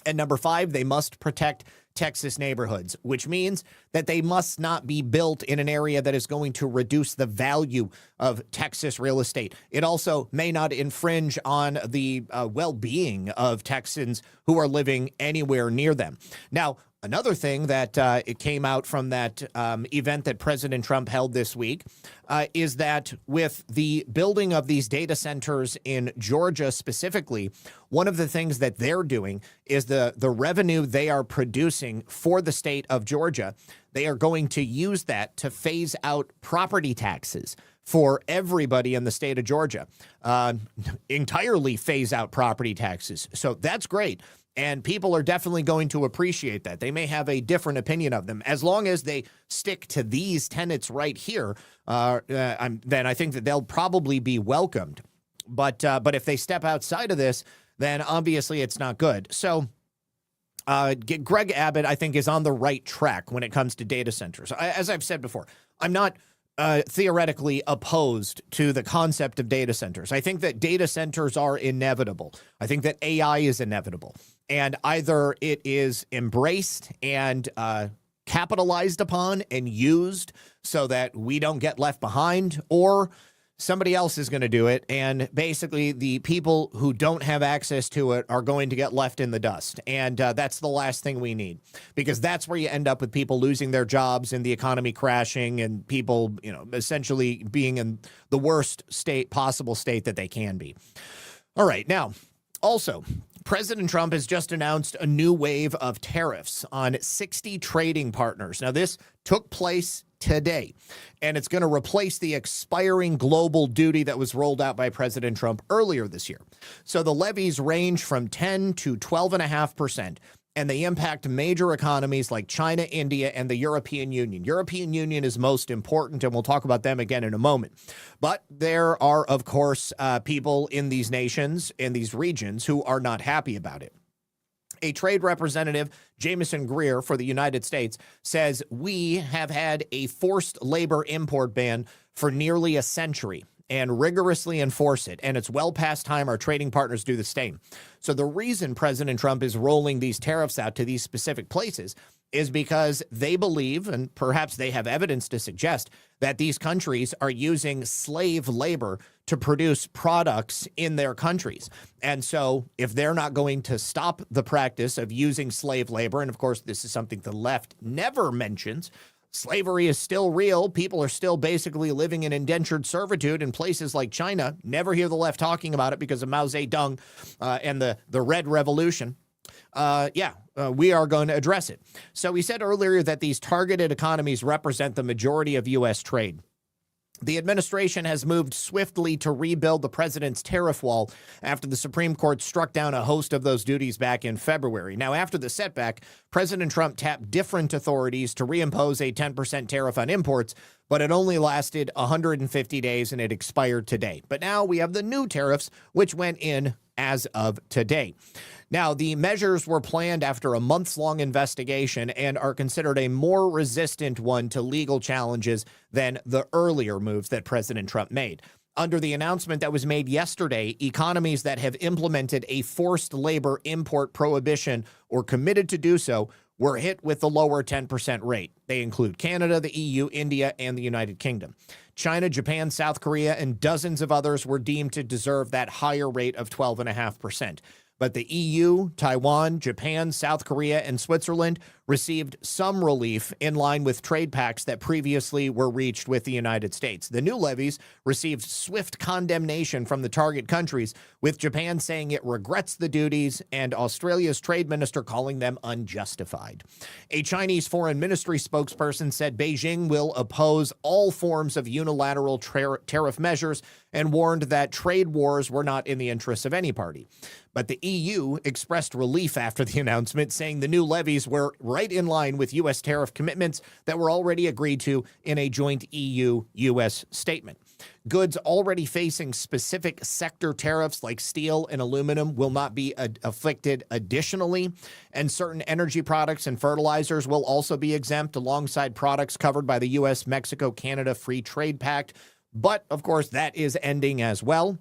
And number five, they must protect Texas neighborhoods, which means that they must not be built in an area that is going to reduce the value of Texas real estate. It also may not infringe on the well-being of Texans who are living anywhere near them. Now, another thing that it came out from that event that President Trump held this week is that with the building of these data centers in Georgia specifically, one of the things that they're doing is the revenue they are producing for the state of Georgia, they are going to use that to phase out property taxes for everybody in the state of Georgia, entirely phase out property taxes. So that's great. And people are definitely going to appreciate that. They may have a different opinion of them. As long as they stick to these tenets right here, then I think that they'll probably be welcomed. But if they step outside of this, then obviously it's not good. So Greg Abbott, I think, is on the right track when it comes to data centers. As I've said before, I'm not theoretically opposed to the concept of data centers. I think that data centers are inevitable. I think that AI is inevitable. And either it is embraced and capitalized upon and used so that we don't get left behind, or somebody else is going to do it, and basically the people who don't have access to it are going to get left in the dust. And that's the last thing we need, because that's where you end up with people losing their jobs and the economy crashing and people, essentially being in the worst possible state that they can be. All right. Now, also, President Trump has just announced a new wave of tariffs on 60 trading partners. Now, this took place today, and it's going to replace the expiring global duty that was rolled out by President Trump earlier this year. So the levies range from 10 to 12.5%, and they impact major economies like China, India, and the European Union. European Union is most important, and we'll talk about them again in a moment. But there are, of course, people in these nations, in these regions, who are not happy about it. A trade representative, Jameson Greer, for the United States, says we have had a forced labor import ban for nearly a century and rigorously enforce it. And it's well past time our trading partners do the same. So the reason President Trump is rolling these tariffs out to these specific places is because they believe, and perhaps they have evidence to suggest, that these countries are using slave labor to produce products in their countries. And so if they're not going to stop the practice of using slave labor, and of course this is something the left never mentions, slavery is still real. People are still basically living in indentured servitude in places like China. Never hear the left talking about it because of Mao Zedong and the Red Revolution. We are going to address it. So we said earlier that these targeted economies represent the majority of U.S. trade. The administration has moved swiftly to rebuild the president's tariff wall after the Supreme Court struck down a host of those duties back in February. Now, after the setback, President Trump tapped different authorities to reimpose a 10% tariff on imports, but it only lasted 150 days and it expired today. But now we have the new tariffs, which went in as of today. Now, the measures were planned after a months-long investigation and are considered a more resistant one to legal challenges than the earlier moves that President Trump made. Under the announcement that was made yesterday, economies that have implemented a forced labor import prohibition or committed to do so were hit with the lower 10% rate. They include Canada, the EU, India, and the United Kingdom. China, Japan, South Korea, and dozens of others were deemed to deserve that higher rate of 12.5%. But the EU, Taiwan, Japan, South Korea, and Switzerland received some relief in line with trade pacts that previously were reached with the United States. The new levies received swift condemnation from the target countries, with Japan saying it regrets the duties and Australia's trade minister calling them unjustified. A Chinese foreign ministry spokesperson said Beijing will oppose all forms of unilateral tariff measures and warned that trade wars were not in the interests of any party. But the EU expressed relief after the announcement, saying the new levies were right in line with U.S. tariff commitments that were already agreed to in a joint EU-U.S. statement. Goods already facing specific sector tariffs like steel and aluminum will not be afflicted additionally, and certain energy products and fertilizers will also be exempt alongside products covered by the U.S. Mexico-Canada Free Trade Pact. But, of course, that is ending as well.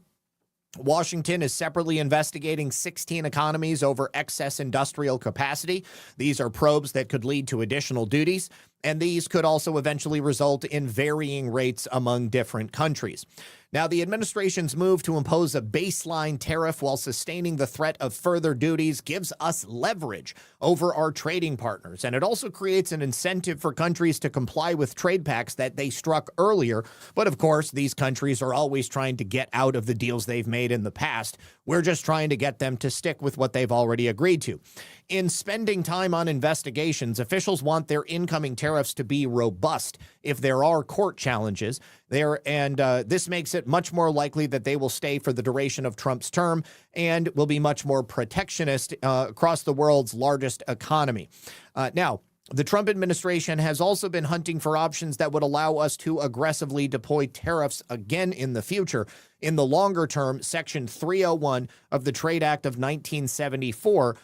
Washington is separately investigating 16 economies over excess industrial capacity. These are probes that could lead to additional duties, and these could also eventually result in varying rates among different countries. Now, the administration's move to impose a baseline tariff while sustaining the threat of further duties gives us leverage over our trading partners, and it also creates an incentive for countries to comply with trade pacts that they struck earlier. But of course, these countries are always trying to get out of the deals they've made in the past. We're just trying to get them to stick with what they've already agreed to. In spending time on investigations, officials want their incoming tariffs to be robust if there are court challenges there, and this makes it much more likely that they will stay for the duration of Trump's term and will be much more protectionist across the world's largest economy. Now, the Trump administration has also been hunting for options that would allow us to aggressively deploy tariffs again in the future. In the longer term, Section 301 of the Trade Act of 1974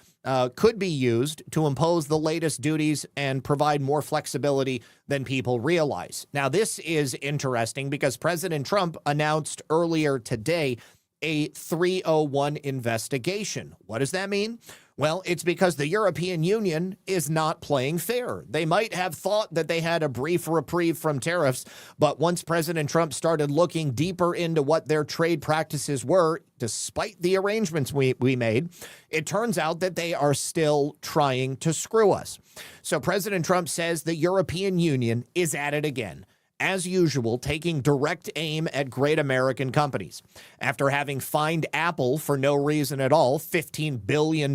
could be used to impose the latest duties and provide more flexibility than people realize. Now, this is interesting because President Trump announced earlier today a 301 investigation. What does that mean? Well, it's because the European Union is not playing fair. They might have thought that they had a brief reprieve from tariffs, but once President Trump started looking deeper into what their trade practices were, despite the arrangements we made, it turns out that they are still trying to screw us. So President Trump says the European Union is at it again, as usual, taking direct aim at great American companies. After having fined Apple for no reason at all, $15 billion,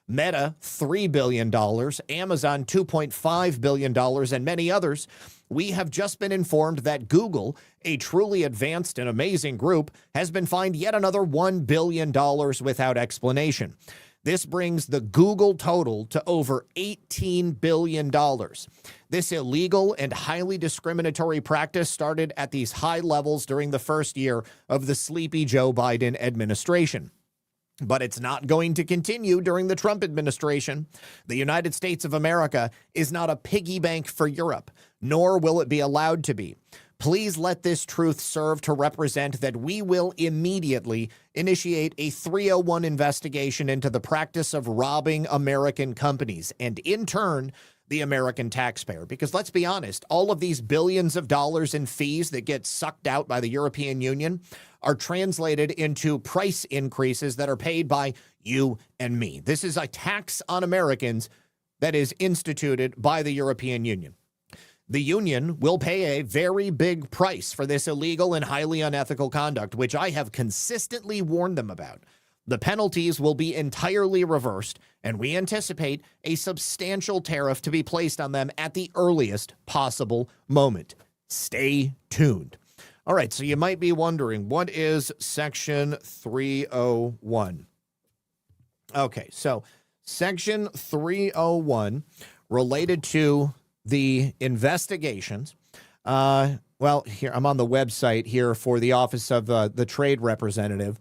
Meta, $3 billion, Amazon, $2.5 billion, and many others, we have just been informed that Google, a truly advanced and amazing group, has been fined yet another $1 billion without explanation. This brings the Google total to over $18 billion. This illegal and highly discriminatory practice started at these high levels during the first year of the sleepy Joe Biden administration. But it's not going to continue during the Trump administration. The United States of America is not a piggy bank for Europe, nor will it be allowed to be. Please let this truth serve to represent that we will immediately initiate a 301 investigation into the practice of robbing American companies and, in turn, the American taxpayer. Because let's be honest, all of these billions of dollars in fees that get sucked out by the European Union are translated into price increases that are paid by you and me. This is a tax on Americans that is instituted by the European Union. The union will pay a very big price for this illegal and highly unethical conduct, which I have consistently warned them about. The penalties will be entirely reversed, and we anticipate a substantial tariff to be placed on them at the earliest possible moment. Stay tuned. All right, so you might be wondering, what is Section 301? Okay, so Section 301 related to the investigations. Well, here I'm on the website here for the Office of the Trade Representative,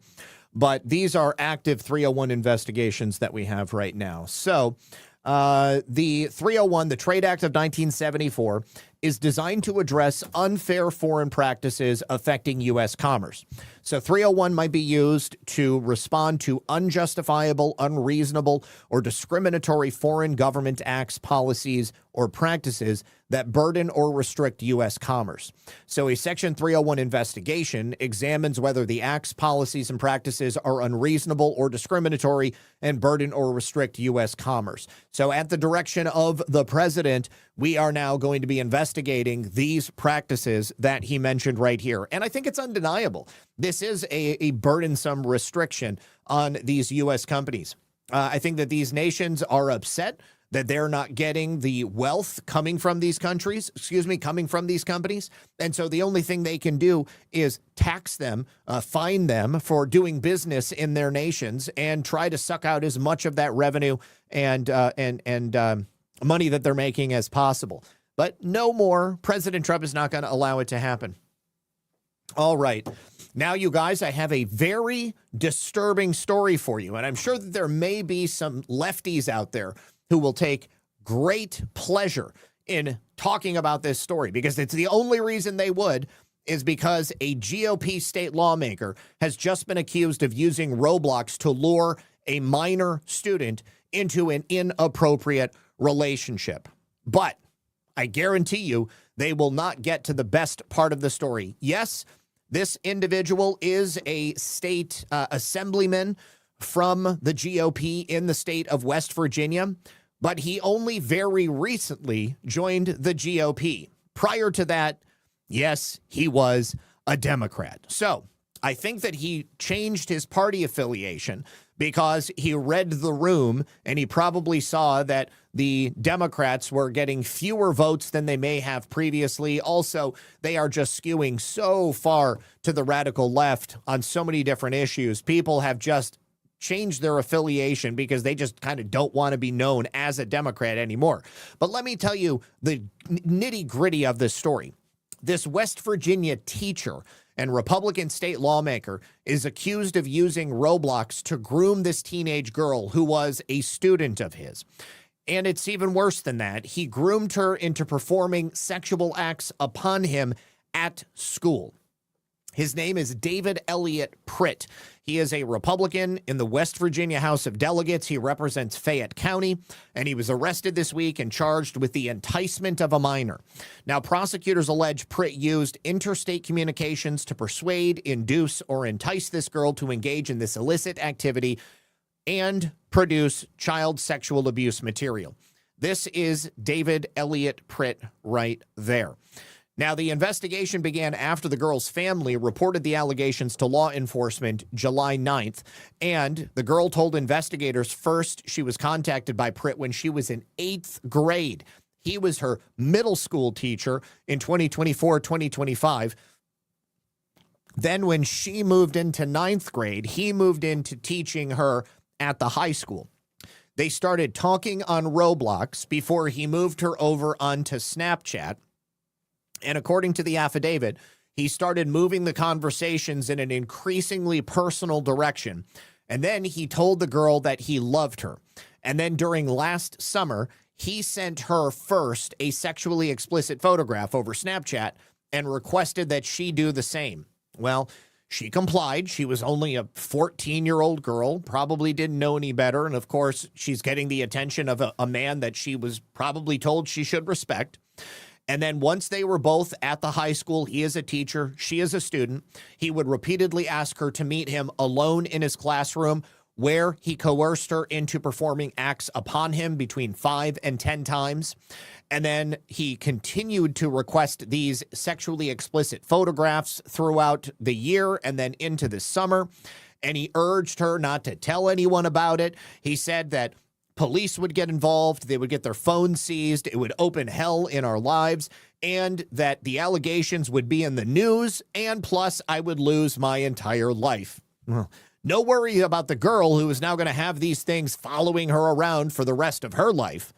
but these are active 301 investigations that we have right now. So the 301, the Trade Act of 1974, is designed to address unfair foreign practices affecting U.S. commerce. So 301 might be used to respond to unjustifiable, unreasonable, or discriminatory foreign government acts, policies, or practices that burden or restrict U.S. commerce. So a Section 301 investigation examines whether the acts, policies, and practices are unreasonable or discriminatory and burden or restrict U.S. commerce. So at the direction of the president, we are now going to be investigating these practices that he mentioned right here. And I think it's undeniable. This is a burdensome restriction on these U.S. companies. I think that these nations are upset that they're not getting the wealth coming from these countries, coming from these companies. And so the only thing they can do is tax them, fine them for doing business in their nations, and try to suck out as much of that revenue and money that they're making as possible. But no more. President Trump is not going to allow it to happen. All right. Now, you guys, I have a very disturbing story for you, and I'm sure that there may be some lefties out there who will take great pleasure in talking about this story, because it's the only reason they would is because a GOP state lawmaker has just been accused of using Roblox to lure a minor student into an inappropriate relationship. But I guarantee you they will not get to the best part of the story. Yes, this individual is a state assemblyman from the GOP in the state of West Virginia, but he only very recently joined the GOP. Prior to that, yes, he was a Democrat. So I think that he changed his party affiliation because he read the room and he probably saw that the Democrats were getting fewer votes than they may have previously. Also, they are just skewing so far to the radical left on so many different issues. People have just changed their affiliation because they just kind of don't want to be known as a Democrat anymore. But let me tell you the nitty-gritty of this story. This West Virginia teacher and Republican state lawmaker is accused of using Roblox to groom this teenage girl who was a student of his. And it's even worse than that. He groomed her into performing sexual acts upon him at school. His name is David Elliott Pritt. He is a Republican in the West Virginia House of Delegates. He represents Fayette County, and he was arrested this week and charged with the enticement of a minor. Now, prosecutors allege Pritt used interstate communications to persuade, induce, or entice this girl to engage in this illicit activity and produce child sexual abuse material. This is David Elliott Pritt right there. Now, the investigation began after the girl's family reported the allegations to law enforcement July 9th, and the girl told investigators first she was contacted by Pritt when she was in 8th grade. He was her middle school teacher in 2024-2025. Then when she moved into 9th grade, he moved into teaching her at the high school. They started talking on Roblox before he moved her over onto Snapchat. And according to the affidavit, he started moving the conversations in an increasingly personal direction. And then he told the girl that he loved her. And then during last summer, he sent her first a sexually explicit photograph over Snapchat and requested that she do the same. Well, she complied. She was only a 14-year-old girl, probably didn't know any better. And of course, she's getting the attention of a man that she was probably told she should respect. And then once they were both at the high school, he is a teacher, she is a student, he would repeatedly ask her to meet him alone in his classroom, where he coerced her into performing acts upon him between 5 and 10 times. And then he continued to request these sexually explicit photographs throughout the year and then into the summer. And he urged her not to tell anyone about it. He said that police would get involved, they would get their phones seized, it would open hell in our lives, and that the allegations would be in the news, and plus I would lose my entire life. Well, no worry about the girl who is now going to have these things following her around for the rest of her life.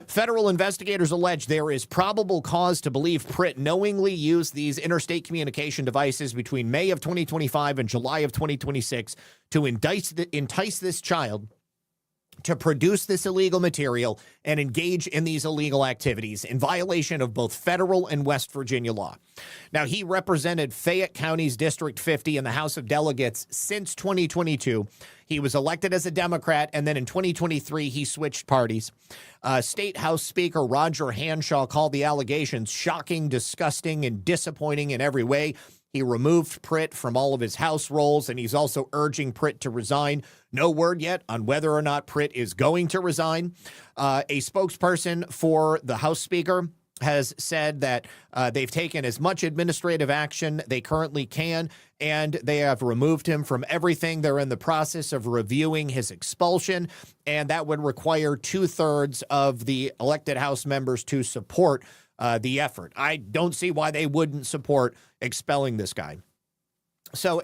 Federal investigators allege there is probable cause to believe Pritt knowingly used these interstate communication devices between May of 2025 and July of 2026 to entice this child to produce this illegal material and engage in these illegal activities in violation of both federal and West Virginia law. Now, he represented Fayette County's District 50 in the House of Delegates since 2022. He was elected as a Democrat, and then in 2023, he switched parties. State House Speaker Roger Hanshaw called the allegations shocking, disgusting, and disappointing in every way. He removed Pritt from all of his House roles, and he's also urging Pritt to resign. No word yet on whether or not Pritt is going to resign. A spokesperson for the House Speaker has said that they've taken as much administrative action they currently can, and they have removed him from everything. They're in the process of reviewing his expulsion, and that would require 2/3 of the elected House members to support the effort. I don't see why they wouldn't support expelling this guy. So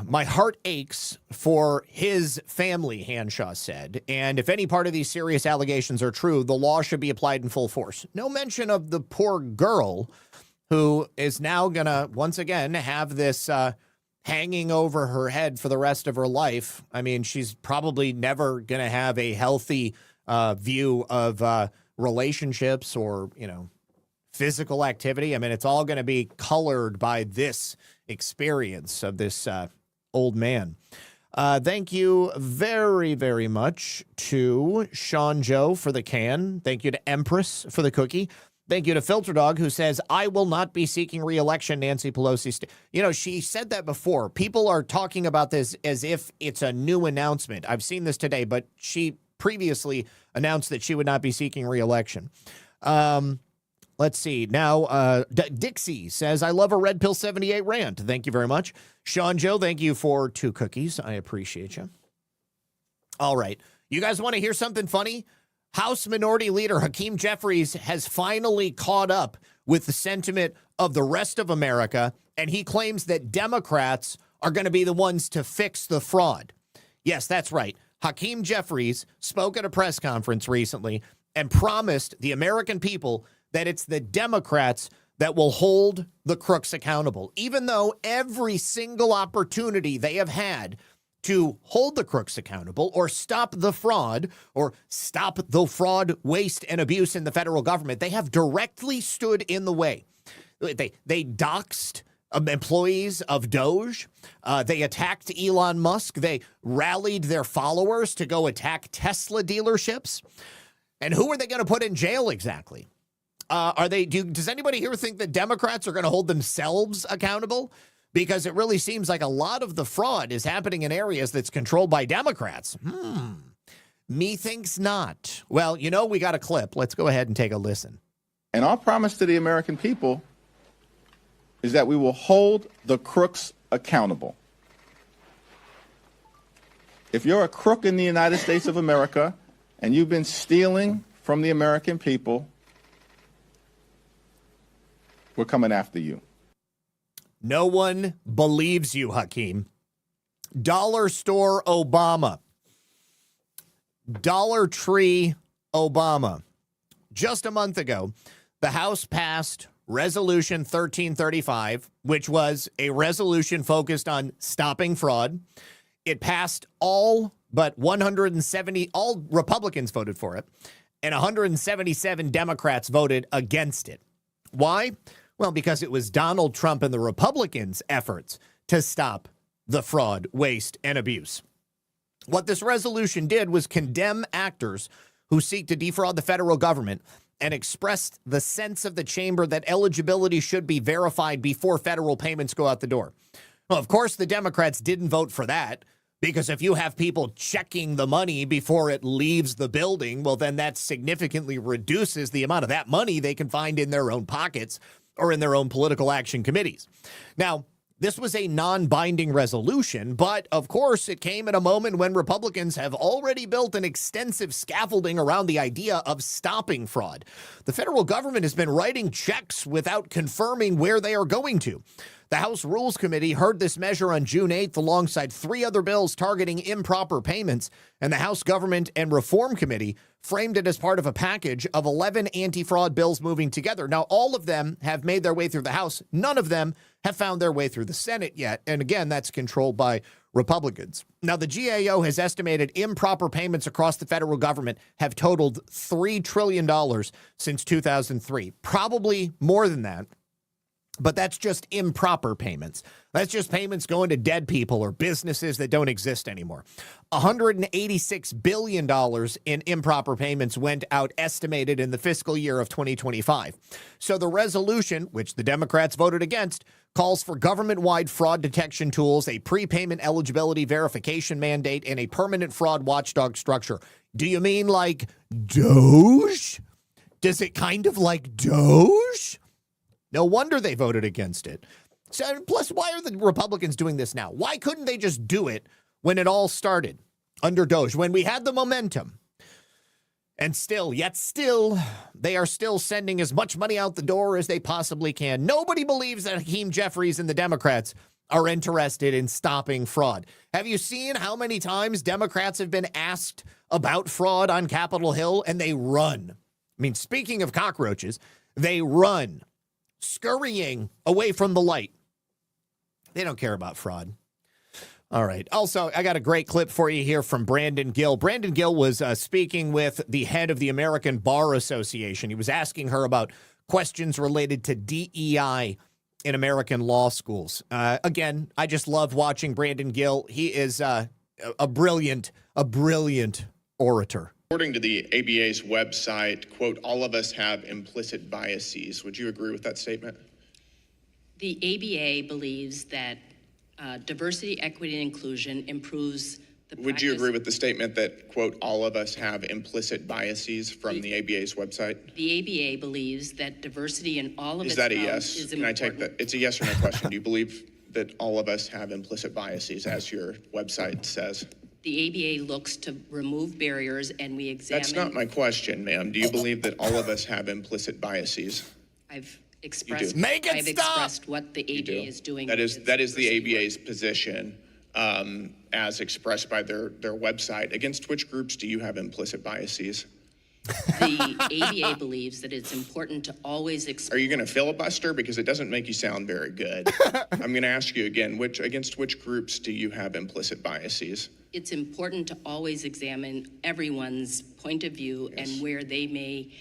my heart aches for his family, Hanshaw said. And if any part of these serious allegations are true, the law should be applied in full force. No mention of the poor girl who is now going to, once again, have this hanging over her head for the rest of her life. I mean, she's probably never going to have a healthy view of relationships or, physical activity. I mean, it's all going to be colored by this experience of this old man. Thank you very, very much to Sean Joe for the can. Thank you to Empress for the cookie. Thank you to Filter Dog, who says, I will not be seeking re-election, Nancy Pelosi. She said that before. People are talking about this as if it's a new announcement. I've seen this today, but she previously announced that she would not be seeking re-election. Let's see. Now, Dixie says, I love a Red Pill 78 rant. Thank you very much. Sean Joe, thank you for 2 cookies. I appreciate you. All right. You guys want to hear something funny? House Minority Leader Hakeem Jeffries has finally caught up with the sentiment of the rest of America, and he claims that Democrats are going to be the ones to fix the fraud. Yes, that's right. Hakeem Jeffries spoke at a press conference recently and promised the American people that it's the Democrats that will hold the crooks accountable, even though every single opportunity they have had to hold the crooks accountable or stop the fraud, waste, and abuse in the federal government, they have directly stood in the way. They doxed employees of Doge. They attacked Elon Musk. They rallied their followers to go attack Tesla dealerships. And who are they going to put in jail exactly? Does anybody here think that Democrats are going to hold themselves accountable? Because it really seems like a lot of the fraud is happening in areas that's controlled by Democrats. Methinks not. Well, we got a clip. Let's go ahead and take a listen. And our promise to the American people is that we will hold the crooks accountable. If you're a crook in the United States of America and you've been stealing from the American people, we're coming after you. No one believes you, Hakeem. Dollar Store Obama. Dollar Tree Obama. Just a month ago, the House passed Resolution 1335, which was a resolution focused on stopping fraud. It passed all Republicans voted for it, and 177 Democrats voted against it. Why? Well, because it was Donald Trump and the Republicans' efforts to stop the fraud, waste, and abuse. What this resolution did was condemn actors who seek to defraud the federal government and expressed the sense of the chamber that eligibility should be verified before federal payments go out the door. Well, of course, the Democrats didn't vote for that, because if you have people checking the money before it leaves the building, well, then that significantly reduces the amount of that money they can find in their own pockets or in their own political action committees. Now, this was a non-binding resolution, but of course it came at a moment when Republicans have already built an extensive scaffolding around the idea of stopping fraud. The federal government has been writing checks without confirming where they are going to. The House Rules Committee heard this measure on June 8th alongside 3 other bills targeting improper payments, and the House Government and Reform Committee framed it as part of a package of 11 anti-fraud bills moving together. Now, all of them have made their way through the House. None of them have found their way through the Senate yet. And again, that's controlled by Republicans. Now, the GAO has estimated improper payments across the federal government have totaled $3 trillion since 2003. Probably more than that. But that's just improper payments. That's just payments going to dead people or businesses that don't exist anymore. $186 billion in improper payments went out estimated in the fiscal year of 2025. So the resolution, which the Democrats voted against, calls for government-wide fraud detection tools, a prepayment eligibility verification mandate, and a permanent fraud watchdog structure. Do you mean like Doge? Does it kind of like Doge? No wonder they voted against it. So, plus, why are the Republicans doing this now? Why couldn't they just do it when it all started under Doge, when we had the momentum? And still, they are still sending as much money out the door as they possibly can. Nobody believes that Hakeem Jeffries and the Democrats are interested in stopping fraud. Have you seen how many times Democrats have been asked about fraud on Capitol Hill and they run? I mean, speaking of cockroaches, they run, scurrying away from the light. They don't care about fraud. All right. Also, I got a great clip for you here from Brandon Gill. Brandon Gill was speaking with the head of the American Bar Association. He was asking her about questions related to DEI in American law schools. Again, I just love watching Brandon Gill. He is a brilliant orator. According to the ABA's website, quote, all of us have implicit biases. Would you agree with that statement? The ABA believes that diversity, equity, and inclusion improves the practice. Would you agree with the statement that, quote, all of us have implicit biases from the ABA's website? The ABA believes that diversity in all of its Is that a realms yes? is Can I important. take that? It's a yes or no question. Do you believe that all of us have implicit biases, as your website says? The ABA looks to remove barriers, and we examine... That's not my question, ma'am. Do you believe that all of us have implicit biases? I've expressed... Make it I've stop! expressed what the ABA is doing. That is the ABA's position, as expressed by their website. Against which groups do you have implicit biases? The ABA believes that it's important to always explore... Are you going to filibuster? Because it doesn't make you sound very good. I'm going to ask you again, against which groups do you have implicit biases? It's important to always examine everyone's point of view and where they may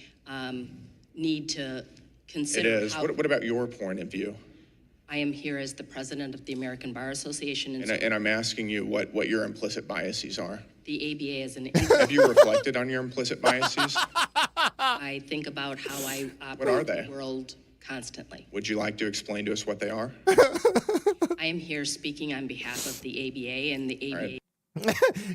need to consider It is. how What about your point of view? I am here as the president of the American Bar Association. And I'm asking you what your implicit biases are. The ABA is an... Have you reflected on your implicit biases? I think about how I What are operate they? the world constantly. Would you like to explain to us what they are? I am here speaking on behalf of the ABA, and the ABA...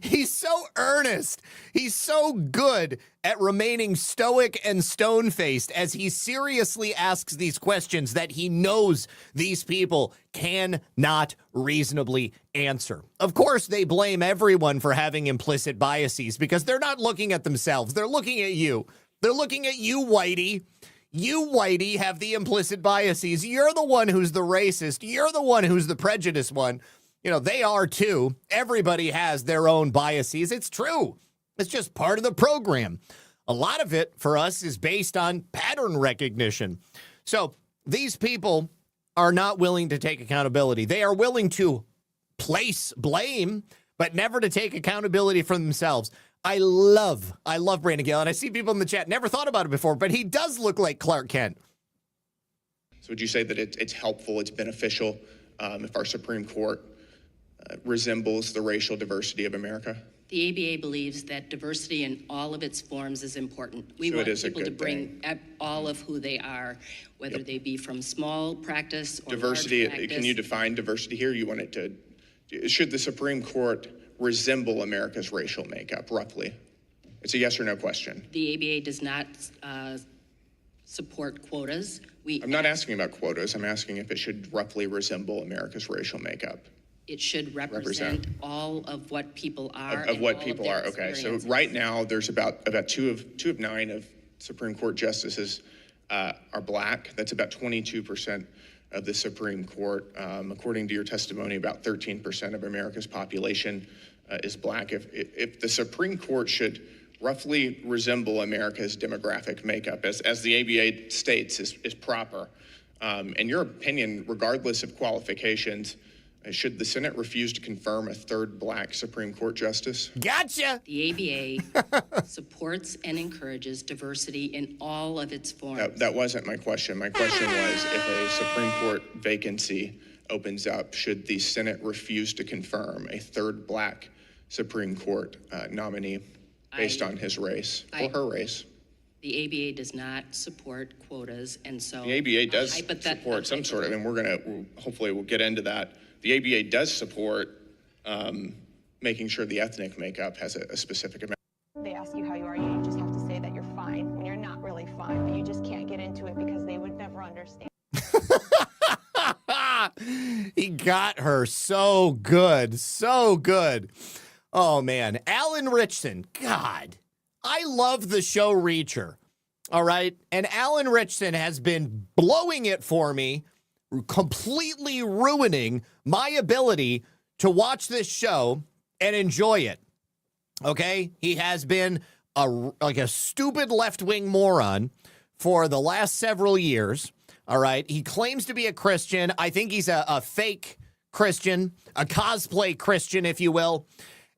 He's so earnest. He's so good at remaining stoic and stone-faced as he seriously asks these questions that he knows these people cannot reasonably answer. Of course, they blame everyone for having implicit biases because they're not looking at themselves. They're looking at you. They're looking at you, Whitey. You, Whitey, have the implicit biases. You're the one who's the racist. You're the one who's the prejudiced one. You know, they are too. Everybody has their own biases. It's true. It's just part of the program. A lot of it for us is based on pattern recognition. So these people are not willing to take accountability. They are willing to place blame, but never to take accountability for themselves. I love Brandon Gale, and I see people in the chat, never thought about it before, but he does look like Clark Kent. So would you say that it's helpful, it's beneficial if our Supreme Court resembles the racial diversity of America? The ABA believes that diversity in all of its forms is important. We So want it is a people to good bring all of who they are, whether they be from small practice or Diversity, large practice. can you define diversity here? You want it to, should the Supreme Court resemble America's racial makeup, roughly? It's a yes or no question. The ABA does not support quotas. I'm not asking about quotas. I'm asking if it should roughly resemble America's racial makeup. It should represent all of what people are. Of and what all people their are. Okay, so experiences. right now there's about two of 9 of Supreme Court justices are black. That's about 22% of the Supreme Court. According to your testimony, about 13% of America's population is black. If the Supreme Court should roughly resemble America's demographic makeup, as the ABA states is proper, in your opinion, regardless of qualifications, should the Senate refuse to confirm a third black Supreme Court justice? Gotcha! The ABA supports and encourages diversity in all of its forms. That wasn't my question. My question was, if a Supreme Court vacancy opens up, should the Senate refuse to confirm a third black Supreme Court nominee based on his race or her race? The ABA does not support quotas, and so The ABA does support some sort of, and hopefully we'll get into that. The ABA does support making sure the ethnic makeup has a specific amount. They ask you how you are, you just have to say that you're fine when you're not really fine, but you just can't get into it because they would never understand. He got her so good, so good. Oh, man. Alan Richson, God, I love the show Reacher, all right? And Alan Richson has been blowing it for me, completely ruining my ability to watch this show and enjoy it, okay? He has been like a stupid left-wing moron for the last several years, all right? He claims to be a Christian. I think he's a fake Christian, a cosplay Christian, if you will,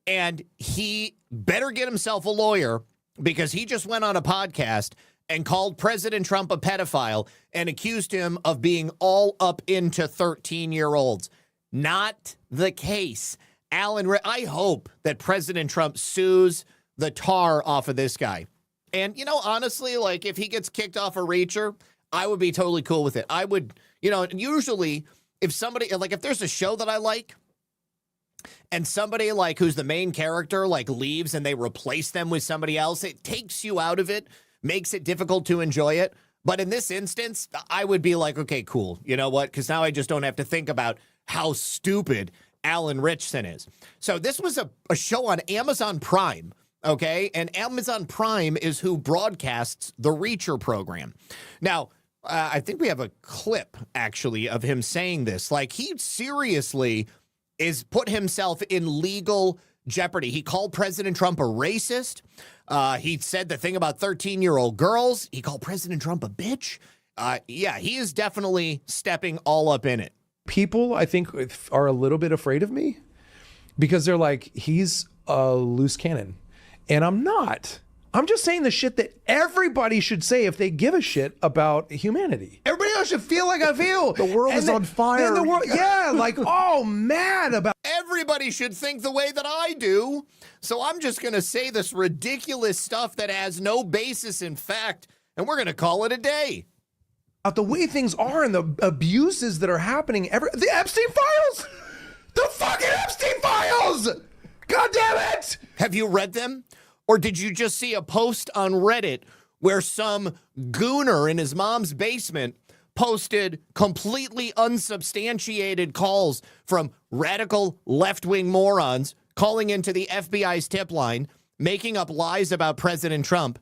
and he better get himself a lawyer because he just went on a podcast and called President Trump a pedophile and accused him of being all up into 13-year-olds. Not the case. I hope that President Trump sues the tar off of this guy. And, you know, honestly, like, if he gets kicked off a Reacher, I would be totally cool with it. I would, you know, usually if somebody, like, if there's a show that I like and somebody, like, who's the main character, like, leaves and they replace them with somebody else, it takes you out of it, makes it difficult to enjoy it. But in this instance, I would be like, okay, cool. You know what? Because now I just don't have to think about how stupid Alan Richson is. So this was a show on Amazon Prime, okay? And Amazon Prime is who broadcasts the Reacher program. Now, I think we have a clip, actually, of him saying this. Like, he seriously is put himself in legal jeopardy. He called President Trump a racist. He said the thing about 13-year-old girls. He called President Trump a bitch. Yeah, he is definitely stepping all up in it. People, I think, are a little bit afraid of me because they're like, he's a loose cannon. And I'm not. I'm just saying the shit that everybody should say if they give a shit about humanity. Everybody else should feel like I feel. The world is on fire. The world, yeah, like, oh, mad about. Everybody should think the way that I do. So I'm just going to say this ridiculous stuff that has no basis in fact, and we're going to call it a day. The way things are and the abuses that are happening. The Epstein files. The fucking Epstein files. God damn it. Have you read them? Or did you just see a post on Reddit where some gooner in his mom's basement posted completely unsubstantiated calls from radical left-wing morons calling into the FBI's tip line, making up lies about President Trump?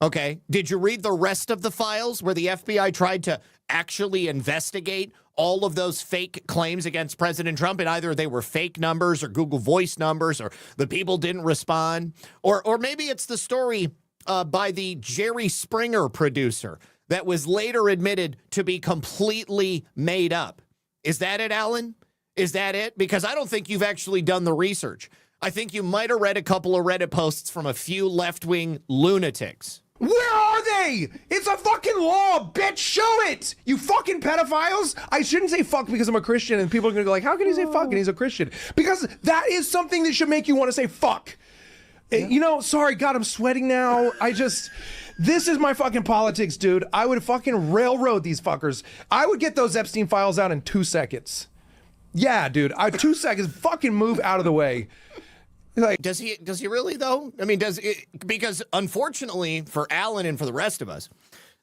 Okay. Did you read the rest of the files where the FBI tried to actually investigate all of those fake claims against President Trump, and either they were fake numbers or Google Voice numbers, or the people didn't respond, or maybe it's the story by the Jerry Springer producer that was later admitted to be completely made up. Is that it, Alan? Is that it? Because I don't think you've actually done the research. I think you might have read a couple of Reddit posts from a few left-wing lunatics. Where are they? It's a fucking law, bitch. Show it. You fucking pedophiles. I shouldn't say fuck because I'm a Christian and people are going to go like, how can he say fuck and he's a Christian? Because that is something that should make you want to say fuck. Yeah. You know, sorry, God, I'm sweating now. This is my fucking politics, dude. I would fucking railroad these fuckers. I would get those Epstein files out in 2 seconds. Yeah, dude. 2 seconds. Fucking move out of the way. Like, does he really though? I mean, because unfortunately for Alan and for the rest of us,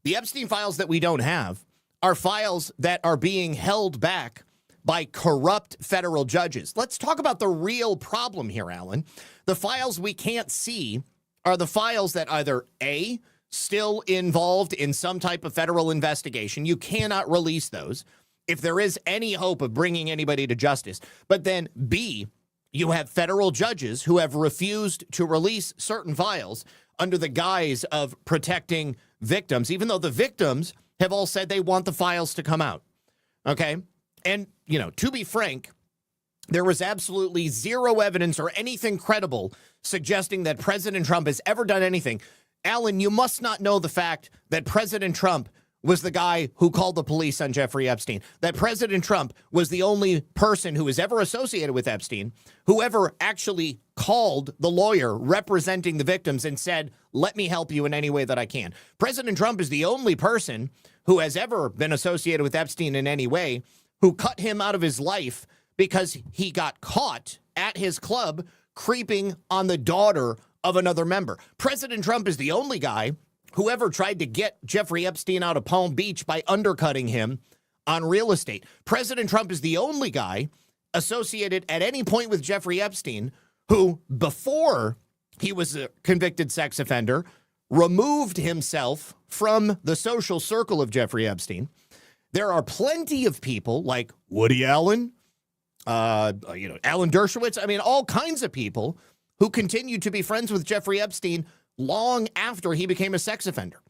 the Epstein files that we don't have are files that are being held back by corrupt federal judges. Let's talk about the real problem here, Alan. The files we can't see are the files that either A, still involved in some type of federal investigation. You cannot release those if there is any hope of bringing anybody to justice. But then B, you have federal judges who have refused to release certain files under the guise of protecting victims, even though the victims have all said they want the files to come out. Okay? And, you know, to be frank, there was absolutely zero evidence or anything credible suggesting that President Trump has ever done anything. Alan, you must not know the fact that President Trump was the guy who called the police on Jeffrey Epstein, that President Trump was the only person who was ever associated with Epstein, who ever actually called the lawyer representing the victims and said, let me help you in any way that I can. President Trump is the only person who has ever been associated with Epstein in any way, who cut him out of his life because he got caught at his club creeping on the daughter of another member. President Trump is the only guy whoever tried to get Jeffrey Epstein out of Palm Beach by undercutting him on real estate. President Trump is the only guy associated at any point with Jeffrey Epstein who, before he was a convicted sex offender, removed himself from the social circle of Jeffrey Epstein. There are plenty of people like Woody Allen, Alan Dershowitz, I mean, all kinds of people who continue to be friends with Jeffrey Epstein long after he became a sex offender.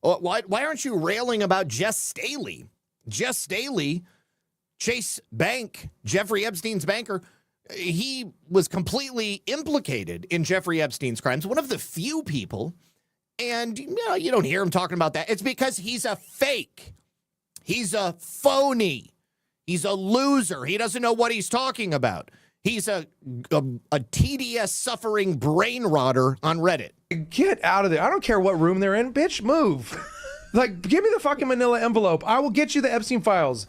Why aren't you railing about Jess Staley? Jess Staley, Chase Bank, Jeffrey Epstein's banker, he was completely implicated in Jeffrey Epstein's crimes, one of the few people, and you don't hear him talking about that. It's because he's a fake. He's a phony. He's a loser. He doesn't know what he's talking about. He's a TDS suffering brain rotter on Reddit. Get out of there. I don't care what room they're in. Bitch, move. Like, give me the fucking manila envelope. I will get you the Epstein files.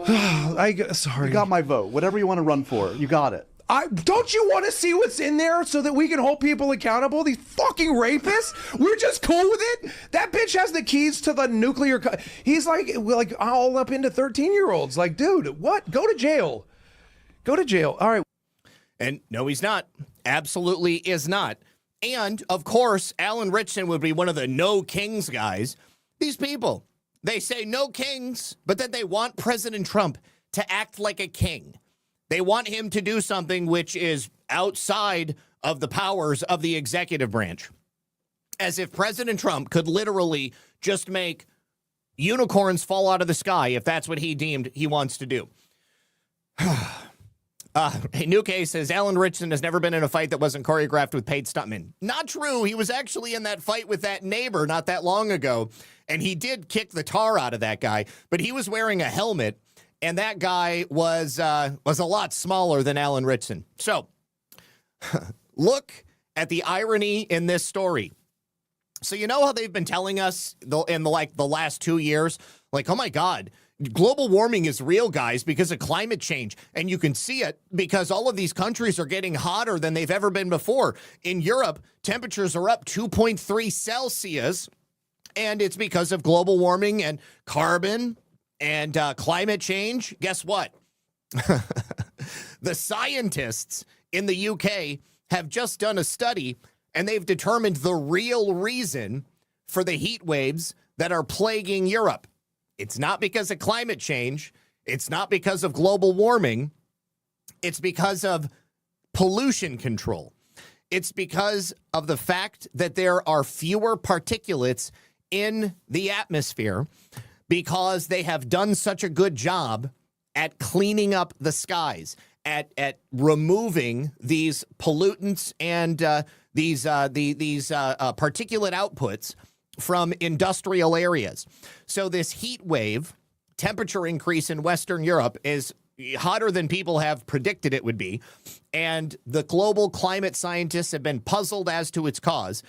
Sorry. You got my vote. Whatever you want to run for, you got it. Don't you want to see what's in there so that we can hold people accountable? These fucking rapists? We're just cool with it? That bitch has the keys to the nuclear... He's like all up into 13-year-olds. Like, dude, what? Go to jail. Go to jail. All right. And no, he's not. Absolutely is not. And, of course, Alan Richson would be one of the no kings guys. These people, they say no kings, but then they want President Trump to act like a king. They want him to do something which is outside of the powers of the executive branch. As if President Trump could literally just make unicorns fall out of the sky if that's what he deemed he wants to do. Nuke says, Alan Richardson has never been in a fight that wasn't choreographed with paid stuntmen. Not true. He was actually in that fight with that neighbor not that long ago, and he did kick the tar out of that guy, but he was wearing a helmet, and that guy was a lot smaller than Alan Richardson. So, look at the irony in this story. So you know how they've been telling us in the last 2 years, like, oh my God, global warming is real, guys, because of climate change. And you can see it because all of these countries are getting hotter than they've ever been before. In Europe, temperatures are up 2.3 Celsius, and it's because of global warming and carbon and climate change. Guess what? The scientists in the UK have just done a study, and they've determined the real reason for the heat waves that are plaguing Europe. It's not because of climate change. It's not because of global warming. It's because of pollution control. It's because of the fact that there are fewer particulates in the atmosphere because they have done such a good job at cleaning up the skies, at removing these pollutants and these particulate outputs from industrial areas. So this heat wave temperature increase in Western Europe is hotter than people have predicted it would be. And the global climate scientists have been puzzled as to its cause.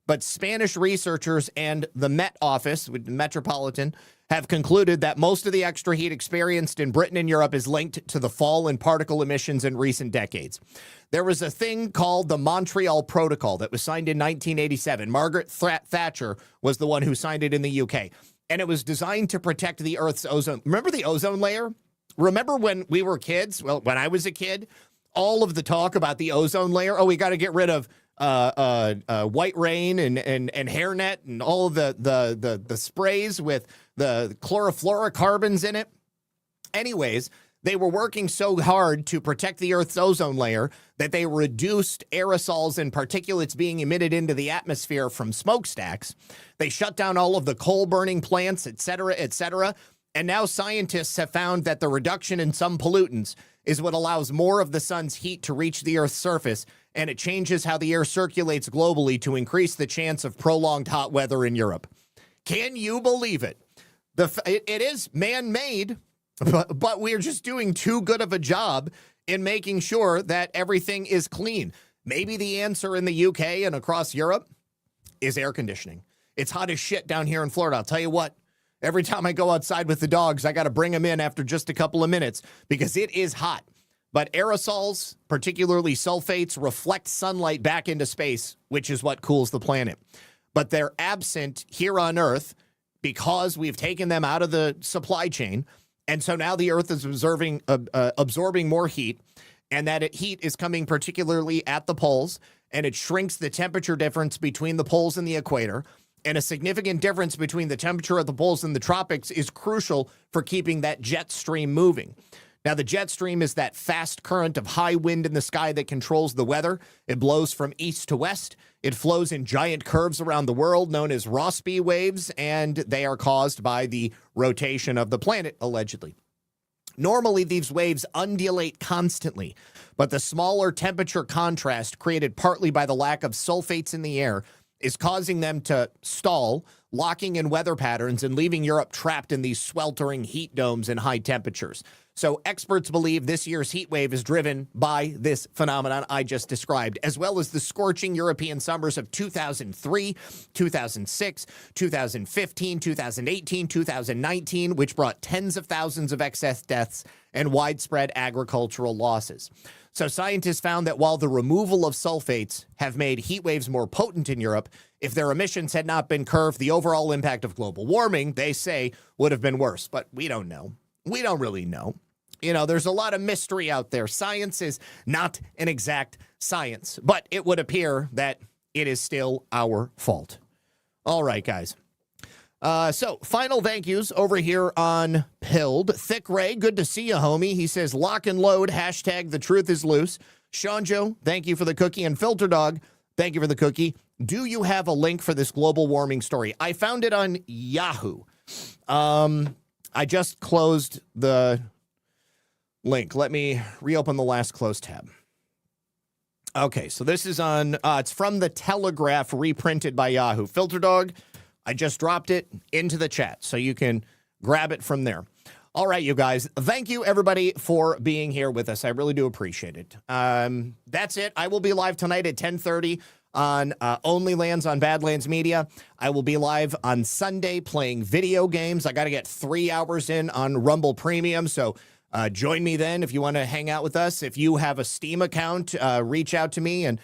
But Spanish researchers and the Met Office, with Metropolitan, have concluded that most of the extra heat experienced in Britain and Europe is linked to the fall in particle emissions in recent decades. There was a thing called the Montreal Protocol that was signed in 1987. Margaret Thatcher was the one who signed it in the UK. And it was designed to protect the Earth's ozone. Remember the ozone layer? Remember when we were kids? Well, when I was a kid, all of the talk about the ozone layer. Oh, we got to get rid of white rain and hairnet and all of the sprays with the chlorofluorocarbons in it. Anyways, they were working so hard to protect the Earth's ozone layer that they reduced aerosols and particulates being emitted into the atmosphere from smokestacks. They shut down all of the coal burning plants, et cetera, et cetera. And now scientists have found that the reduction in some pollutants is what allows more of the sun's heat to reach the Earth's surface, and it changes how the air circulates globally to increase the chance of prolonged hot weather in Europe. Can you believe it? It is man-made, but we're just doing too good of a job in making sure that everything is clean. Maybe the answer in the UK and across Europe is air conditioning. It's hot as shit down here in Florida. I'll tell you what. Every time I go outside with the dogs, I got to bring them in after just a couple of minutes because it is hot. But aerosols, particularly sulfates, reflect sunlight back into space, which is what cools the planet. But they're absent here on Earth because we've taken them out of the supply chain. And so now the Earth is absorbing more heat, and that heat is coming particularly at the poles, and it shrinks the temperature difference between the poles and the equator. And a significant difference between the temperature at the poles and the tropics is crucial for keeping that jet stream moving. Now, the jet stream is that fast current of high wind in the sky that controls the weather. It blows from east to west. It flows in giant curves around the world known as Rossby waves, and they are caused by the rotation of the planet, allegedly. Normally, these waves undulate constantly, but the smaller temperature contrast created partly by the lack of sulfates in the air is causing them to stall, locking in weather patterns and leaving Europe trapped in these sweltering heat domes and high temperatures. So experts believe this year's heat wave is driven by this phenomenon I just described, as well as the scorching European summers of 2003, 2006, 2015, 2018, 2019, which brought tens of thousands of excess deaths and widespread agricultural losses. So scientists found that while the removal of sulfates have made heat waves more potent in Europe, if their emissions had not been curbed, the overall impact of global warming, they say, would have been worse. But we don't know. We don't really know. You know, there's a lot of mystery out there. Science is not an exact science, but it would appear that it is still our fault. All right, guys. So final thank yous over here on Pilled. Thick Ray, good to see you, homie. He says, lock and load, hashtag the truth is loose. Sean Joe, thank you for the cookie. And Filter Dog, thank you for the cookie. Do you have a link for this global warming story? I found it on Yahoo. I just closed the link. Let me reopen the last closed tab. Okay, so this is on, it's from the Telegraph reprinted by Yahoo. Filter Dog, I just dropped it into the chat, so you can grab it from there. All right, you guys, thank you, everybody, for being here with us. I really do appreciate it. That's it. I will be live tonight at 10:30 on Only Lands on Badlands Media. I will be live on Sunday playing video games. I got to get 3 hours in on Rumble Premium, so join me then if you want to hang out with us. If you have a Steam account, reach out to me, and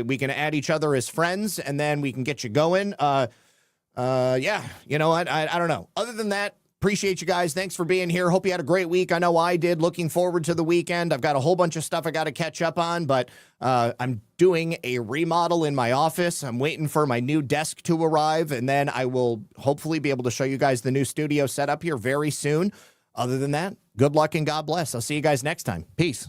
we can add each other as friends, and then we can get you going. Yeah, you know what? I don't know. Other than that, appreciate you guys. Thanks for being here. Hope you had a great week. I know I did. Looking forward to the weekend. I've got a whole bunch of stuff I got to catch up on, but I'm doing a remodel in my office. I'm waiting for my new desk to arrive, and then I will hopefully be able to show you guys the new studio setup here very soon. Other than that, good luck and God bless. I'll see you guys next time. Peace.